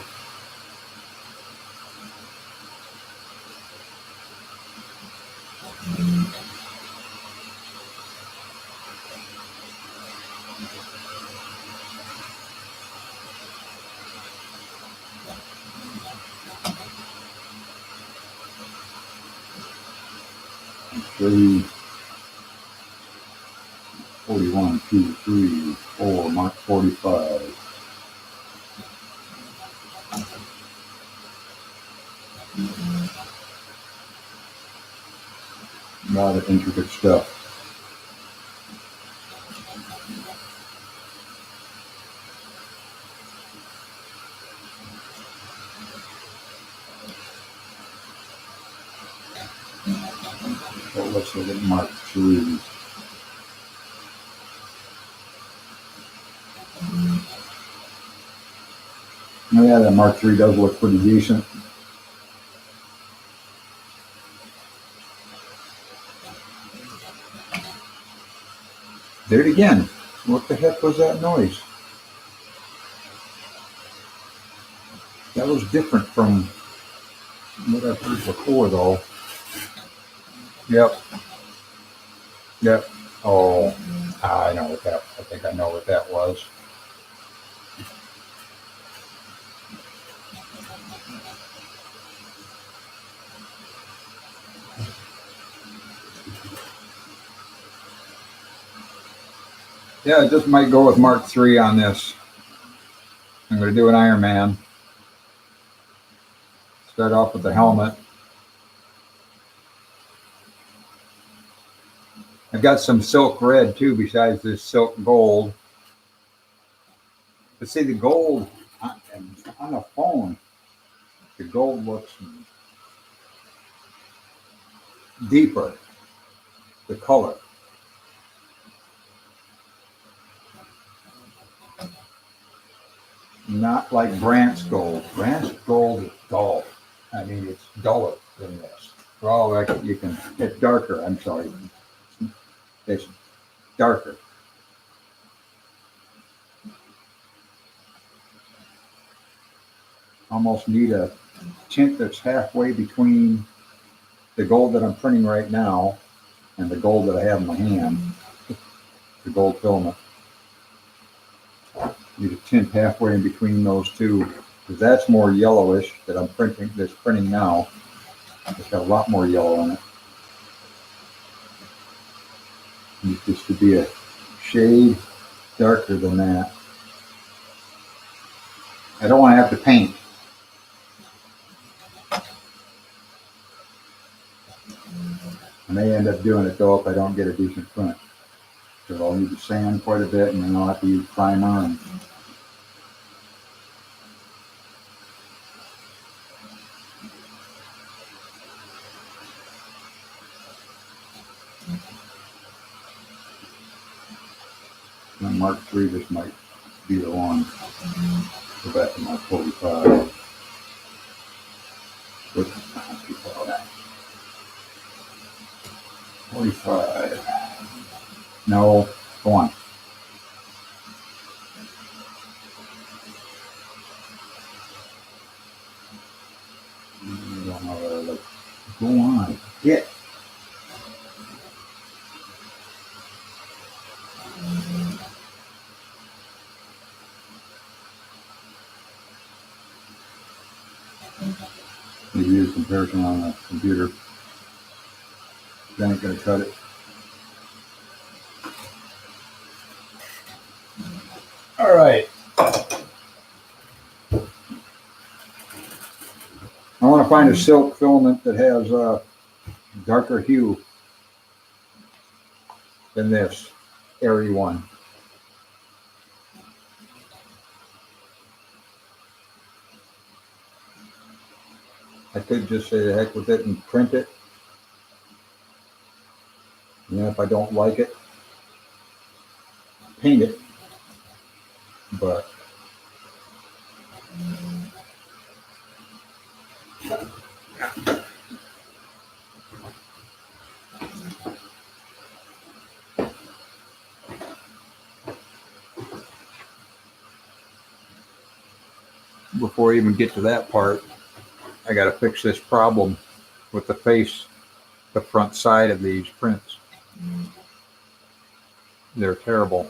41, 2, 3, 4, mark 45. A lot of intricate stuff. So let's look at mark 3. Oh, yeah, that mark 3 does look pretty decent. Did it again. What the heck was that noise? That was different from what I've heard before, though. Yep. Yep. Oh, I know what that. I think I know what that was. Yeah, I just might go with Mark 3 on this. I'm going to do an Iron Man. Start off with the helmet. I've got some silk red too, besides this silk gold. But see, the gold on the phone, the gold looks deeper, the color. Not like Brandt's gold. Brandt's gold is dull. I mean, it's duller than this. For all that it's darker. I'm sorry. It's darker. Almost need a tint that's halfway between the gold that I'm printing right now and the gold that I have in my hand, the gold filament. Need a tint halfway in between those two, because that's more yellowish that I'm printing. That's printing now. It's got a lot more yellow in it. Needs this to be a shade darker than that. I don't want to have to paint. I may end up doing it though if I don't get a decent print. So I'll need to sand quite a bit, and then I'll have to use primer. And Mark 3, this might be the one. Go back to Mark 45. What's 45. No, go on. Go on. Get. You use comparison on the computer. Then it's going to cut it. All right. I want to find a silk filament that has a darker hue than this Eryone. I could just say the heck with it and print it. And then if I don't like it, paint it. But before I even get to that part, I got to fix this problem with the face, the front side of these prints. They're terrible.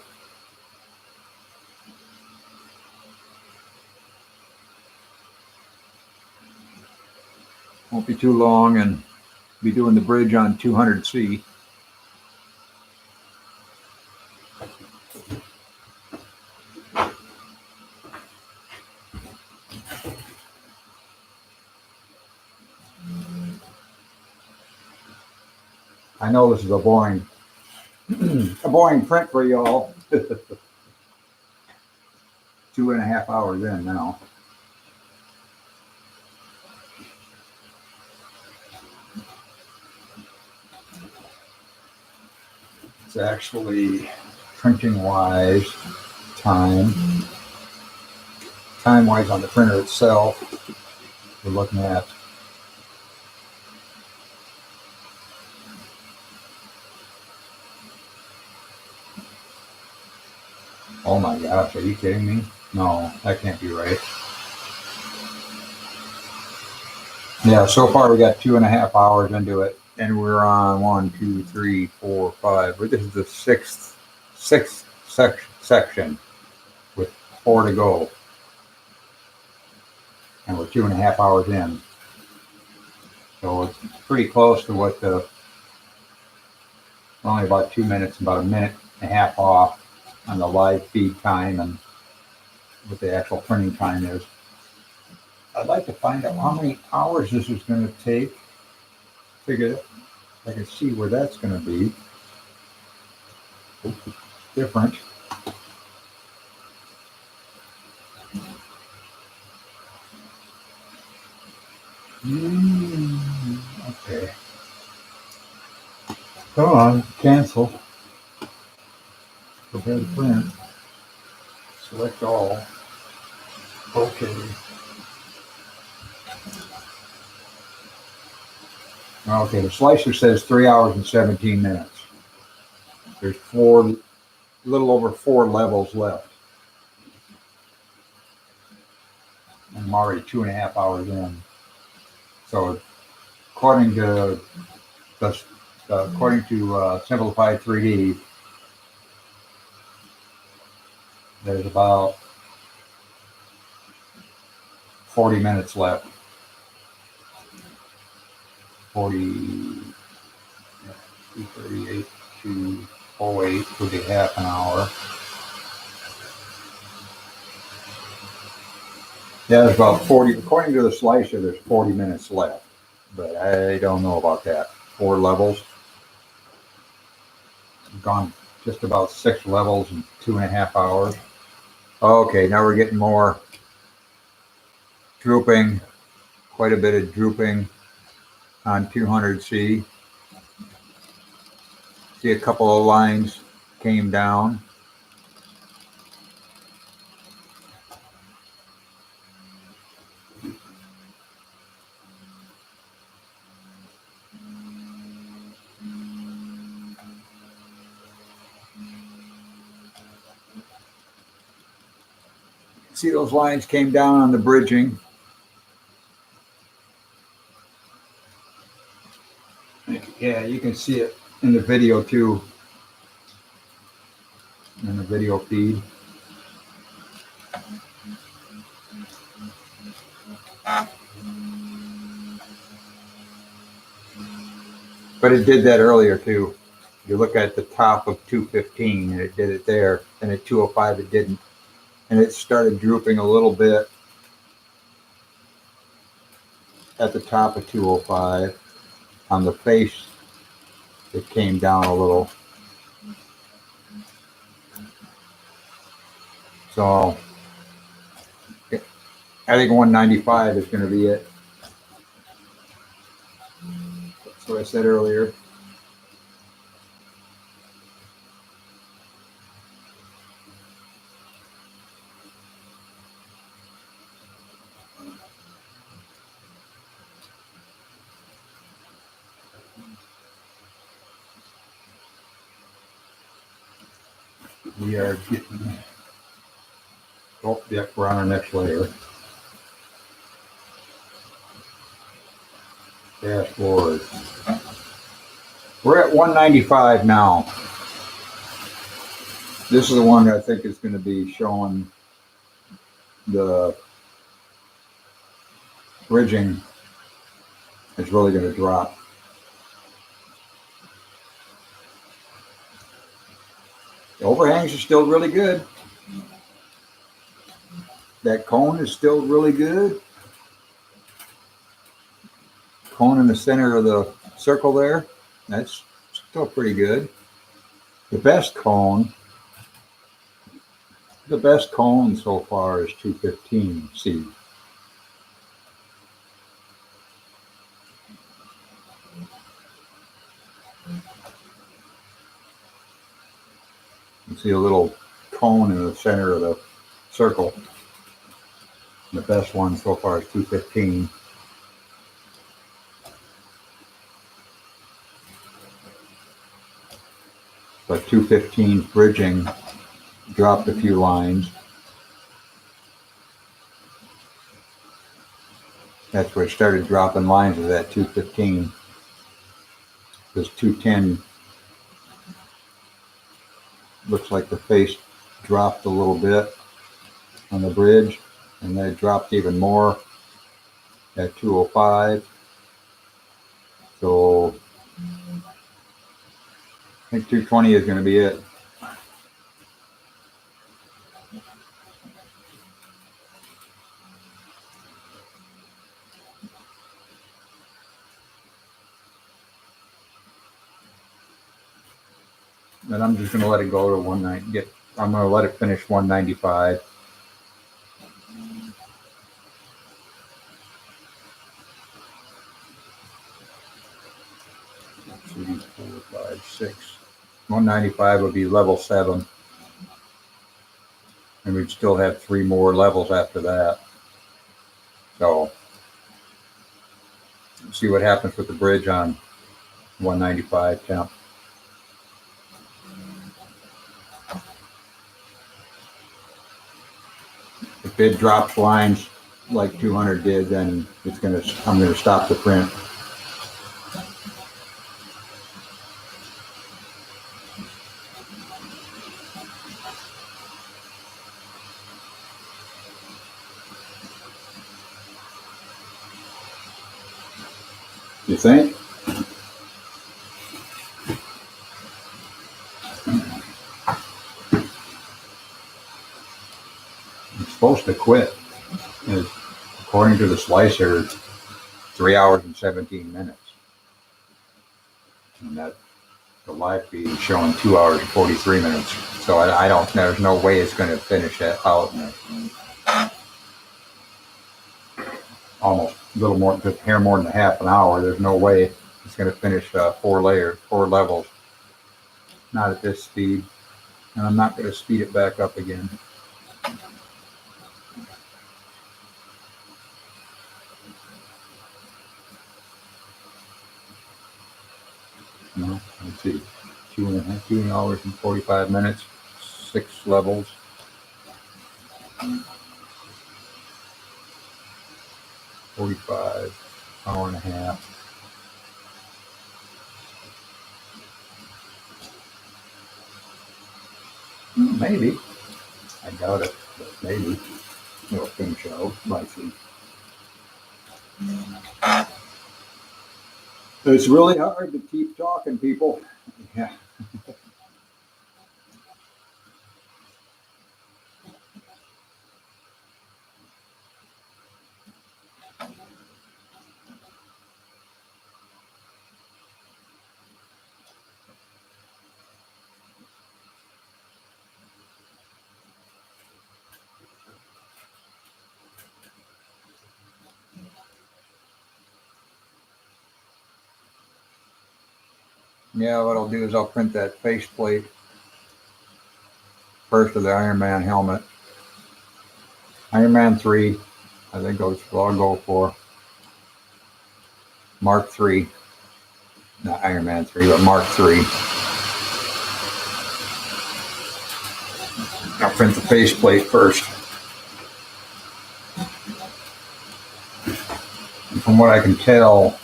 Won't be too long and be doing the bridge on 200C. I know this is a boring, a boring print for y'all. 2.5 hours in now. It's actually printing wise, time wise on the printer itself. We're looking at oh my gosh, are you kidding me? No, that can't be right. Yeah, so far we got 2.5 hours into it, and we're on 1, 2, 3, 4, 5. This is the sixth section with 4 to go, and we're 2.5 hours in. So it's pretty close to what the only about 2 minutes, about a minute and a half off on the live feed time and what the actual printing time is. I'd like to find out how many hours this is going to take. Figure I can see where that's going to be. Different. Okay. Come on, cancel. Prepare to print. Select all. Okay. Okay, the slicer says 3 hours and 17 minutes. There's a little over 4 levels left. And I'm already 2.5 hours in. So according to Simplified 3D, there's about 40 minutes left. 238 to 08 would be half an hour. Yeah, there's about 40. According to the slicer, there's 40 minutes left, but I don't know about that. 4 levels. I've gone just about 6 levels in 2.5 hours. Okay, now we're getting more drooping, quite a bit of drooping on 200C. See a couple of lines came down. See those lines came down on the bridging. Yeah, you can see it in the video too, in the video feed. But it did that earlier too. You look at the top of 215 and it did it there, and at 205 it didn't. And it started drooping a little bit at the top of 205. On the face, it came down a little. So I think 195 is going to be it. That's what I said earlier. We are getting, oh, yep, we're on our next layer. Dashboard. We're at 195 now. This is the one that I think is going to be showing the bridging is really going to drop. The overhangs are still really good. That cone is still really good. Cone in the center of the circle there, that's still pretty good. The best cone so far is 215 C. You see a little cone in the center of the circle. The best one so far is 215. But 215's bridging dropped a few lines. That's where it started dropping lines, is at 215. Because 210 looks like the face dropped a little bit on the bridge, and then it dropped even more at 205. So I think 220 is going to be it. And I'm just going to let it go to 190. I'm going to let it finish 195. Three, 4, 5, 6. 195 would be level 7. And we'd still have 3 more levels after that. So let's see what happens with the bridge on 195 temp. If it drops lines like 200 did, then I'm going to stop the print. You think? It's supposed to quit. According to the slicer, 3 hours and 17 minutes. And that the live feed is showing 2 hours and 43 minutes. So I don't, there's no way it's going to finish that out in almost a little more, just hair more than a half an hour. There's no way it's going to finish 4 levels. Not at this speed. And I'm not going to speed it back up again. No, let's see. 2 hours and 45 minutes, 6 levels. 45, hour and a half. Maybe. I doubt it, but maybe. It'll finish out. Might see. It's really hard to keep talking, people. Yeah. Yeah, what I'll do is I'll print that faceplate first of the Iron Man helmet. Iron Man 3, I think I'll go for Mark 3. Not Iron Man 3, but Mark 3. I'll print the faceplate first. And from what I can tell,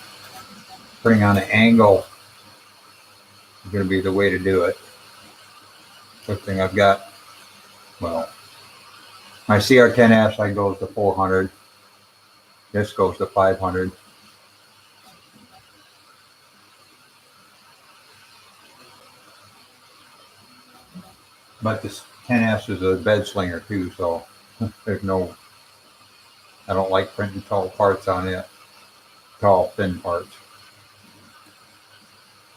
putting on an angle is going to be the way to do it. Good thing I've got, well, my CR10S I goes to 400. This goes to 500. But this 10S is a bed slinger too, so there's no, I don't like printing tall parts on it, tall, thin parts.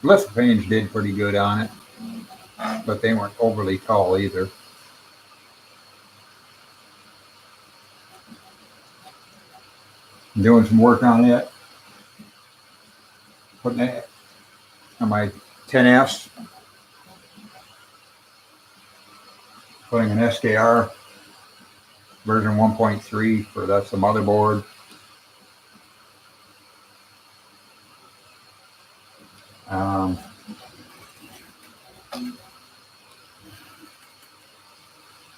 Lift vanes did pretty good on it, but they weren't overly tall either. I'm doing some work on it, putting it on my 10S, putting an SKR version 1.3 for, that's the motherboard.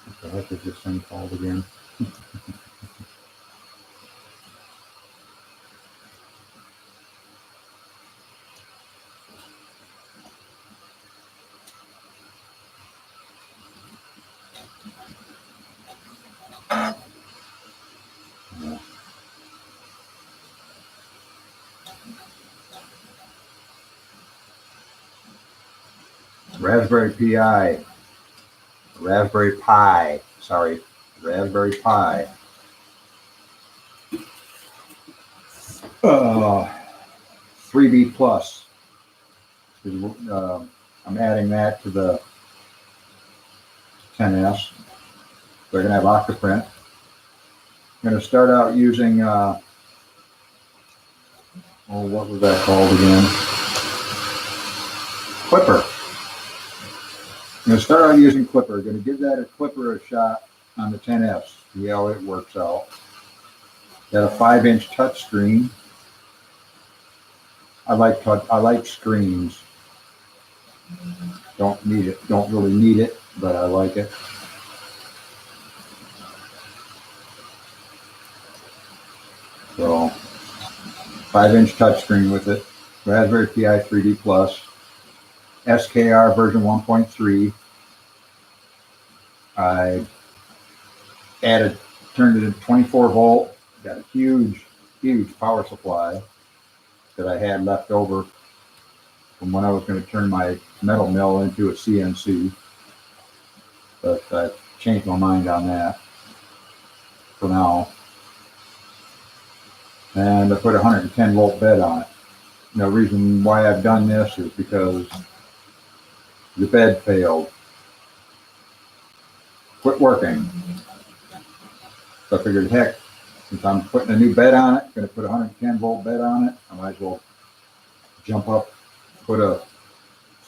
What the heck is this thing called again? Raspberry Pi. Raspberry Pi. Sorry, Raspberry Pi. 3B Plus. I'm adding that to the 10S. They're going to have Octoprint. I'm going to start out using, what was that called again? Clipper. I'm going to start out using Clipper. Going to give that a Clipper a shot on the 10S. See how it works out. Got a 5-inch touch screen. I like screens. Don't need it. Don't really need it, but I like it. So 5-inch touchscreen with it. Raspberry Pi 3D Plus. SKR version 1.3. I turned it into 24 volt. Got a huge power supply that I had left over from when I was going to turn my metal mill into a CNC. But I changed my mind on that for now. And I put a 110 volt bed on it. The reason why I've done this is because the bed failed. Quit working. So I figured, heck, since I'm putting a new bed on it, going to put a 110 volt bed on it, I might as well jump up, put a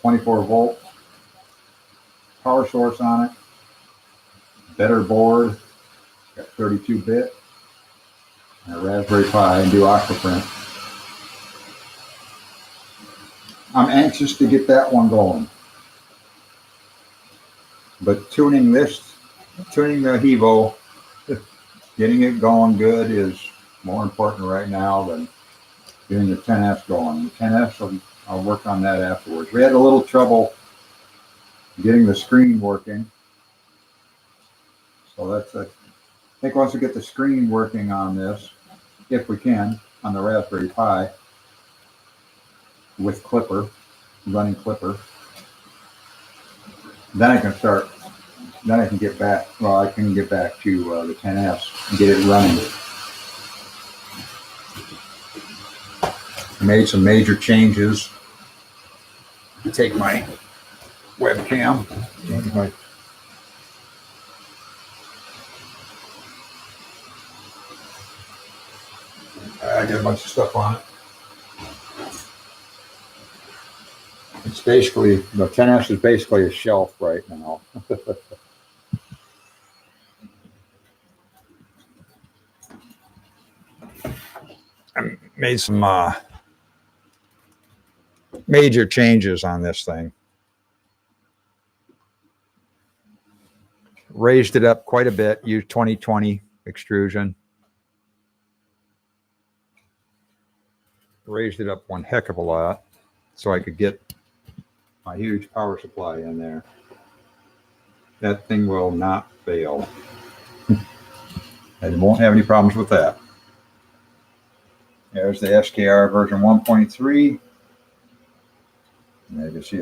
24 volt power source on it, better board, got 32 bit, and a Raspberry Pi, and do Octoprint. I'm anxious to get that one going. But tuning the Hevo, getting it going good is more important right now than getting the 10S going. The 10S, I'll work on that afterwards. We had a little trouble getting the screen working. So I think once we get the screen working on this, if we can, on the Raspberry Pi, with Clipper, running Clipper, then I can get back, I can get back to the 10S and get it running. I made some major changes. Take my webcam. I got a bunch of stuff on it. It's basically, the 10S is basically a shelf right now. I made some major changes on this thing. Raised it up quite a bit, used 2020 extrusion. Raised it up one heck of a lot so I could get my huge power supply in there. That thing will not fail. I won't have any problems with that. There's the SKR version 1.3. And you can see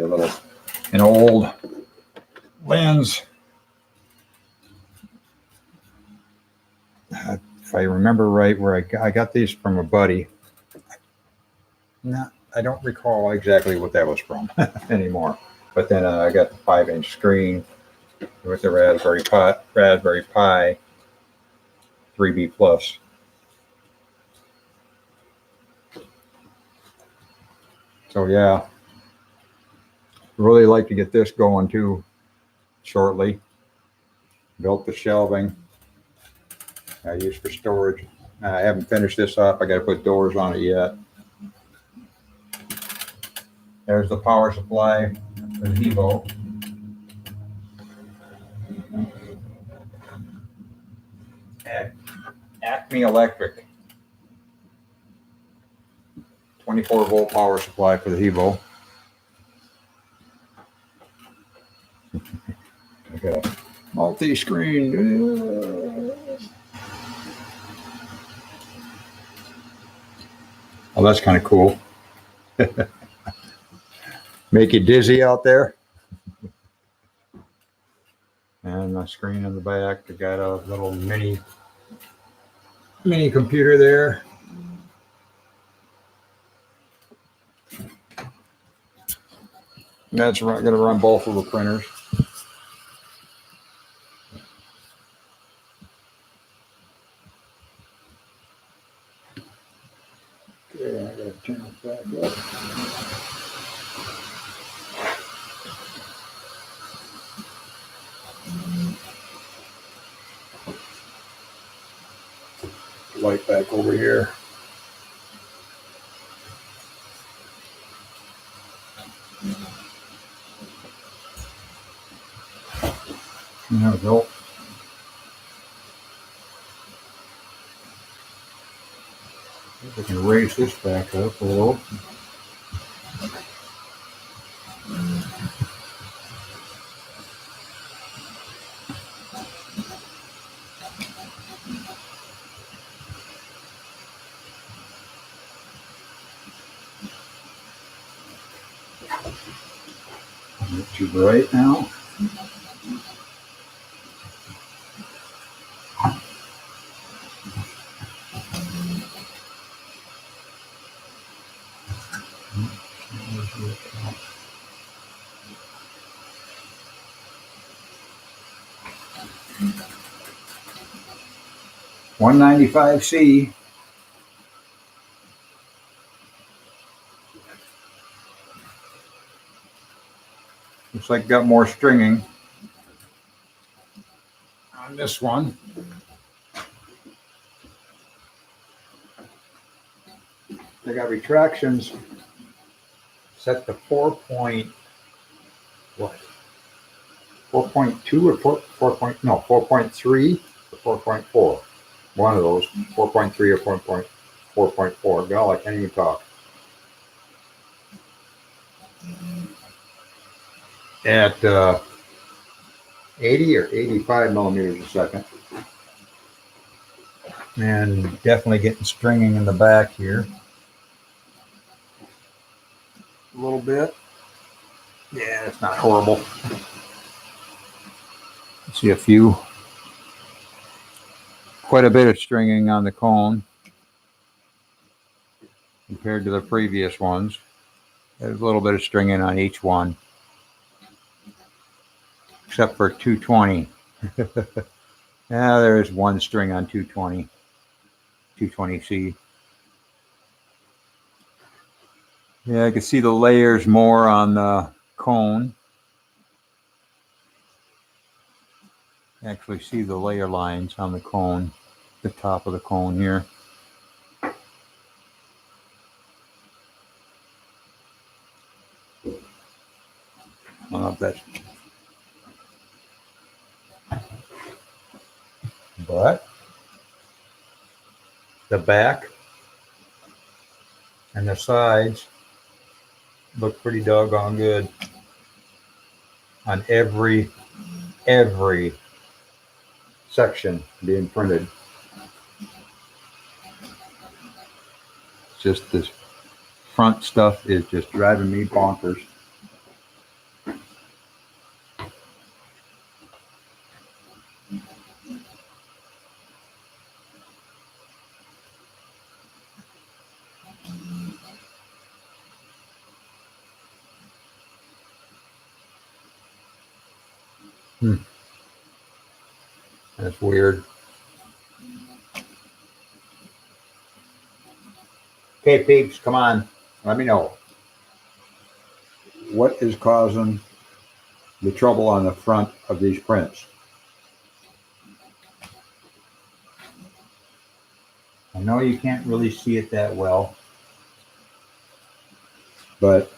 an old lens I remember right, where I got these from a buddy. I don't recall exactly what that was from anymore. But then I got the 5-inch screen with the Raspberry Pi 3B Plus. So yeah, really like to get this going too shortly. Built the shelving I use for storage. I haven't finished this up. I got to put doors on it yet. There's the power supply for the Hevo. Acme Electric. 24-volt power supply for the Hevo. I got a multi-screen. Oh, that's kind of cool. Make you dizzy out there. And my screen in the back. I got a little mini computer there. That's going to run both of the printers. Okay, I got to turn it back up. Light back over here. There we go. I can raise this back up a little. Not too bright now. $195C. Looks like got more stringing on this one. They got retractions set to 4.2 or 4.3 or 4.4. One of those, 4.3 or 4.4. God, I can't even talk. At 80 or 85 millimeters a second. And definitely getting stringing in the back here. A little bit. Yeah, it's not horrible. See quite a bit of stringing on the cone compared to the previous ones. There's a little bit of stringing on each one, except for 220. Now there is one string on 220C. Yeah, I can see the layers more on the cone. Actually see the layer lines on the cone, the top of the cone here. I don't know if that's, but the back and the sides look pretty doggone good on every section being printed. Just this front stuff is just driving me bonkers. That's weird. Okay, peeps, come on. Let me know. What is causing the trouble on the front of these prints? I know you can't really see it that well, but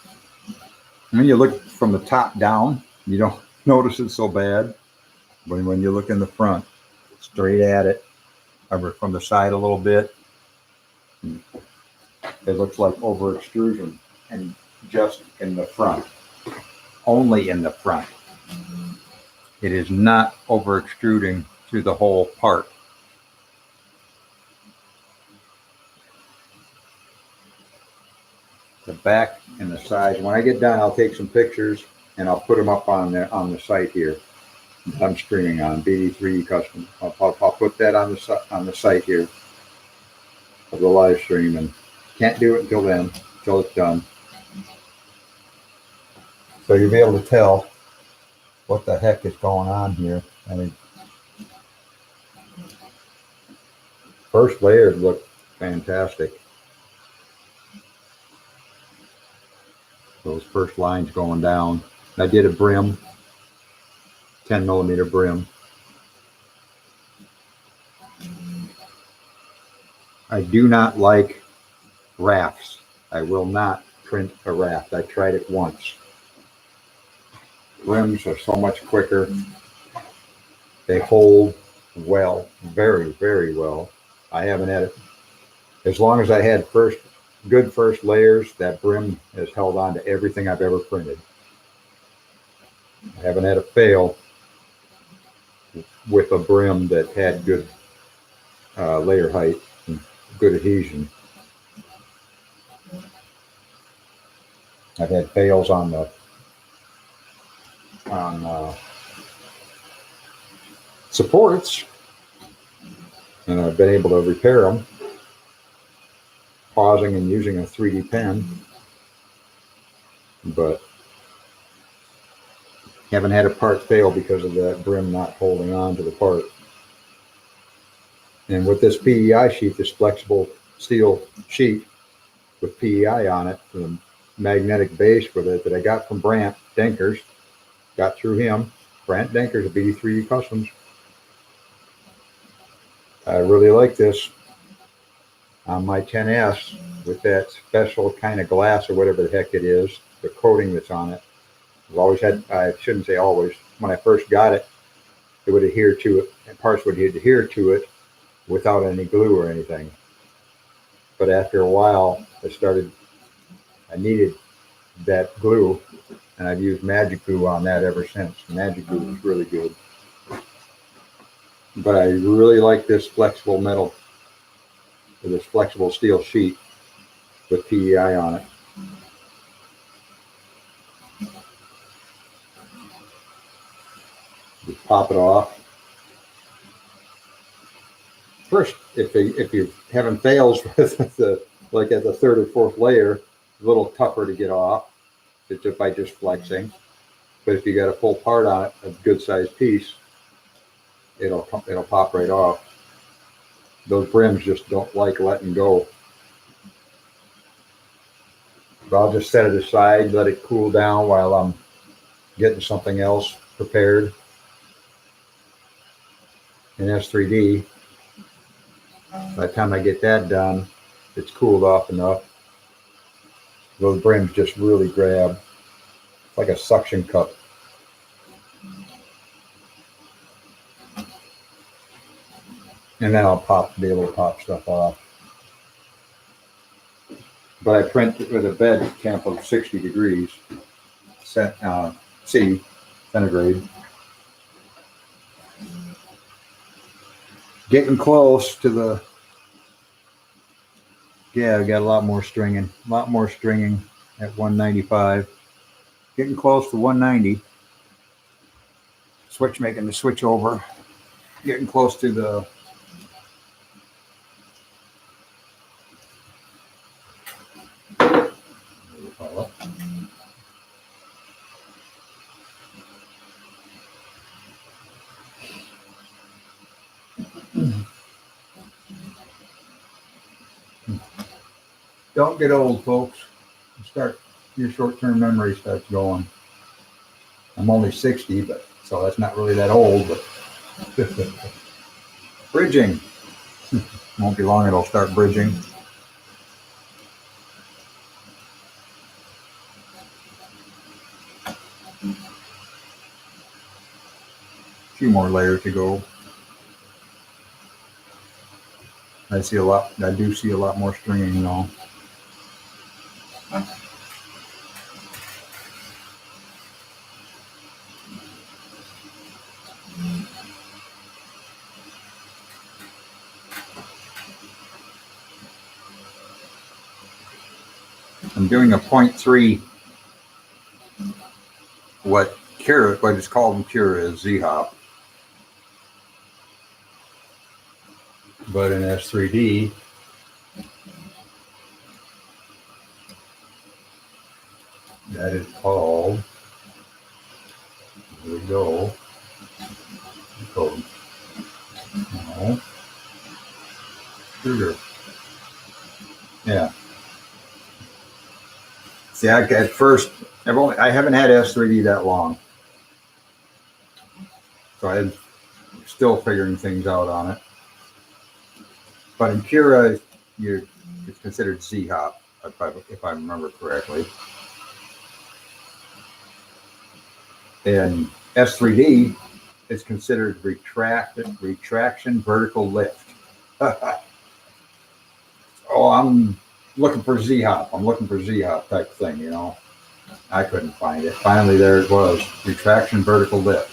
when you look from the top down, you don't notice it so bad. But when you look in the front, straight at it, or from the side a little bit, it looks like over extrusion, and just in the front, only in the front. It is not over extruding through the whole part. The back and the sides. When I get done, I'll take some pictures and I'll put them up on the site here. I'm streaming on BD3 Custom. I'll put that on the site here of the live stream, and can't do it until then, until it's done. So you'll be able to tell what the heck is going on here. I mean, first layers look fantastic. Those first lines going down. I did a brim, 10 millimeter brim. I do not like rafts. I will not print a raft. I tried it once. Brims are so much quicker. They hold well, very, very well. I haven't had it. As long as I had good first layers, that brim has held on to everything I've ever printed. I haven't had a fail with a brim that had good layer height and good adhesion. I've had fails on supports, and I've been able to repair them, pausing and using a 3D pen, but haven't had a part fail because of that brim not holding on to the part. And with this PEI sheet, this flexible steel sheet with PEI on it, the magnetic base with it that I got from Brant Denkers, got through him. Brant Denkers of BD3 Customs. I really like this on my 10S with that special kind of glass or whatever the heck it is, the coating that's on it. I've always had, I shouldn't say always, when I first got it, it would adhere to it, and parts would adhere to it without any glue or anything. But after a while, I needed that glue, and I've used Magic Glue on that ever since. Magic Glue is really good. But I really like this flexible metal, or this flexible steel sheet with PEI on it. Just pop it off. First, if you're having fails with like at the third or fourth layer, it's a little tougher to get off just by just flexing. But if you got a full part on it, a good sized piece, it'll pop right off. Those brims just don't like letting go. But I'll just set it aside, let it cool down while I'm getting something else prepared in S3D. By the time I get that done, it's cooled off enough. Those brims just really grab. It's like a suction cup. And then I'll be able to pop stuff off. But I print with a bed temp of 60 degrees C, centigrade. Getting close to the, yeah, I got a lot more stringing at 195. Getting close to 190. Making the switch over. Getting close to the, Don't get old, folks. Your short-term memory starts going. I'm only 60, but so that's not really that old. But bridging won't be long. It'll start bridging. A few more layers to go. I do see a lot more stringing though. I'm doing a 0.3. What is called in Cura is Z-hop. But in S3D, that is called, here we go, code. No. Sugar. Yeah. See, at first, I haven't had S3D that long. So I'm still figuring things out on it. But in Cura, it's considered Z-hop, if I remember correctly. In S3D, it's considered retraction vertical lift. Oh, I'm looking for Z-hop. I'm looking for Z-hop type thing, you know. I couldn't find it. Finally, there it was. Retraction vertical lift.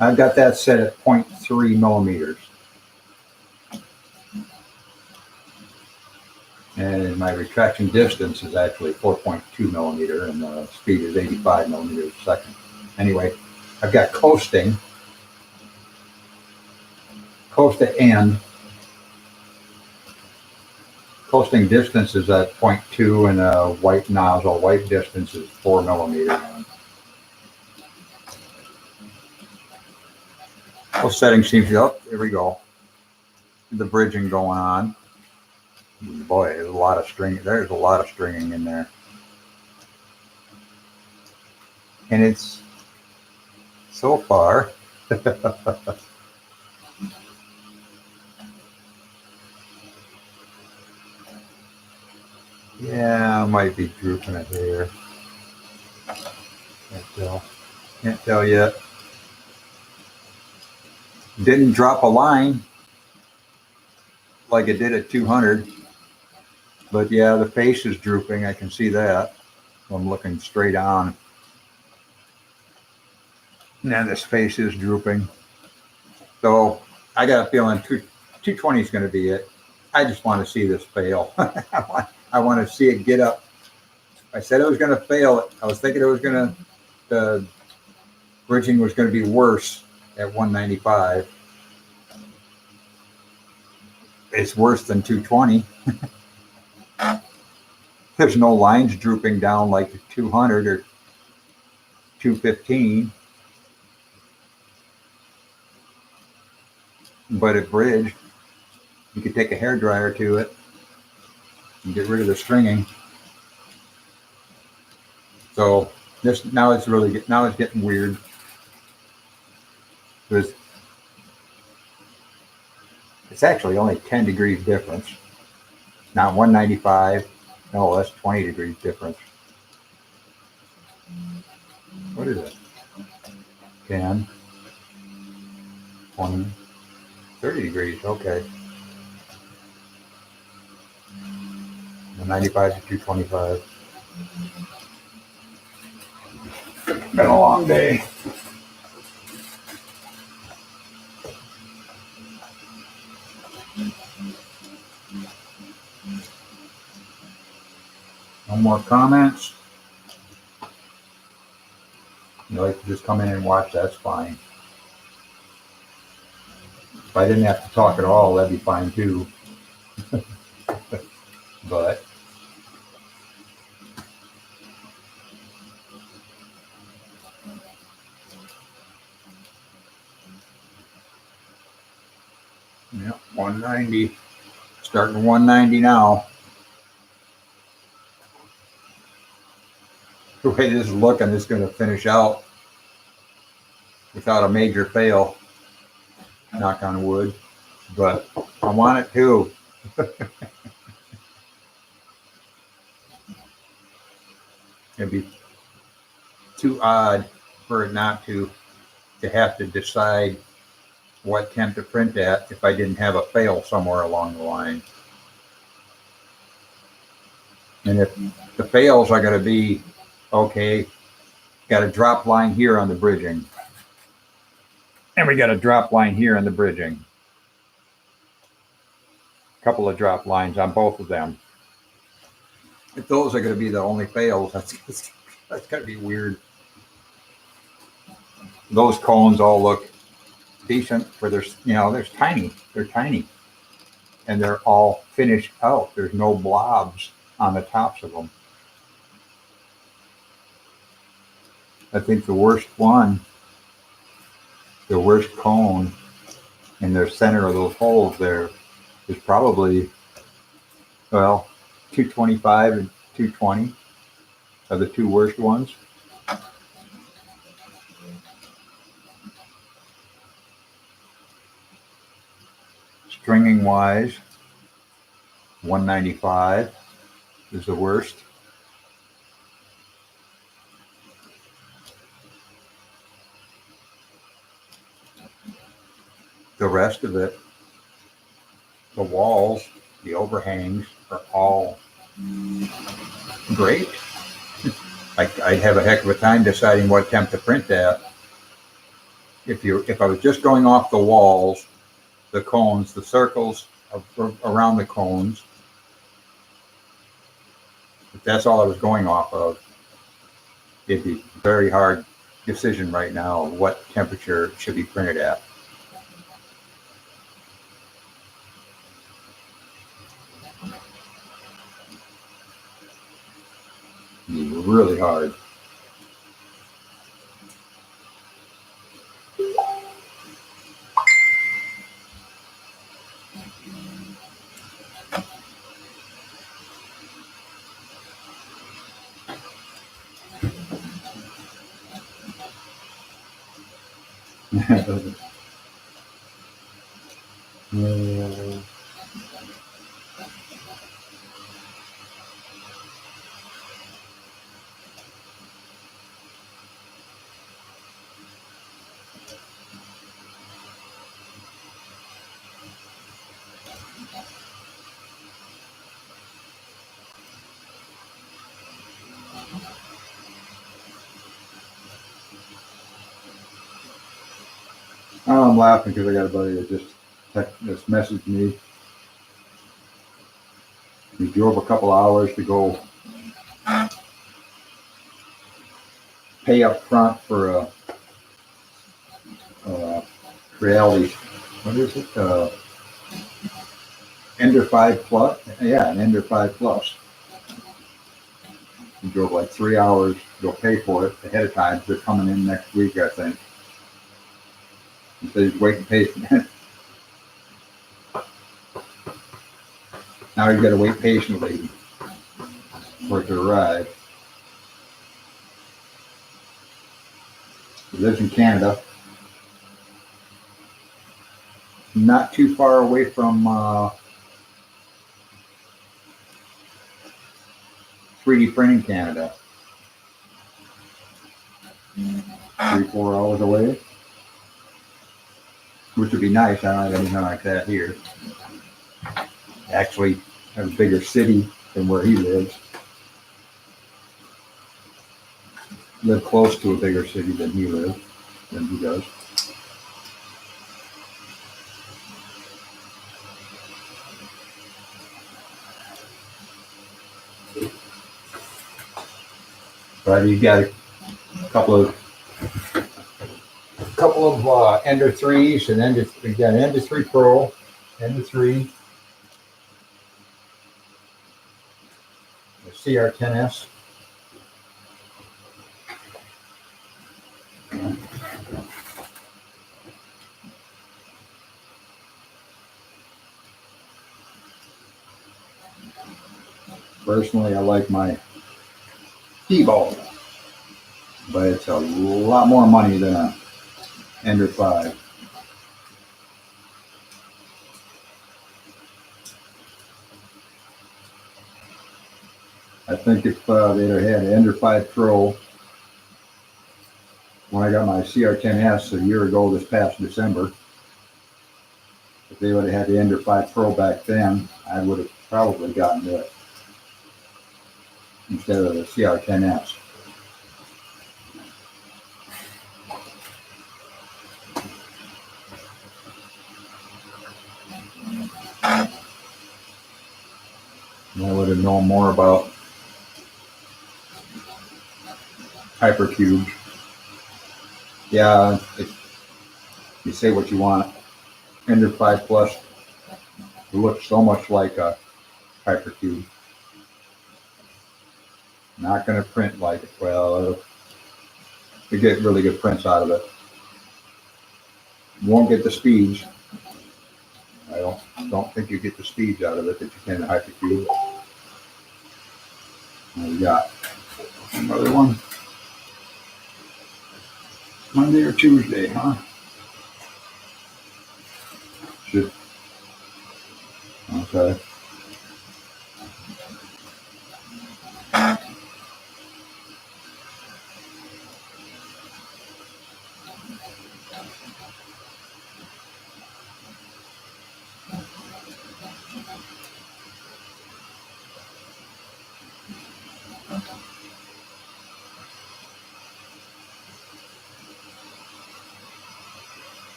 I've got that set at 0.3 millimeters. And my retraction distance is actually 4.2 millimeter, and the speed is 85 millimeters a second. Anyway, I've got coast to end. Coasting distance is at 0.2, and a white nozzle. White distance is 4 millimeters. Well, setting seems up. There we go. The bridging going on. Boy, there's a lot of stringing. There's a lot of stringing in there. And it's so far. Yeah, I might be drooping it here. Can't tell yet. Didn't drop a line like it did at 200. But yeah, the face is drooping. I can see that. I'm looking straight on. Now this face is drooping. So I got a feeling 220 is going to be it. I just want to see this fail. I want to see it get up. I said it was going to fail. I was thinking the bridging was going to be worse at 195. It's worse than 220. There's no lines drooping down like 200 or 215. But at bridge, you could take a hairdryer to it and get rid of the stringing. So now it's getting weird. It's actually only 10 degrees difference. Not 195. No, that's 20 degrees difference. What is it? 10, 20, 30 degrees. Okay. 195 to 225. Been a long day. No more comments. You like to just come in and watch, that's fine. If I didn't have to talk at all, that'd be fine too. But yeah, 190. Starting 190 now. The way this is looking, it's going to finish out without a major fail. Knock on wood. But I want it to. It'd be too odd for it not to have to decide what temp to print at if I didn't have a fail somewhere along the line. And if the fails are going to be, okay, got a drop line here on the bridging. And we got a drop line here on the bridging. A couple of drop lines on both of them. If those are going to be the only fails, that's going to be weird. Those cones all look decent for their, they're tiny. They're tiny. And they're all finished out. There's no blobs on the tops of them. I think the worst one, the worst cone in the center of those holes there is probably, 225 and 220 are the two worst ones. Stringing wise, 195 is the worst. The rest of it, the walls, the overhangs are all great. I'd have a heck of a time deciding what temp to print at. If I was just going off the walls, the cones, the circles around the cones, if that's all I was going off of, it'd be a very hard decision right now what temperature it should be printed at. It'd be really hard. I'm laughing because I got a buddy that just messaged me. He drove a couple hours to go pay up front for a reality. What is it? Ender 5 Plus? Yeah, an Ender 5 Plus. He drove like 3 hours to go pay for it ahead of time. They're coming in next week, I think. He said he's waiting patiently. Now he's got to wait patiently for it to arrive. He lives in Canada. Not too far away from 3D Printing Canada. 3-4 hours away. Which would be nice. I don't have anything like that here. Actually, have a bigger city than where he lives. Live close to a bigger city than he does. But he's got a couple of Ender 3s and we got an Ender 3 Pro, Ender 3, the CR10S. Personally, I like my Hevo, but it's a lot more money than a Ender 5. I think if they'd have had an Ender 5 Pro when I got my CR10S a year ago this past December, if they would have had the Ender 5 Pro back then, I would have probably gotten it instead of the CR10S. And I would have known more about hypercubes. Yeah, you say what you want. Ender 5 Plus looks so much like a hypercube. Not going to print like it. Well, you get really good prints out of it. You won't get the speeds. I don't think you get the speeds out of it that you can in hypercube. We got another one. Monday or Tuesday, huh? Should. Okay.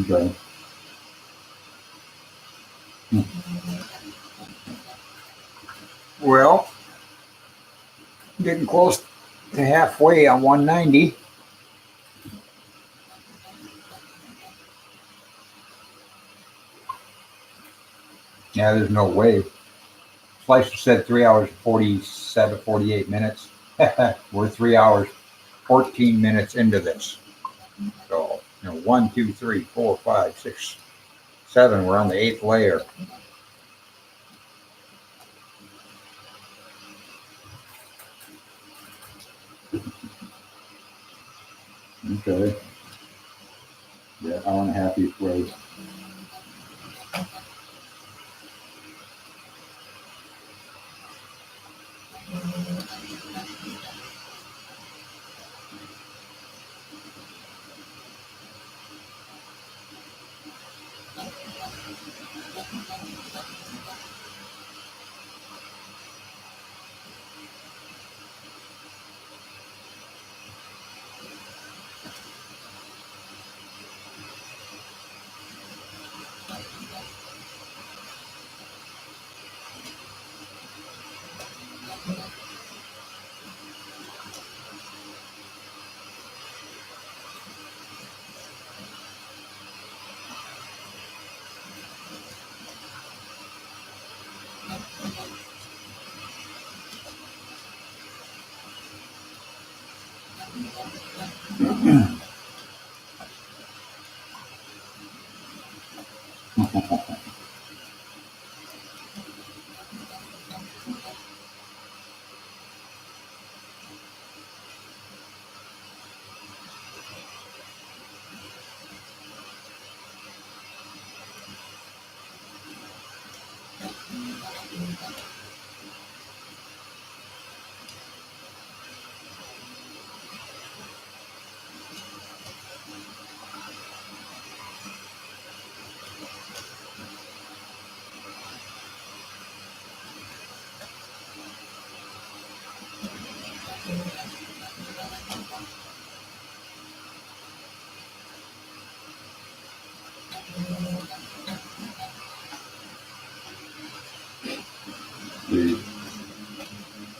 Okay. Well, getting close to halfway on 190. Yeah, there's no way. Slicer said 3 hours, 47, 48 minutes. We're 3 hours, 14 minutes into this. So, 1, 2, 3, 4, 5, 6, 7. We're on the 8th layer. Okay. Yeah, hour and a half each way.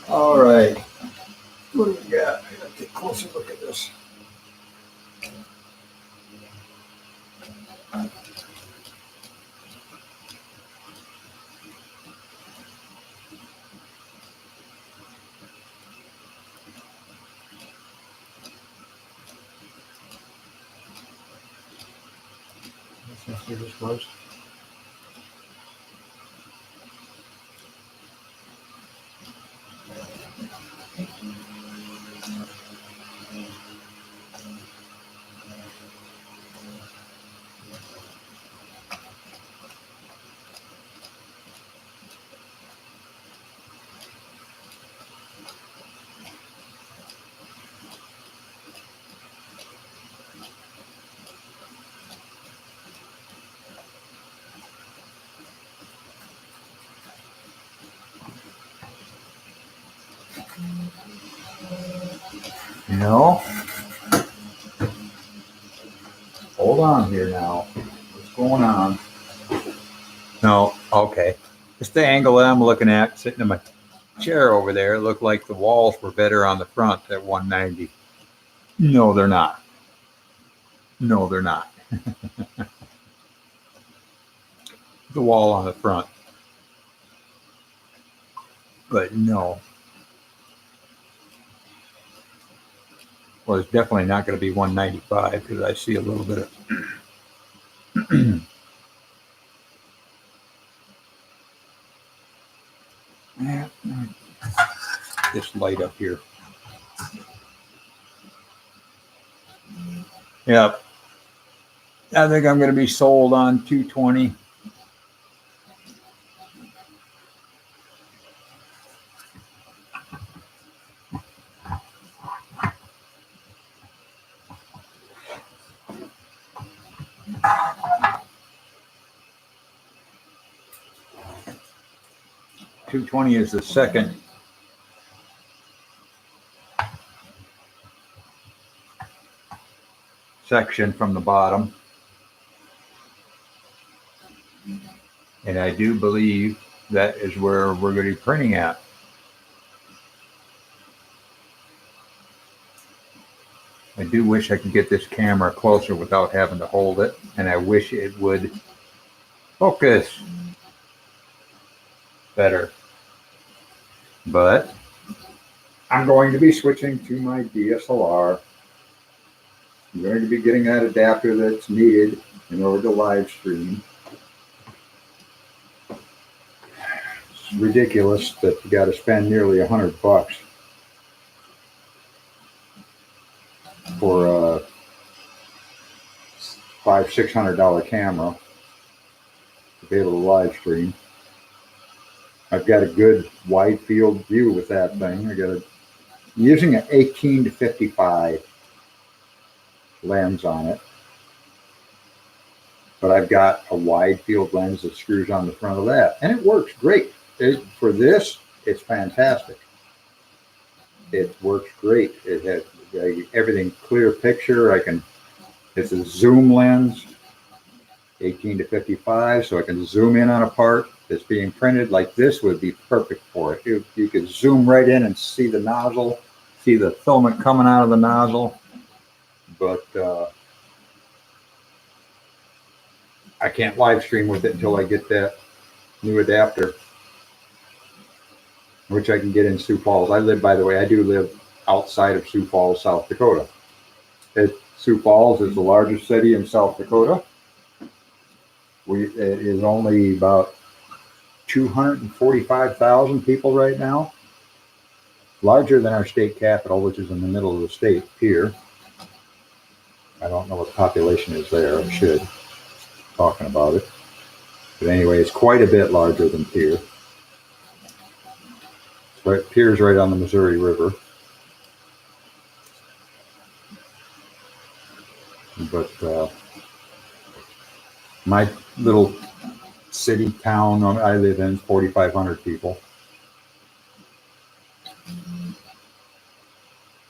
All right. See this was. No. Hold on here now. What's going on? No. Okay. It's the angle that I'm looking at, sitting in my chair over there. It looked like the walls were better on the front at 190. No, they're not. No, they're not. The wall on the front. But no. Well, it's definitely not going to be 195 because I see a little bit of this light up here. Yep. I think I'm going to be sold on 220. $220 is the second section from the bottom. And I do believe that is where we're going to be printing at. I do wish I could get this camera closer without having to hold it, and I wish it would focus better. But I'm going to be switching to my DSLR. I'm going to be getting that adapter that's needed in order to live stream. It's ridiculous that you got to spend nearly $100 for a $500-$600 camera to be able to live stream. I've got a good wide field view with that thing. I'm using an 18-55 lens on it, but I've got a wide field lens that screws on the front of that, and it works great. For this, it's fantastic. It works great. It has everything clear picture. It's a zoom lens, 18-55, so I can zoom in on a part that's being printed. Like this would be perfect for it. You could zoom right in and see the nozzle, see the filament coming out of the nozzle. But I can't live stream with it until I get that new adapter, which I can get in Sioux Falls. By the way, I do live outside of Sioux Falls, South Dakota. Sioux Falls is the largest city in South Dakota. It is only about 245,000 people right now. Larger than our state capital, which is in the middle of the state, Pierre. I don't know what the population is there. I should. Talking about it. But anyway, it's quite a bit larger than Pierre. Right, Pierre's right on the Missouri River. But my little city town I live in is 4,500 people.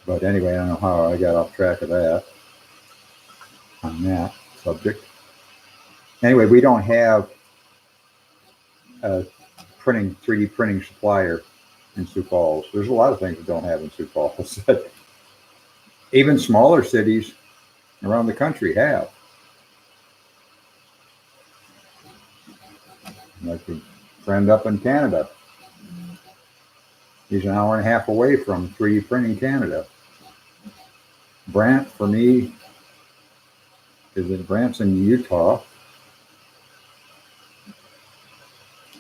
But anyway, I don't know how I got off track of that on that subject. Anyway, we don't have a 3D printing supplier in Sioux Falls. There's a lot of things we don't have in Sioux Falls that even smaller cities around the country have. Like a friend up in Canada. He's an hour and a half away from 3D Printing Canada. Brant, for me, Brant's in Utah.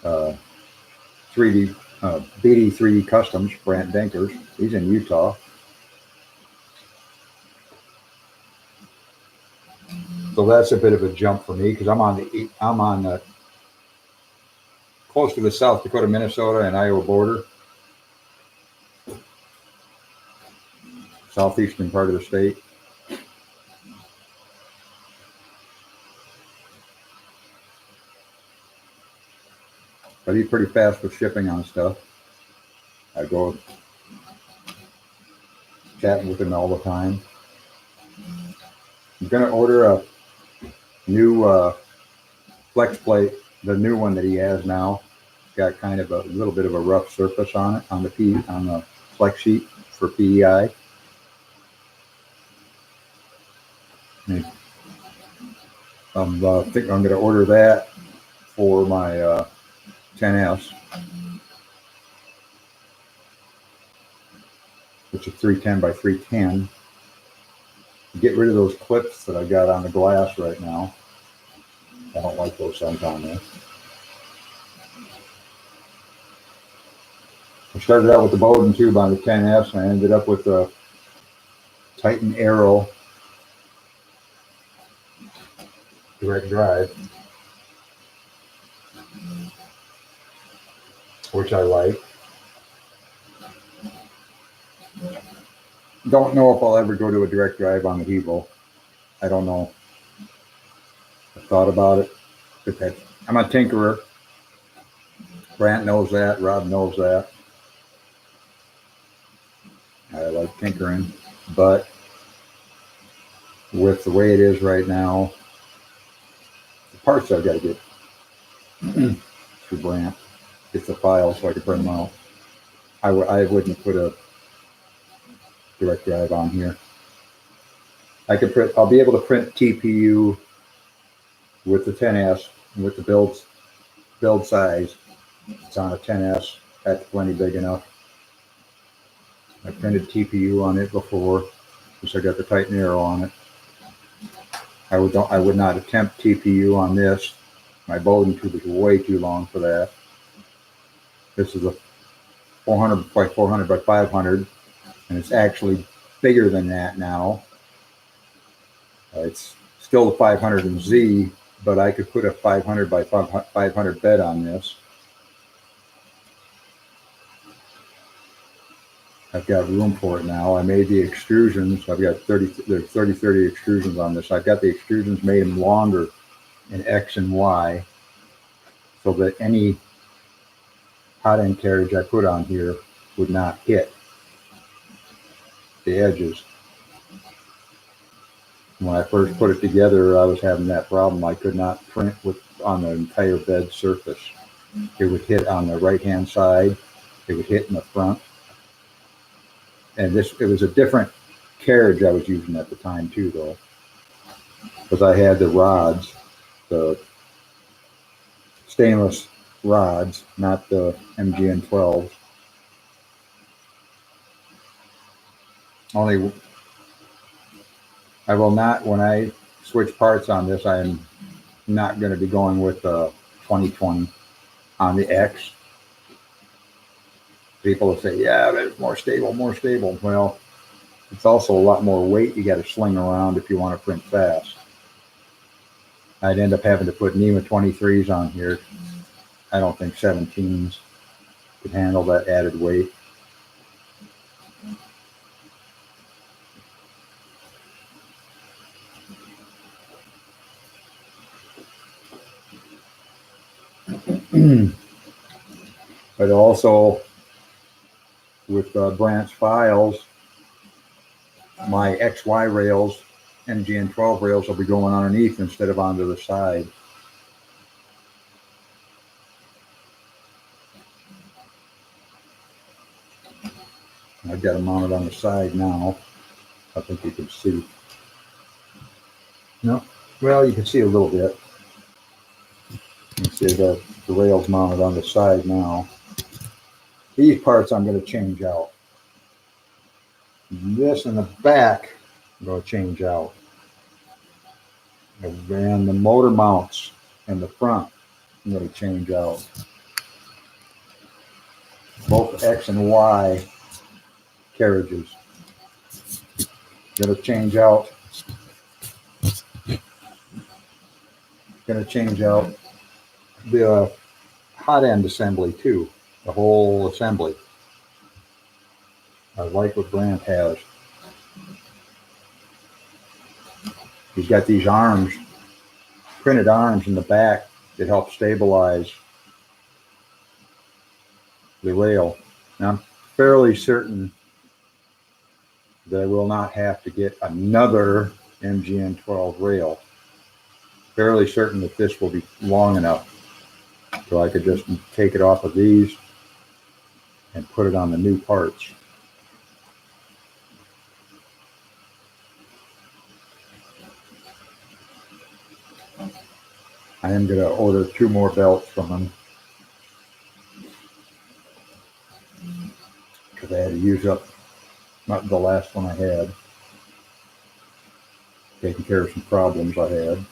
3D BD 3D Customs, Brant Denkers. He's in Utah. So that's a bit of a jump for me because I'm on close to the South Dakota, Minnesota, and Iowa border, southeastern part of the state. But he's pretty fast with shipping on stuff. I go chatting with him all the time. I'm gonna order a new flex plate, the new one that he has now. It's got kind of a little bit of a rough surface on it on the flex sheet for PEI. And I think I'm going to order that for my 10S, which is 310 by 310. Get rid of those clips that I got on the glass right now. I don't like those signs on there. I started out with the Bowden tube on the 10S, and I ended up with the Titan Aero direct drive, which I like. Don't know if I'll ever go to a direct drive on the Hevo. I don't know. I thought about it. But I'm a tinkerer. Brant knows that. Rob knows that. I like tinkering. But with the way it is right now, the parts I've got to get through Brant. Get the files so I can print them out. I wouldn't put a direct drive on here. I could print. I'll be able to print TPU with the 10S with the build size. It's on a 10S. That's plenty big enough. I printed TPU on it before, because I got the Titan Aero on it. I would not attempt TPU on this. My Bowden tube is way too long for that. This is a 400 by 400 by 500, and it's actually bigger than that now. It's still the 500 in Z, but I could put a 500 by 500 bed on this. I've got room for it now. I made the extrusions. I've got 30 extrusions on this. I've got the extrusions, made them longer in X and Y, so that any hot end carriage I put on here would not hit the edges. When I first put it together, I was having that problem. I could not print on the entire bed surface. It would hit on the right-hand side. It would hit in the front. And it was a different carriage I was using at the time too, though, because I had the rods, the stainless rods, not the MGN 12s. Only I will not, when I switch parts on this, I am not going to be going with the 2020 on the X. People will say, yeah, but it's more stable. Well, it's also a lot more weight you got to sling around if you want to print fast. I'd end up having to put NEMA 23s on here. I don't think 17s could handle that added weight. But also, with Brant's files, my XY rails, MGN 12 rails, will be going underneath instead of onto the side. I've got them mounted on the side now. I think you can see. No, well, you can see a little bit. You can see that The rail's mounted on the side now. These parts I'm going to change out. This in the back I'm going to change out. And then the motor mounts in the front I'm going to change out. Both X and Y carriages. Going to change out. Going to change out the hot end assembly too. The whole assembly. I like what Grant has. He's got these arms, printed arms in the back that help stabilize the rail. Now I'm fairly certain that I will not have to get another MGN 12 rail. Fairly certain that this will be long enough so I could just take it off of these and put it on the new parts. I am going to order 2 more belts from him because I had to use up not the last one I had, taking care of some problems I had.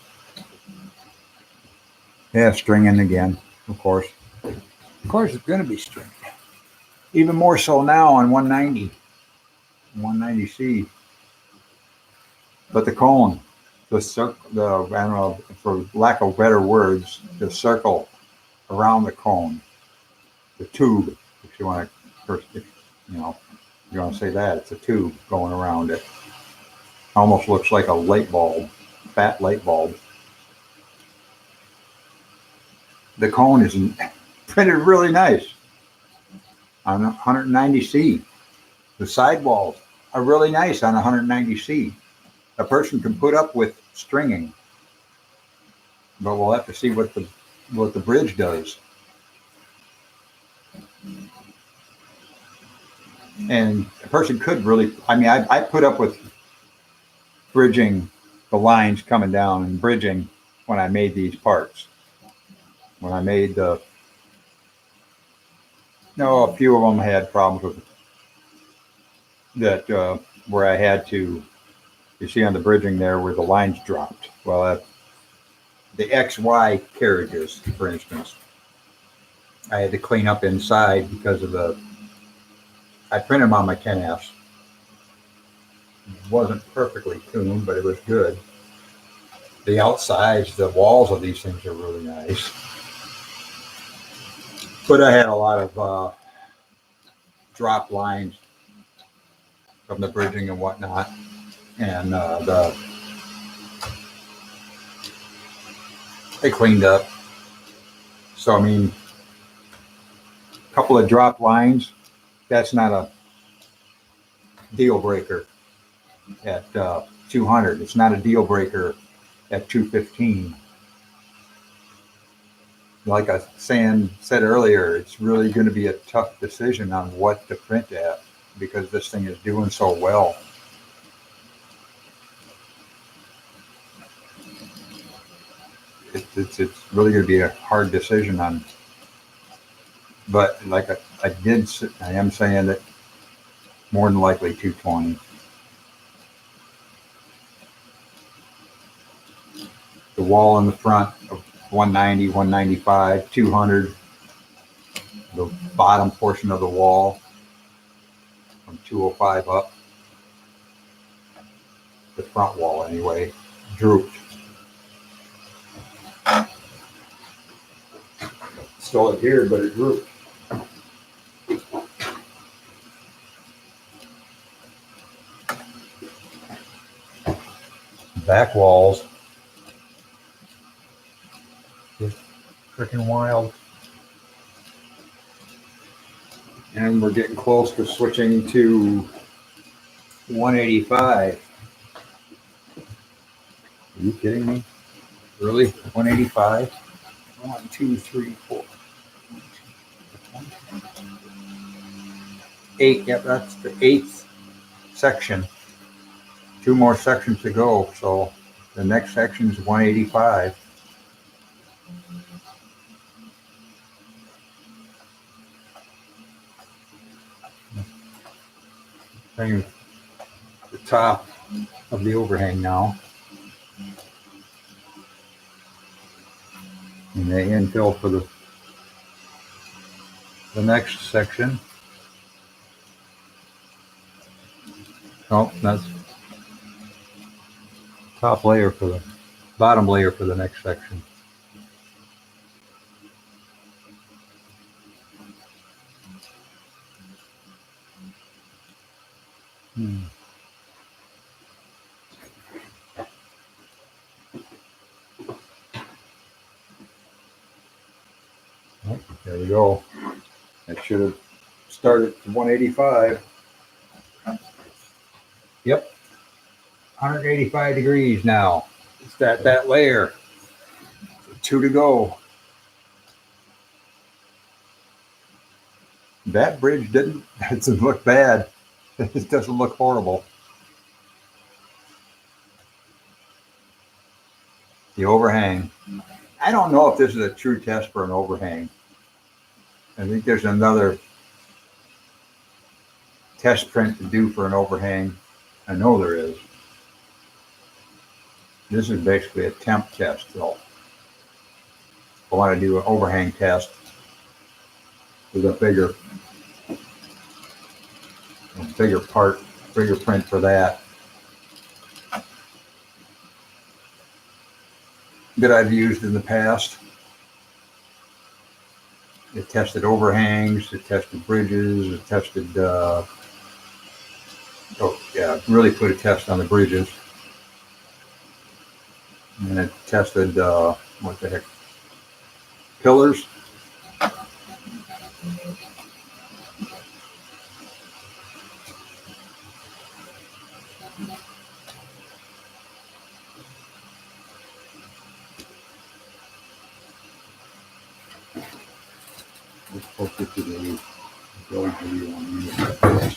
Yeah, stringing again, of course. Of course, it's going to be stringing. Even more so now on 190, 190C. But the cone, the circle, I don't know, for lack of better words, the circle around the cone, the tube, if you want to, first, if, you know, you want to say that, it's a tube going around it. Almost looks like a light bulb, fat light bulb. The cone is printed really nice on 190C. The sidewalls are really nice on 190C. A person can put up with stringing, but we'll have to see what the bridge does. And a person could really, I mean, I put up with bridging the lines coming down and bridging when I made these parts. When I made a few of them had problems with that, where I had to, you see on the bridging there where the lines dropped. Well, the XY carriages, for instance, I had to clean up inside because of I printed them on my 10Fs. It wasn't perfectly tuned, but it was good. The outsides, the walls of these things are really nice. But I had a lot of drop lines from the bridging and whatnot. And they cleaned up. So, I mean, a couple of drop lines, that's not a deal breaker at 200. It's not a deal breaker at 215. Like I said earlier, it's really going to be a tough decision on what to print at because this thing is doing so well. It's really going to be a hard decision on. But like I am saying that more than likely 220. The wall in the front of 190, 195, 200. The bottom portion of the wall from 205 up. The front wall anyway, drooped. Still adhered, but it drooped. Back walls, just freaking wild. And we're getting close to switching to 185. Are you kidding me? Really? 185? 1, 2, 3, 4. 8. Yep, that's the 8th section. 2 more sections to go. So the next section is 185. bring the top of the overhang now. And the infill for the next section. Oh, that's top layer for the bottom layer for the next section. Oh, there we go. That should have started at 185. Yep. 185 degrees now. It's that layer. 2 to go. That bridge doesn't look bad. It doesn't look horrible. The overhang. I don't know if this is a true test for an overhang. I think there's another test print to do for an overhang. I know there is. This is basically a temp test, though. I want to do an overhang test with a bigger print for that I've used in the past. It tested overhangs, it tested bridges, it tested, really put a test on the bridges. And it tested, what the heck, pillars. Let's focus to the build video on this.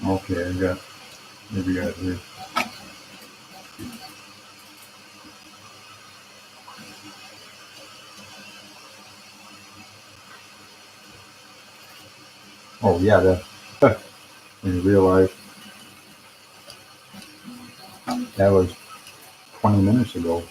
Okay, maybe got it here. Oh yeah, that when you realize that was 20 minutes ago.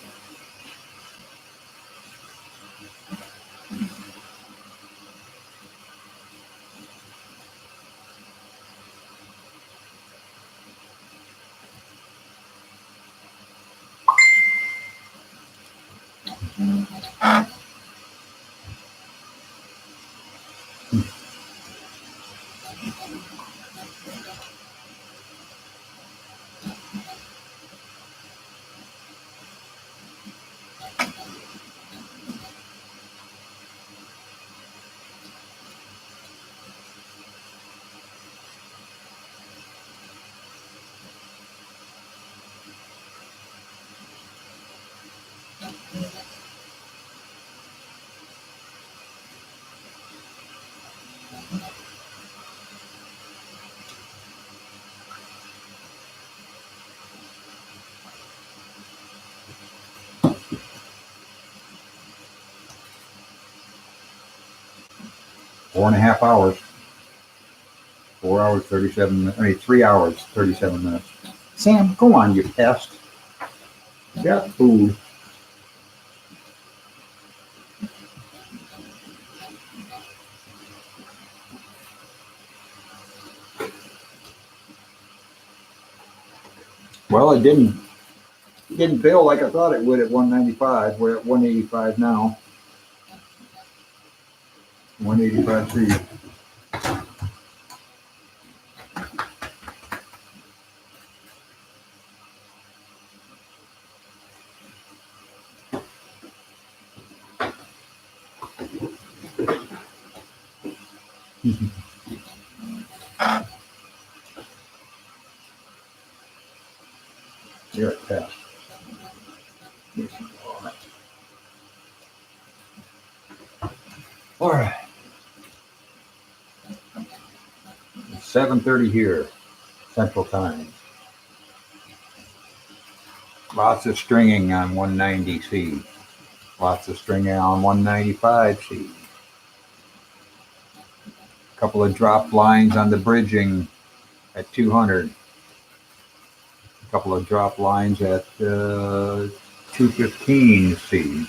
4.5 hours. 4 hours, 37 minutes. I mean, 3 hours, 37 minutes. Sam, go on, you pest. You got food. Well, it didn't feel like I thought it would at 195. We're at 185 now. 185.3. You're a pest. All right. It's 7:30 here, Central Time. Lots of stringing on 190C. Lots of stringing on 195C. A couple of drop lines on the bridging at 200. A couple of drop lines at 215C.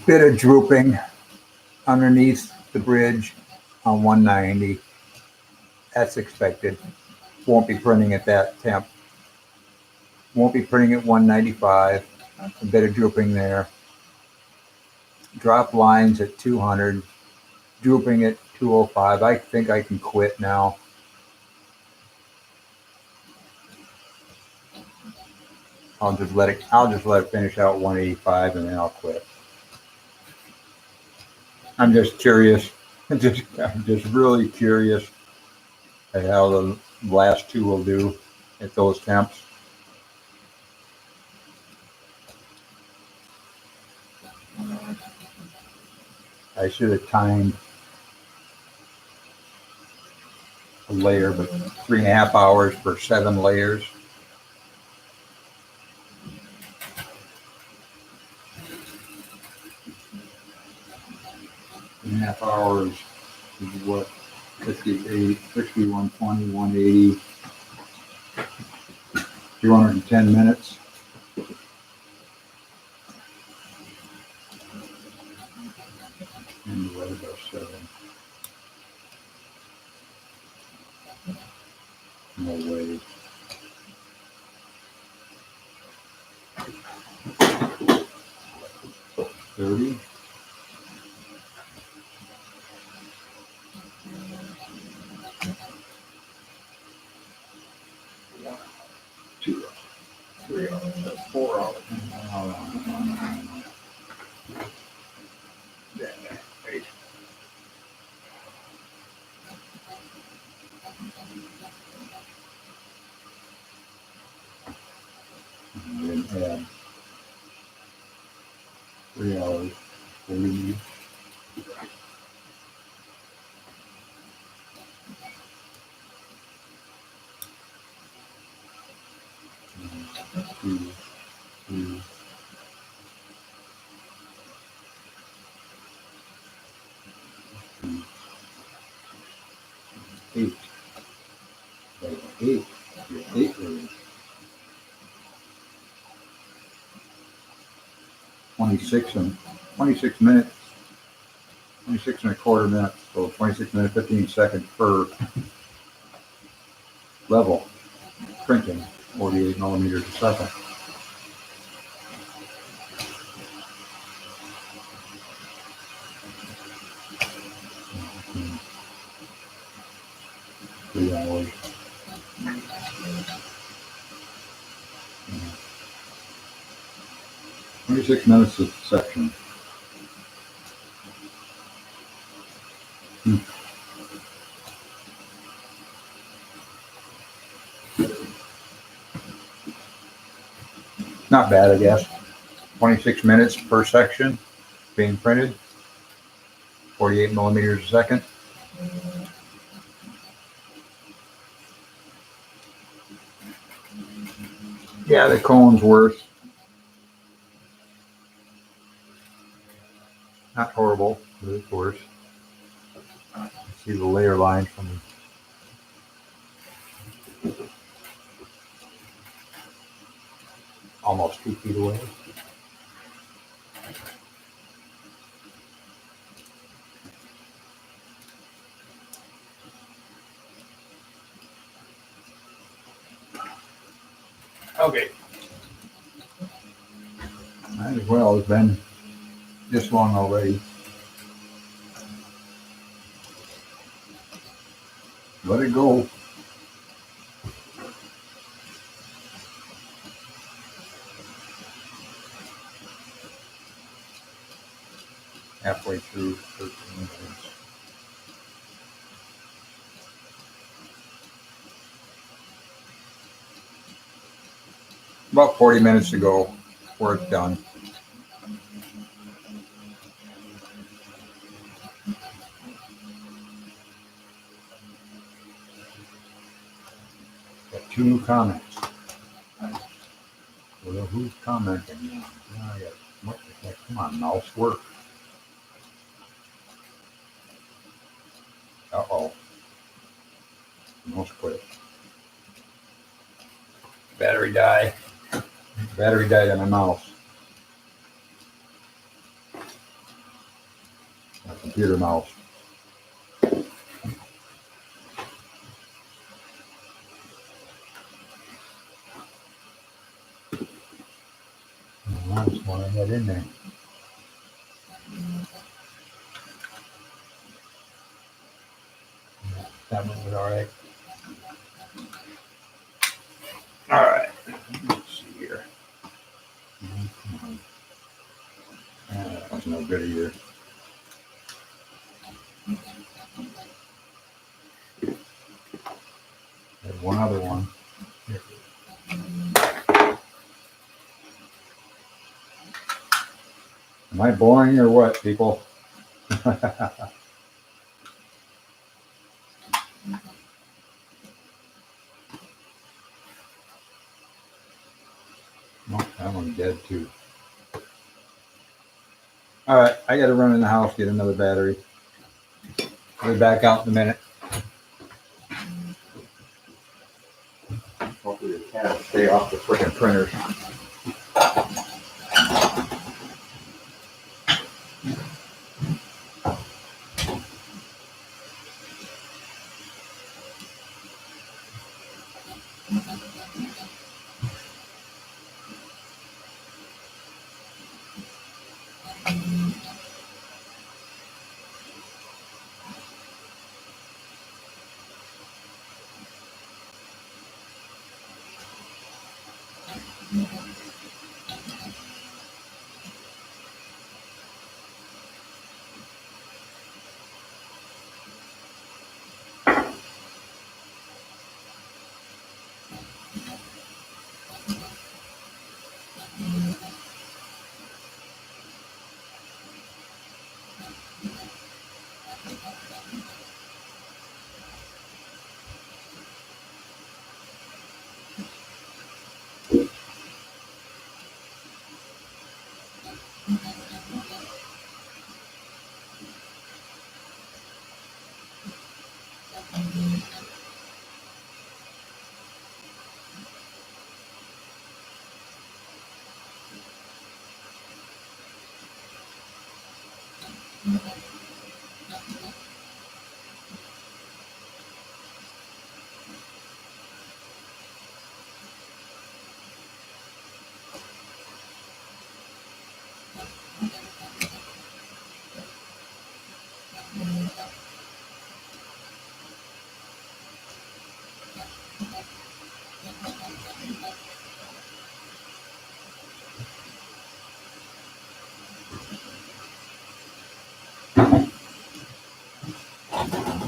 Bit of drooping underneath the bridge on 190. That's expected. Won't be printing at that temp. Won't be printing at 195. A bit of drooping there. Drop lines at 200. Drooping at 205. I think I can quit now. I'll just let it finish out 185 and then I'll quit. I'm just curious. I'm just really curious at how the last two will do at those temps. I should have timed a layer, but 3.5 hours for 7 layers. 3.5 hours is what? 58, 60, 120, 180, 210 minutes. And what about 7? No way. $30. That's 4 hours. And then add 3 hours, 40 minutes. Eight. 8 really. 26 minutes, 26 and a quarter minutes, so 26 minutes, 15 seconds per level, printing 48 millimeters a second. Three hours. 26 minutes of section. Not bad, I guess. 26 minutes per section being printed, 48 millimeters a second. Yeah, the cone's worse. Not horrible, but it's worse. See the layer line from almost 2 feet away. Okay. Might as well. It's been this long already. Let it go. Halfway through 13 minutes. About 40 minutes to go before it's done. Got 2 new comments. Well, who's commenting now? What the heck? Come on, mouse, work. Uh-oh. Mouse quit. Battery died. Battery died on my mouse. My computer mouse. That was one I had in there. That one was all right. All right. Let's see here. Come on. That was no good either. There's one other one. Here. Am I boring or what, people? Nope, that one's dead too. All right, I got to run in the house, get another battery. I'll be back out in a minute. Hopefully the cat will stay off the freaking printers.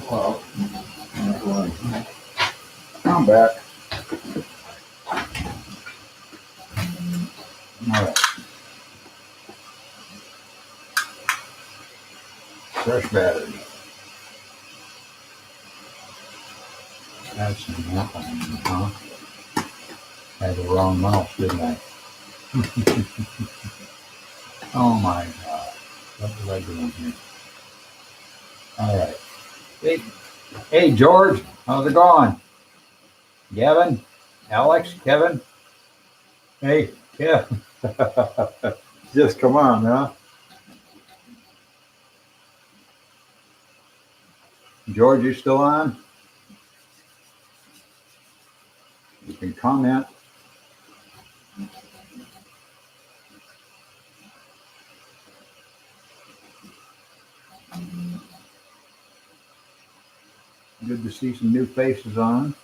Well, I'm back. All right. Fresh battery. That's an apple, huh? I had the wrong mouse, didn't I? Oh my God. What was I doing here? All right. Hey, hey, George, how's it going? Gavin, Alex, Kevin. Hey, yeah. Just come on, huh? George, you still on? You can comment. Good to see some new faces on.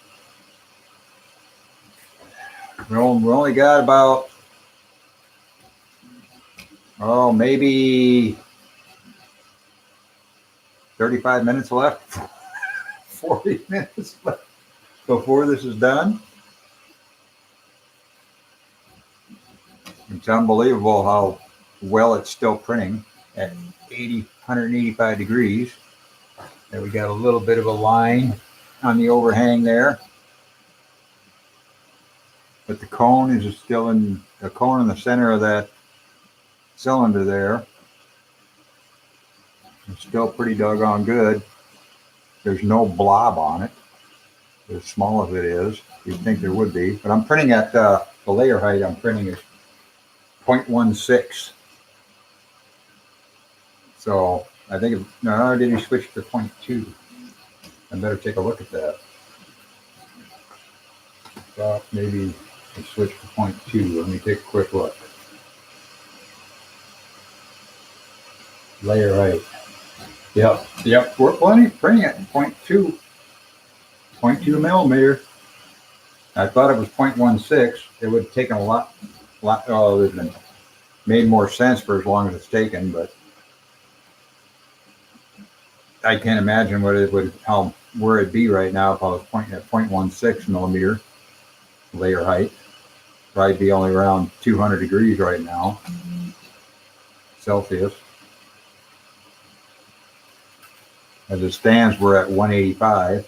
We only got about, maybe 35 minutes left. 40 minutes left before this is done. It's unbelievable how well it's still printing at 185 degrees. And we got a little bit of a line on the overhang there. But the cone is still in the center of that cylinder there. It's still pretty doggone good. There's no blob on it, as small as it is. You'd think there would be. But I'm printing at the layer height I'm printing is 0.16. So I think, no, did he switch to 0.2? I better take a look at that. Maybe he switched to 0.2. Let me take a quick look. Layer height. Yep. We're printing at 0.2 millimeter. I thought it was 0.16. It would have taken a lot. It would have been made more sense for as long as it's taken, but I can't imagine where it'd be right now if I was pointing at 0.16 millimeter layer height. Probably be only around 200 degrees right now, Celsius. As it stands, we're at 185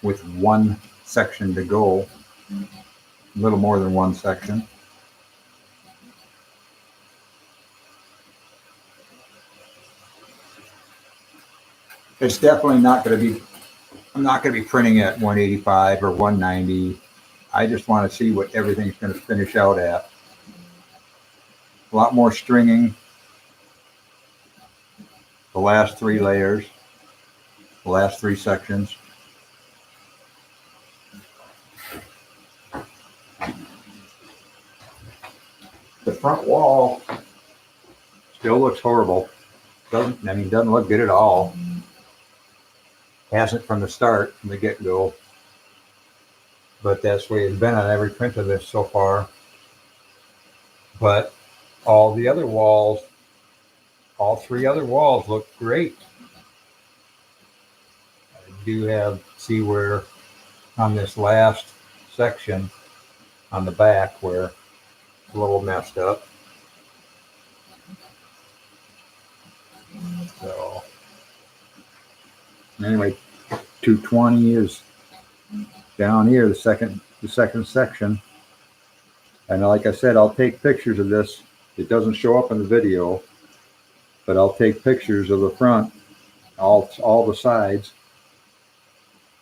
with one section to go, a little more than one section. It's definitely not going to be, I'm not going to be printing at 185 or 190. I just want to see what everything's going to finish out at. A lot more stringing. The last three layers, the last three sections. The front wall still looks horrible. Doesn't look good at all. Hasn't from the start, from the get-go. But that's the way it's been on every print of this so far. But all the other walls, all three other walls look great. I do see where on this last section on the back where it's a little messed up. So anyway, 220 is down here, the second section. And like I said, I'll take pictures of this. It doesn't show up in the video, but I'll take pictures of the front, all the sides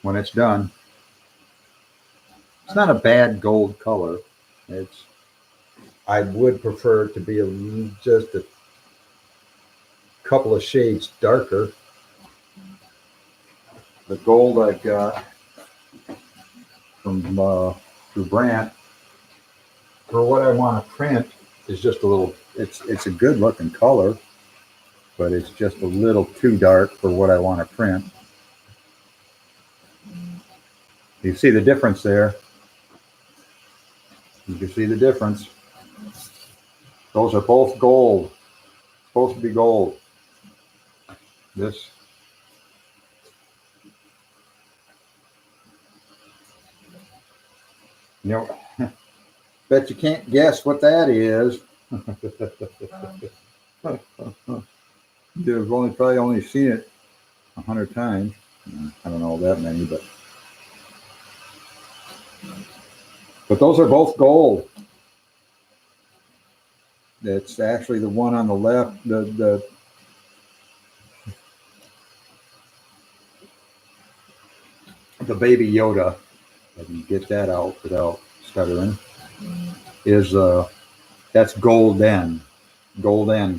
when it's done. It's not a bad gold color. I would prefer it to be just a couple of shades darker. The gold I've got from through Brandt for what I want to print is just a little. It's a good looking color, but it's just a little too dark for what I want to print. You see the difference there. You can see the difference. Those are both gold. Supposed to be gold. This. Bet you can't guess what that is. You've probably only seen it 100 times. I don't know that many, but But those are both gold. It's actually the one on the left, the baby Yoda. I can get that out without stuttering. Is that's golden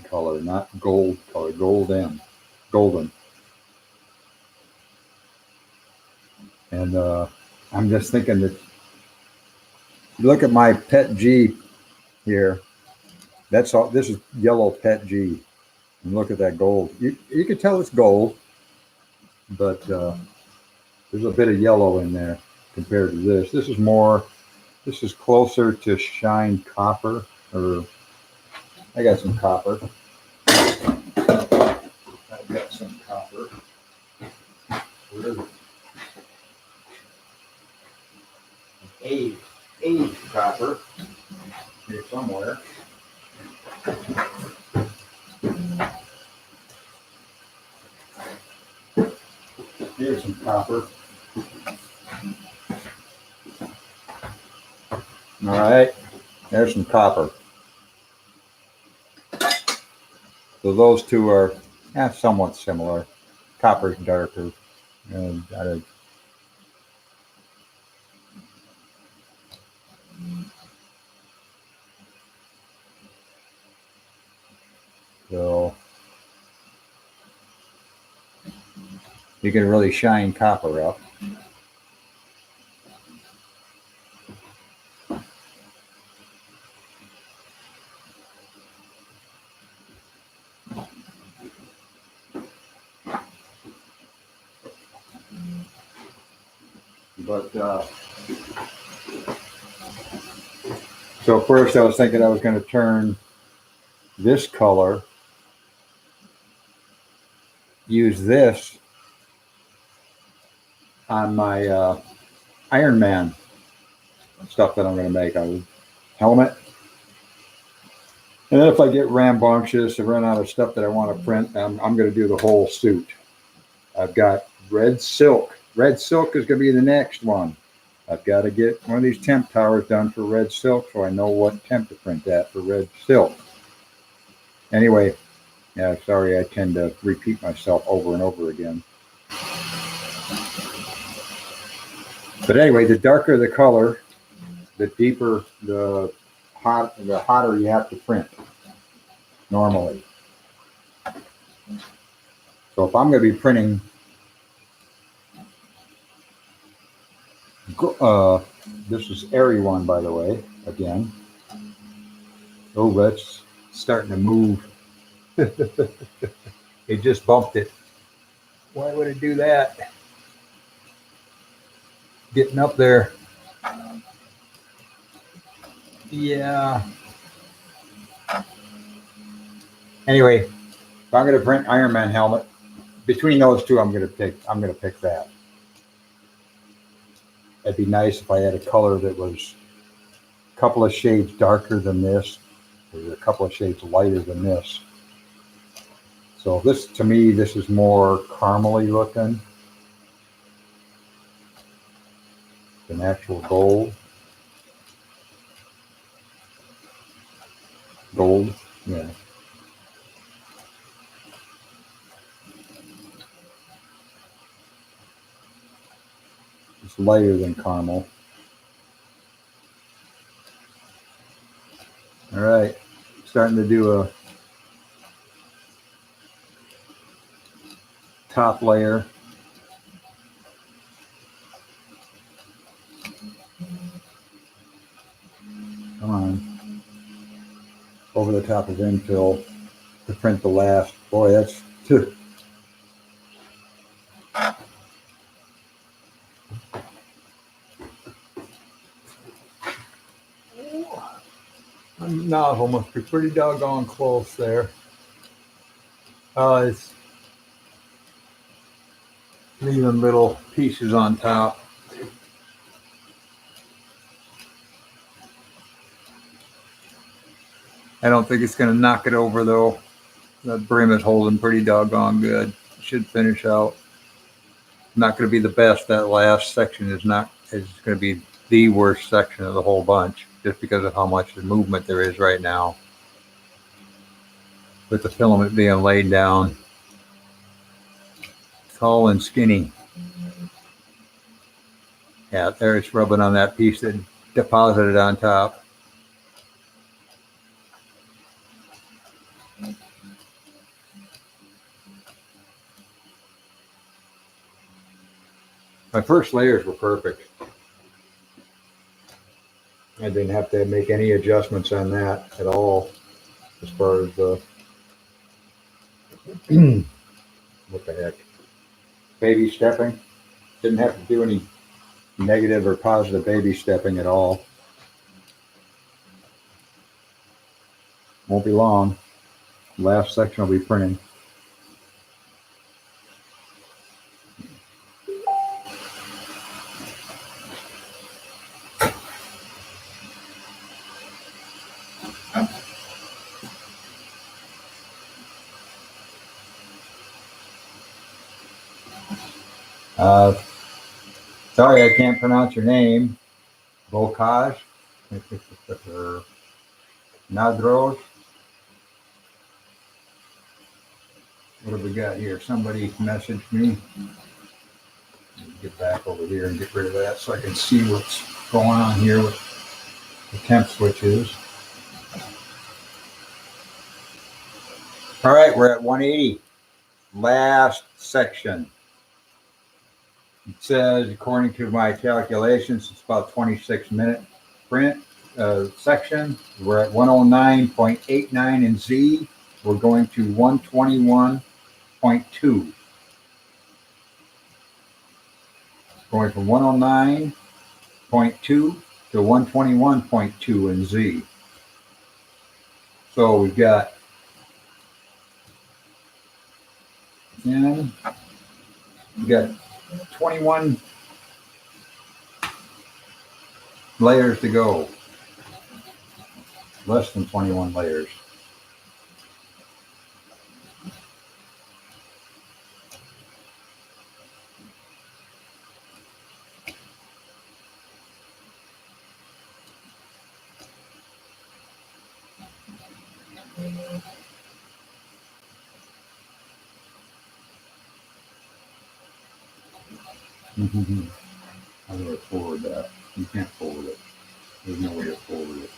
color, not gold color, golden. And I'm just thinking that, look at my pet G here. That's all. This is yellow pet G. And look at that gold. You can tell it's gold, but there's a bit of yellow in there compared to this. This is more. This is closer to shine copper, or I got some copper. I've got some copper. Where is it? Aged copper here somewhere. Here's some copper. All right, there's some copper. So those two are somewhat similar. Copper's darker. And so you can really shine copper up. But so first I was thinking I was going to turn this color, use this on my Iron Man stuff that I'm going to make on helmet. And then if I get rambunctious and run out of stuff that I want to print, I'm going to do the whole suit. I've got red silk. Red silk is going to be the next one. I've got to get one of these temp towers done for red silk so I know what temp to print at for red silk. Anyway, yeah, sorry, I tend to repeat myself over and over again. But anyway, the darker the color, the deeper, the hotter you have to print normally. So if I'm going to be printing this is Eryone, by the way, again. Oh, that's starting to move. It just bumped it. Why would it do that? Getting up there. Yeah. Anyway, if I'm going to print Iron Man helmet, between those two, I'm going to pick that. It'd be nice if I had a color that was a couple of shades darker than this, or a couple of shades lighter than this. So this, to me, this is more caramely looking than actual gold. Gold, yeah. It's lighter than caramel. All right, starting to do a top layer. Come on. Over the top of infill to print the last. Boy, that's too. Nozzle must be pretty doggone close there. It's leaving little pieces on top. I don't think it's going to knock it over though. The brim is holding pretty doggone good. Should finish out. Not going to be the best. That last section is not. It's going to be the worst section of the whole bunch, just because of how much movement there is right now, with the filament being laid down tall and skinny. Yeah, there it's rubbing on that piece that deposited on top. My first layers were perfect. I didn't have to make any adjustments on that at all, as far as the what the heck, baby stepping. Didn't have to do any negative or positive baby stepping at all. Won't be long. Last section will be printing. Sorry, I can't pronounce your name. Bocage? Nadros? What have we got here? Somebody messaged me. Get back over here and get rid of that so I can see what's going on here with the temp switches. All right, we're at 180. Last section. It says, according to my calculations, it's about 26-minute print section. We're at 109.89 in Z. We're going to 121.2. Going from 109.2 to 121.2 in Z. So we've got 21 layers to go. Less than 21 layers. I'm going to forward that. You can't forward it. There's no way to forward it.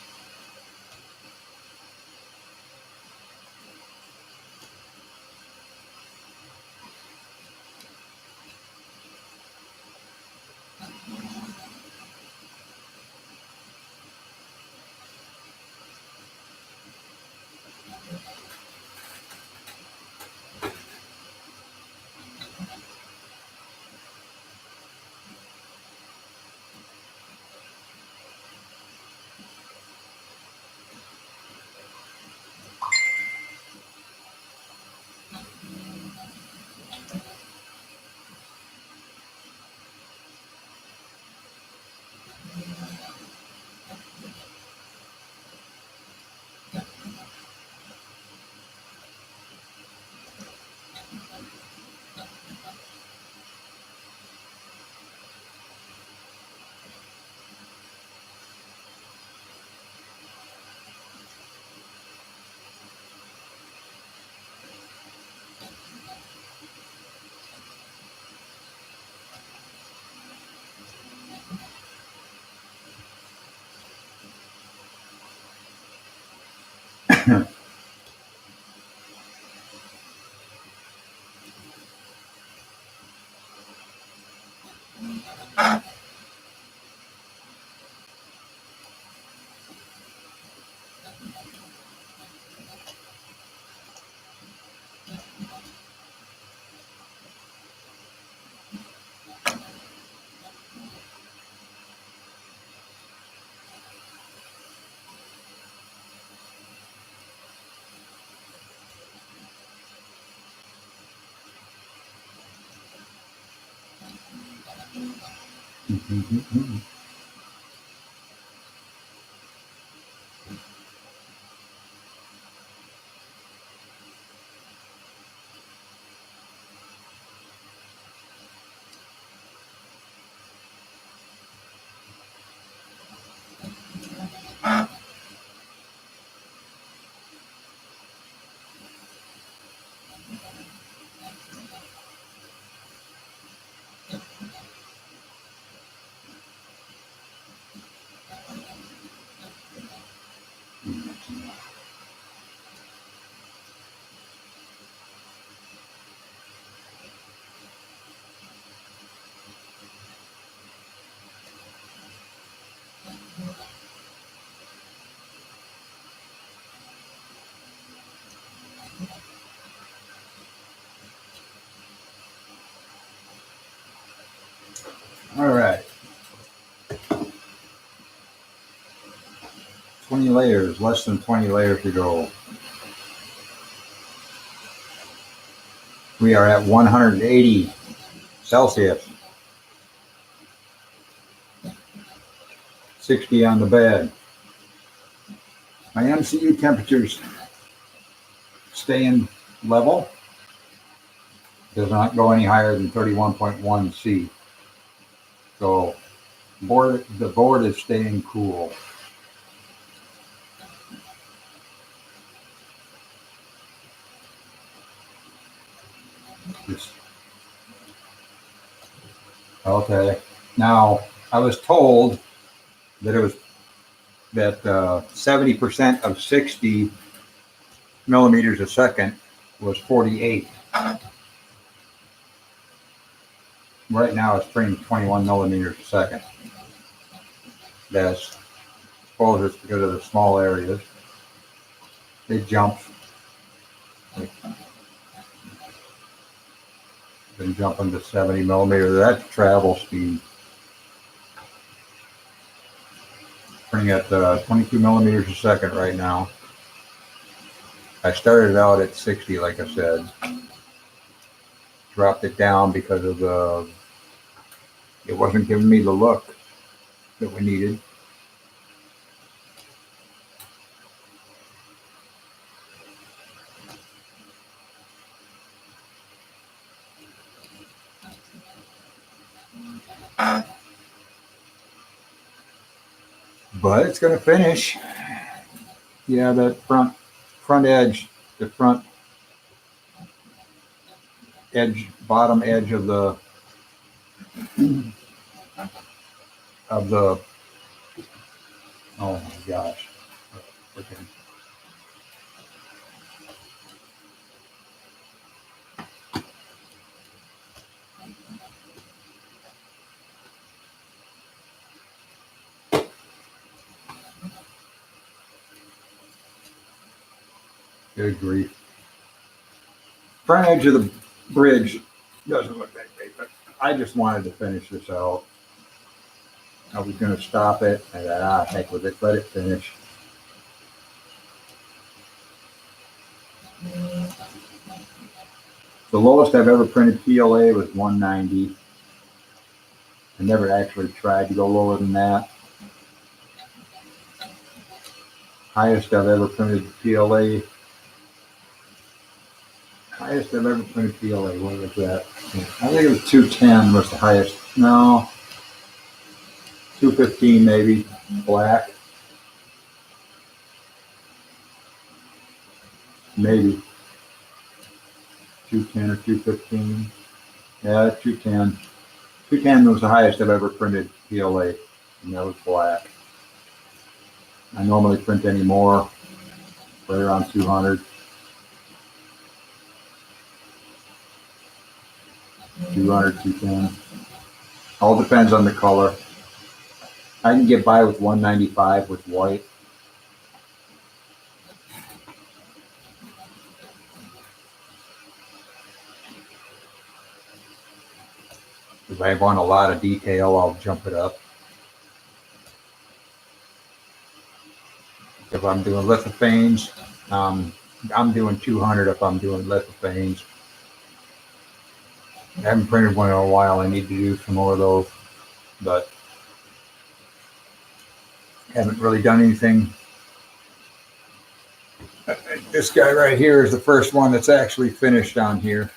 All right. 20 layers, less than 20 layers to go. We are at 180 Celsius. 60 on the bed. My MCU temperatures staying level. Does not go any higher than 31.1 C. So the board is staying cool. Okay. Now, I was told that it was that 70% of 60 millimeters a second was 48. Right now it's printing 21 millimeters a second. That's, I suppose it's because of the small areas. It jumps. Been jumping to 70 millimeters. That's travel speed. Printing at 22 millimeters a second right now. I started out at 60, like I said. Dropped it down because of it wasn't giving me the look that we needed. But it's going to finish. Yeah, that front edge, the front edge, bottom edge of the oh my gosh. Okay. Good grief. Front edge of the bridge doesn't look that great, but I just wanted to finish this out. I was going to stop it, and heck with it, let it finish. The lowest I've ever printed PLA was 190. I never actually tried to go lower than that. Highest I've ever printed PLA. Highest I've ever printed PLA. What was that? I think it was 210 was the highest. No, 215 maybe. Black. Maybe 210 or 215. Yeah, 210. 210 was the highest I've ever printed PLA, and that was black. I normally print any more, right around 200. 200, 210. All depends on the color. I can get by with 195 with white. If I want a lot of detail, I'll jump it up. If I'm doing lithophanes, I'm doing 200 if I'm doing lithophanes. I haven't printed one in a while. I need to do some more of those, but haven't really done anything. This guy right here is the first one that's actually finished on here.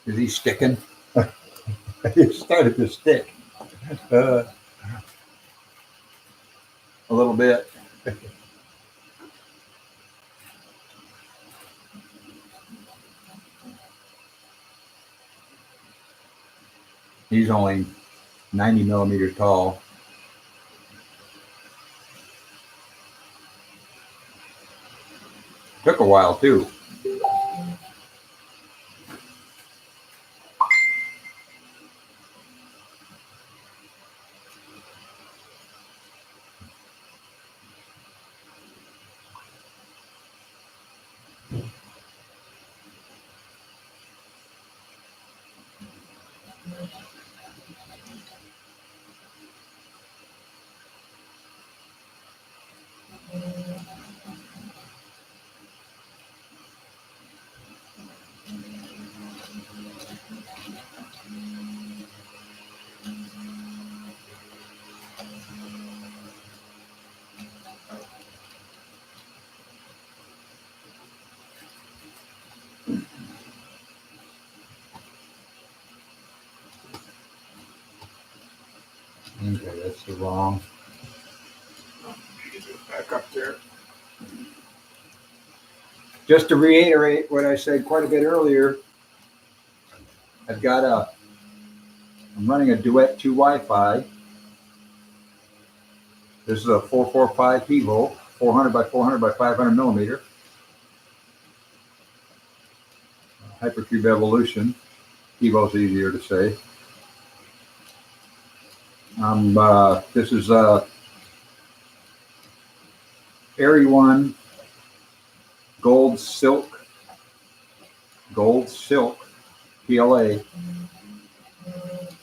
Is he sticking? He started to stick a little bit. He's only 90 millimeters tall. Took a while too. Okay, that's the wrong. Back up there. Just to reiterate what I said quite a bit earlier, I'm running a Duet 2 Wi-Fi. This is a 445 Hevo, 400 by 400 by 500 millimeter. Hypercube Evolution. Hevo's easier to say. This is Eryone Gold Silk PLA.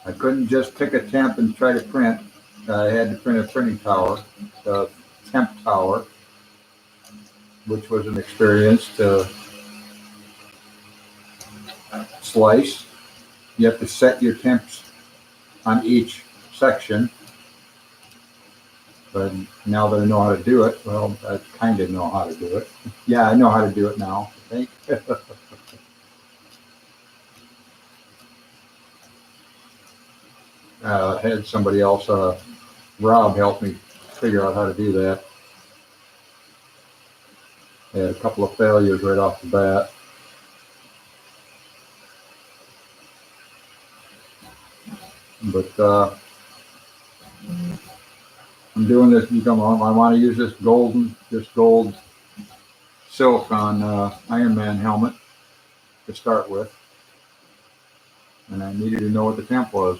I couldn't just pick a temp and try to print. I had to print a printing tower, the Temp tower, which was an experience to slice. You have to set your temps on each section. But now that I know how to do it, well, I kind of know how to do it. Yeah, I know how to do it now, I think. Had somebody else, Rob, help me figure out how to do that. I had a couple of failures right off the bat. But I'm doing this. I want to use this gold silk on Iron Man helmet to start with, and I needed to know what the temp was.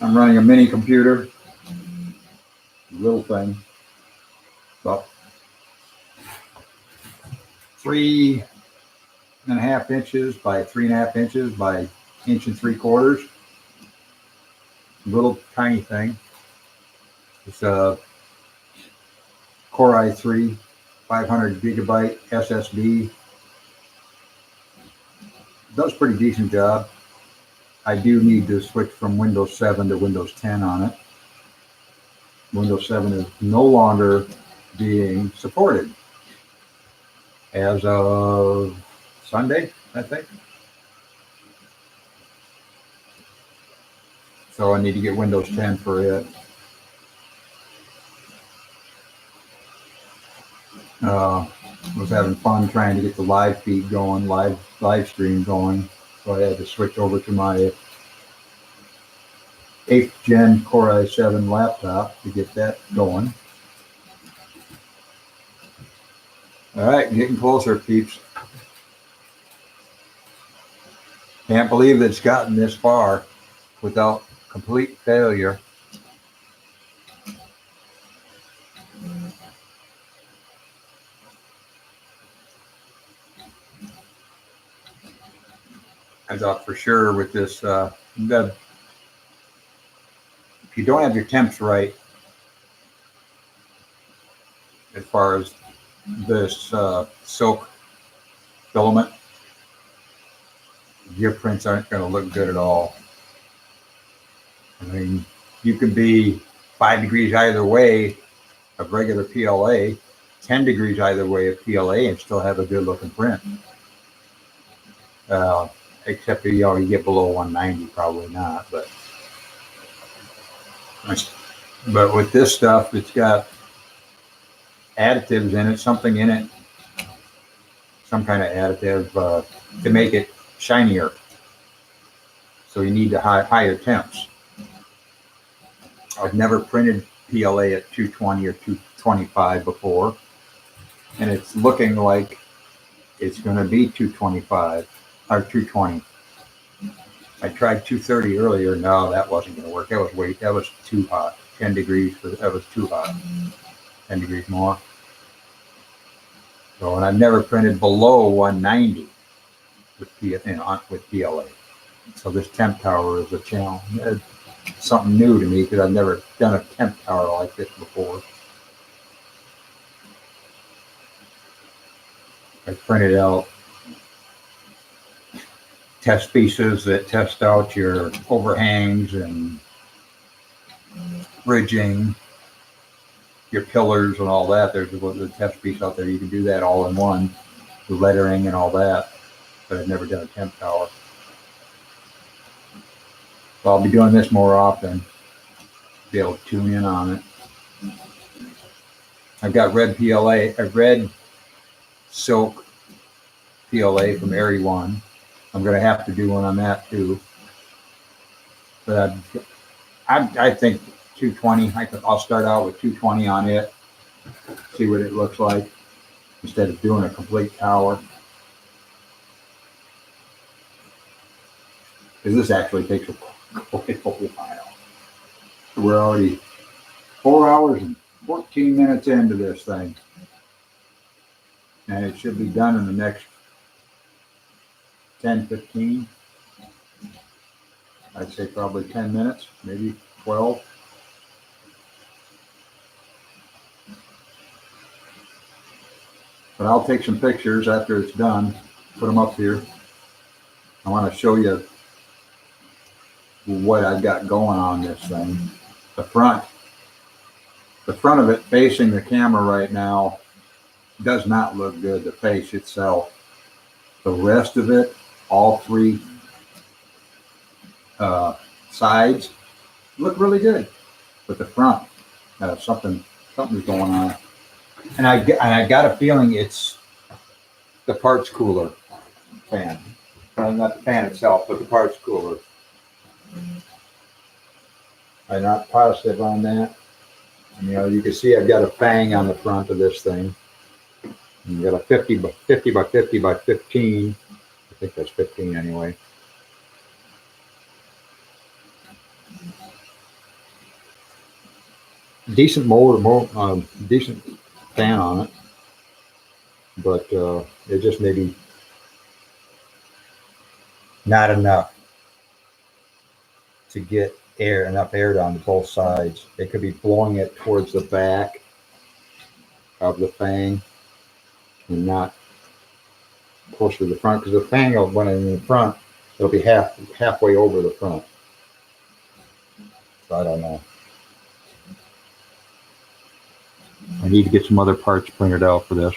I'm running a mini computer, little thing, about 3.5 inches by 3.5 inches by 1 3/4 inches. Little tiny thing. It's a Core i3, 500 gigabyte SSD. Does a pretty decent job. I do need to switch from Windows 7 to Windows 10 on it. Windows 7 is no longer being supported as of Sunday, I think. So I need to get Windows 10 for it. Was having fun trying to get the live feed going, live stream going. So I had to switch over to my 8th gen Core i7 laptop to get that going. All right, getting closer, peeps. Can't believe that it's gotten this far without complete failure. I thought for sure with this, if you don't have your temps right, as far as this silk filament, your prints aren't going to look good at all. I mean, you could be 5 degrees either way of regular PLA, 10 degrees either way of PLA, and still have a good looking print. Except you get below 190, probably not. But with this stuff, it's got additives in it, something in it, some kind of additive to make it shinier. So you need to higher temps. I've never printed PLA at 220 or 225 before, and it's looking like it's going to be 225 or 220. I tried 230 earlier. No, that wasn't going to work. That was too hot. 10 degrees. That was too hot. 10 degrees more. So, and I've never printed below 190 with PLA. So this temp tower is a challenge. It's something new to me because I've never done a temp tower like this before. I printed out test pieces that test out your overhangs and bridging, your pillars and all that. There's a test piece out there. You can do that all in one. the lettering and all that, but I've never done a temp tower. So I'll be doing this more often, be able to tune in on it. I've got red PLA, a red silk PLA from Eryone. I'm going to have to do one on that too. But I think 220, I'll start out with 220 on it, see what it looks like, instead of doing a complete tower. Because this actually takes quite a while. So we're already 4 hours and 14 minutes into this thing. And it should be done in the next 10, 15. I'd say probably 10 minutes, maybe 12. But I'll take some pictures after it's done, put them up here. I want to show you what I've got going on this thing. The front of it facing the camera right now does not look good, the face itself. The rest of it, all three sides, look really good. But the front, something's going on. And I got a feeling it's the parts cooler fan. Not the fan itself, but the parts cooler. I'm not positive on that. You know, you can see I've got a fang on the front of this thing. You got a 50 by 50 by 50 by 15. I think that's 15 anyway. Decent motor, decent fan on it, but it just maybe not enough to get enough air down to both sides. It could be blowing it towards the back of the fang and not closer to the front, because the fang, when it's in the front, it'll be halfway over the front. So I don't know. I need to get some other parts printed out for this.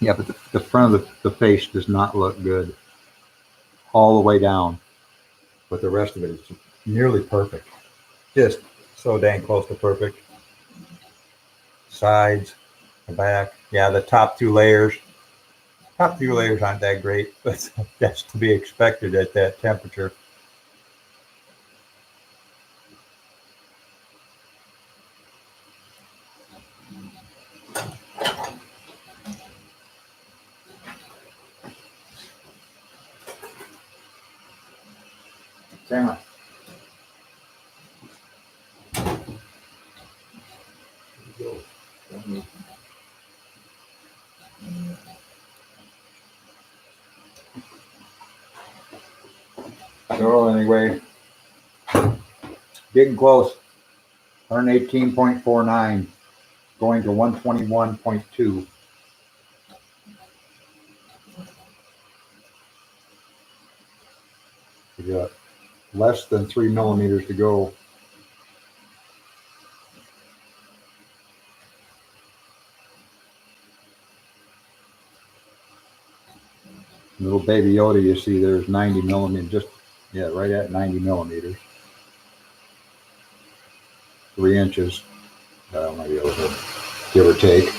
Yeah, but the front of the face does not look good all the way down, but the rest of it is nearly perfect. Just so dang close to perfect. Sides, the back. Yeah, the top two layers aren't that great, but that's to be expected at that temperature. Camera. So anyway, getting close. 118.49 going to 121.2. We got less than 3 millimeters to go. Little baby Yoda, you see there's 90 millimeters, right at 90 millimeters. 3 inches, maybe over, give or take.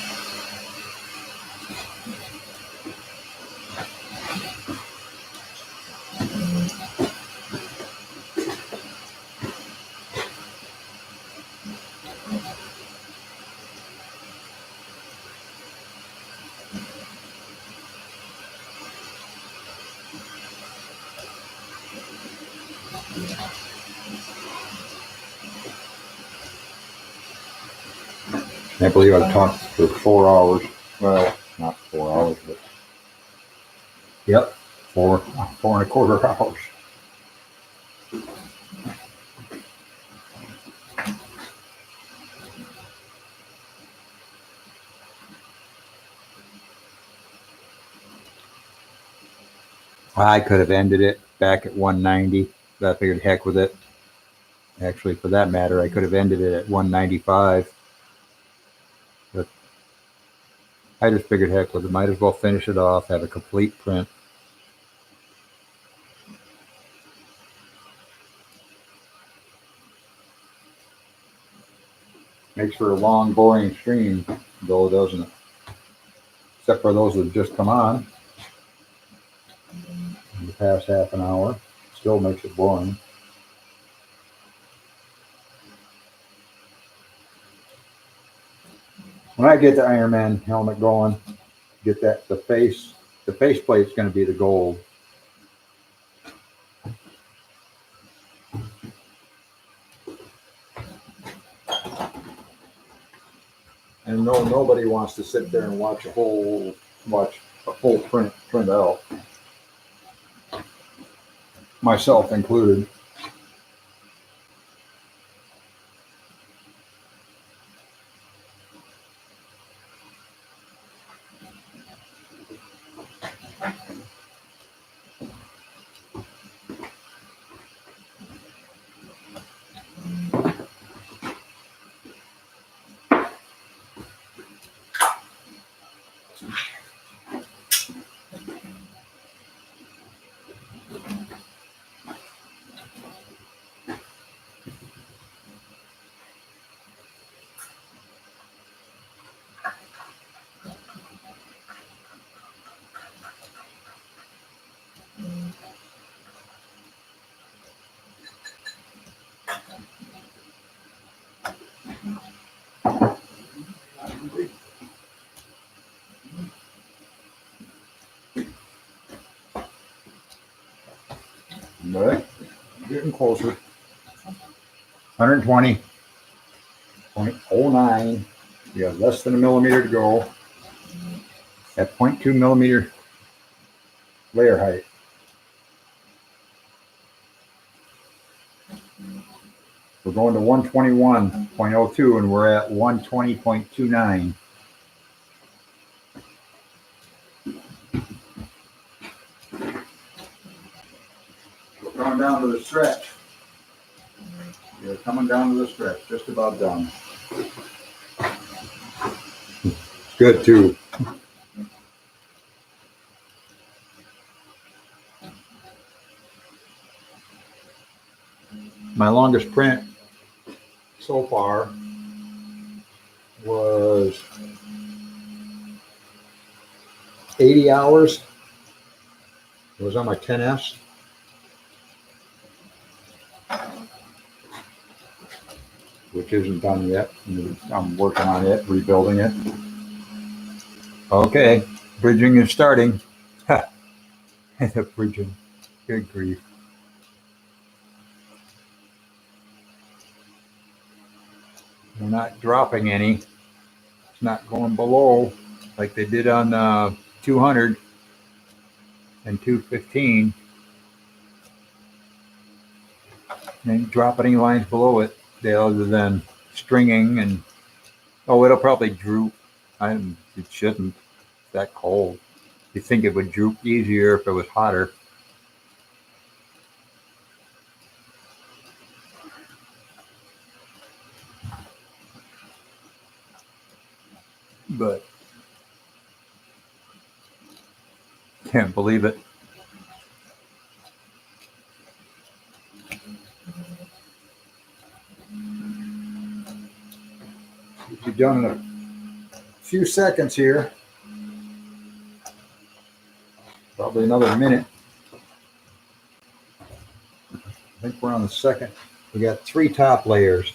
I can't believe I've talked for 4 hours. Well, not 4 hours, but yep, 4.25 hours. I could have ended it back at 190, but I figured heck with it. Actually, for that matter, I could have ended it at 195. But I just figured, heck with it, might as well finish it off, have a complete print. Makes for a long, boring stream, though, doesn't it? Except for those that just come on in the past half an hour. Still makes it boring. When I get the Iron Man helmet going, get that the face plate's going to be the gold. And no, nobody wants to sit there and watch a full print out, myself included. But getting closer. 120.09. You have less than a millimeter to go at 0.2 millimeter layer height. We're going to 121.02 and we're at 120.29. We're going down to the stretch. You're coming down to the stretch, just about done. Good too. My longest print so far was 80 hours. It was on my 10S. Which isn't done yet. I'm working on it, rebuilding it. Okay, bridging is starting. The bridging, good grief. We're not dropping any. It's not going below like they did on 200 and 215. They ain't dropping any lines below it other than stringing and, oh, it'll probably droop. It shouldn't. It's that cold. You think it would droop easier if it was hotter. But can't believe it. Be done in a few seconds here. Probably another minute. I think we're on the second. We got 3 top layers.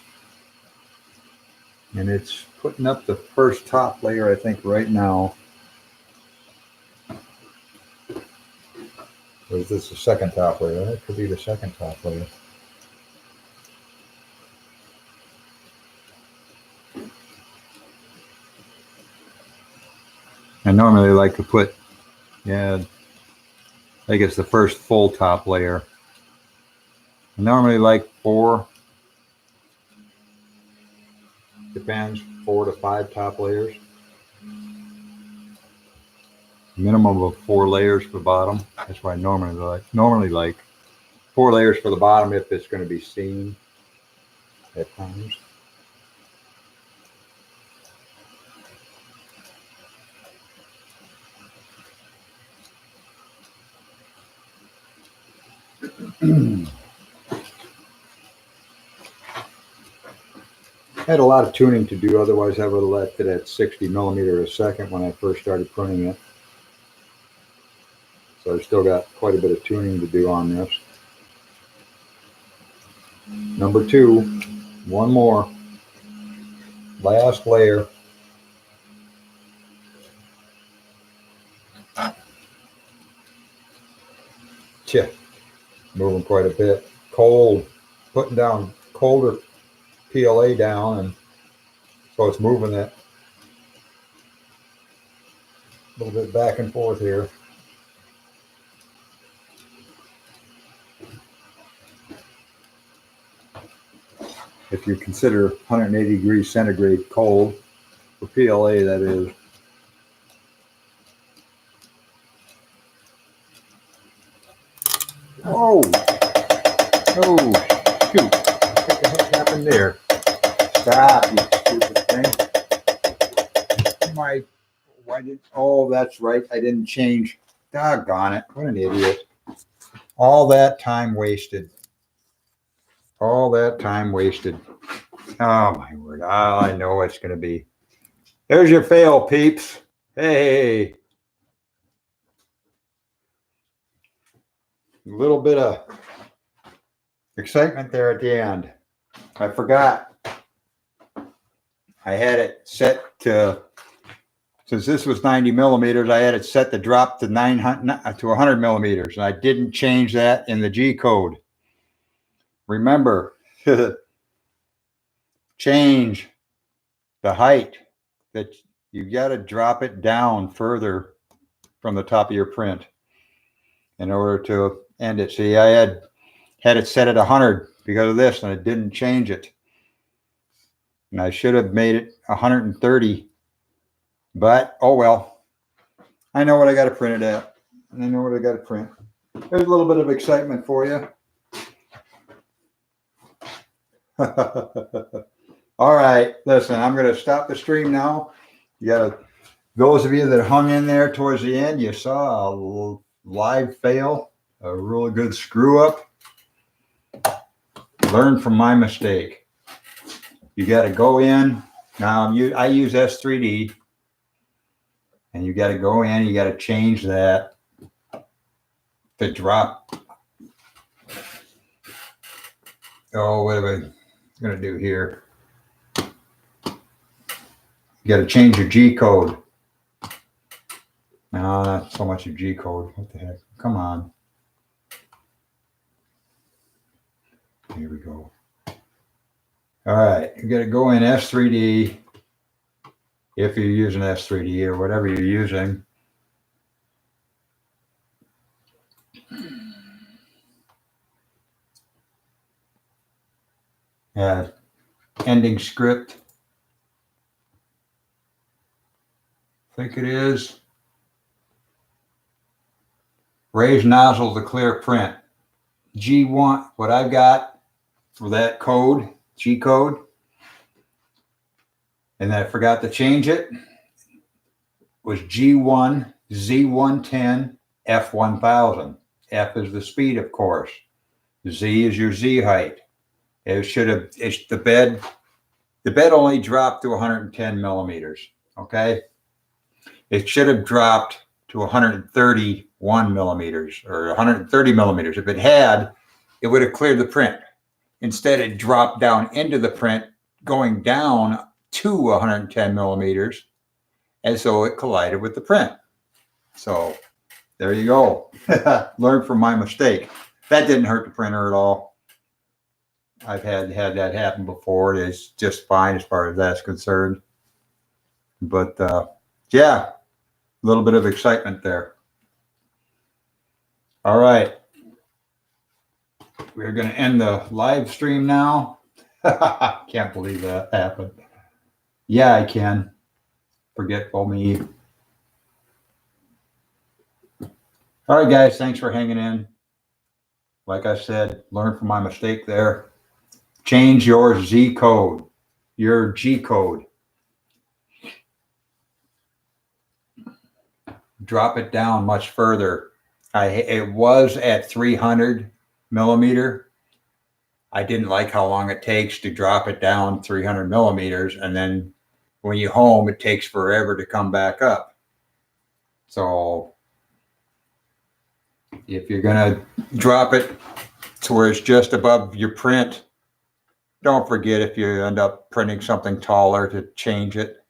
And it's putting up the first top layer, I think, right now. Or is this the second top layer? That could be the second top layer. I normally like to put, I guess the first full top layer. I normally like 4. Depends, 4 to 5 top layers. Minimum of 4 layers for the bottom. That's why I normally like 4 layers for the bottom if it's going to be seen at times. Had a lot of tuning to do, otherwise I would have left it at 60 millimeter a second when I first started printing it. So I've still got quite a bit of tuning to do on this. Number 2, one more. Last layer. Yeah, moving quite a bit. Cold, putting down colder PLA down, and so it's moving it a little bit back and forth here. If you consider 180 degrees centigrade cold for PLA, that is. Oh, oh, shoot! What the heck happened there? Stop, you stupid thing! Why did? Oh, that's right. I didn't change. Doggone it! What an idiot! All that time wasted. All that time wasted. Oh my word! I know it's going to be. There's your fail, peeps. Hey, a little bit of excitement there at the end. I forgot. I had it set to, since this was 90 millimeters, I had it set to drop to 100 millimeters, and I didn't change that in the G code. Remember, change the height. That you got to drop it down further from the top of your print in order to end it. See, I had it set at 100 because of this, and I didn't change it. And I should have made it 130, but oh well. I know what I got to print it at, and I know what I got to print. There's a little bit of excitement for you. All right, listen, I'm going to stop the stream now. You got those of you that hung in there towards the end, you saw a live fail, a really good screw up. Learn from my mistake. You got to go in. Now I use S3D, and you got to go in. You got to change that to drop. Oh, what am I going to do here? You got to change your G code. No, not so much your G code. What the heck? Come on. Here we go. All right, you got to go in S3D if you're using S3D or whatever you're using. Ending script. I think it is. Raise nozzle to clear print. G1, what I've got for that code, G code, and I forgot to change it, was G1, Z110, F1000. F is the speed, of course. Z is your Z height. It should have, it's the bed only dropped to 110 millimeters, okay? It should have dropped to 131 millimeters or 130 millimeters. If it had, it would have cleared the print. Instead, it dropped down into the print, going down to 110 millimeters, and so it collided with the print. So there you go. Learn from my mistake. That didn't hurt the printer at all. I've had that happen before. It's just fine as far as that's concerned. But yeah, a little bit of excitement there. All right. We're going to end the live stream now. Can't believe that happened. Yeah, I can. Forgetful me. All right, guys. Thanks for hanging in. Like I said, learn from my mistake there. Change your Z code, your G code. Drop it down much further. It was at 300 millimeter. I didn't like how long it takes to drop it down 300 millimeters. And then when you home, it takes forever to come back up. So if you're going to drop it to where it's just above your print, don't forget if you end up printing something taller to change it.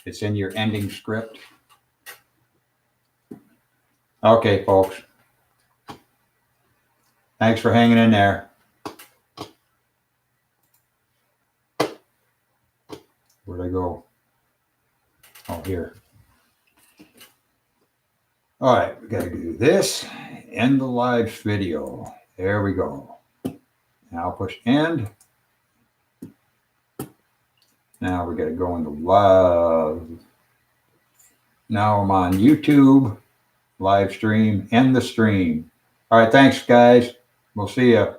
It's in your ending script. Okay, folks. Thanks for hanging in there. Where'd I go? Oh, here. All right, we got to do this. End the live video. There we go. Now push end. Now we got to go into live. Now I'm on YouTube, live stream, end the stream. All right, thanks, guys. We'll see you.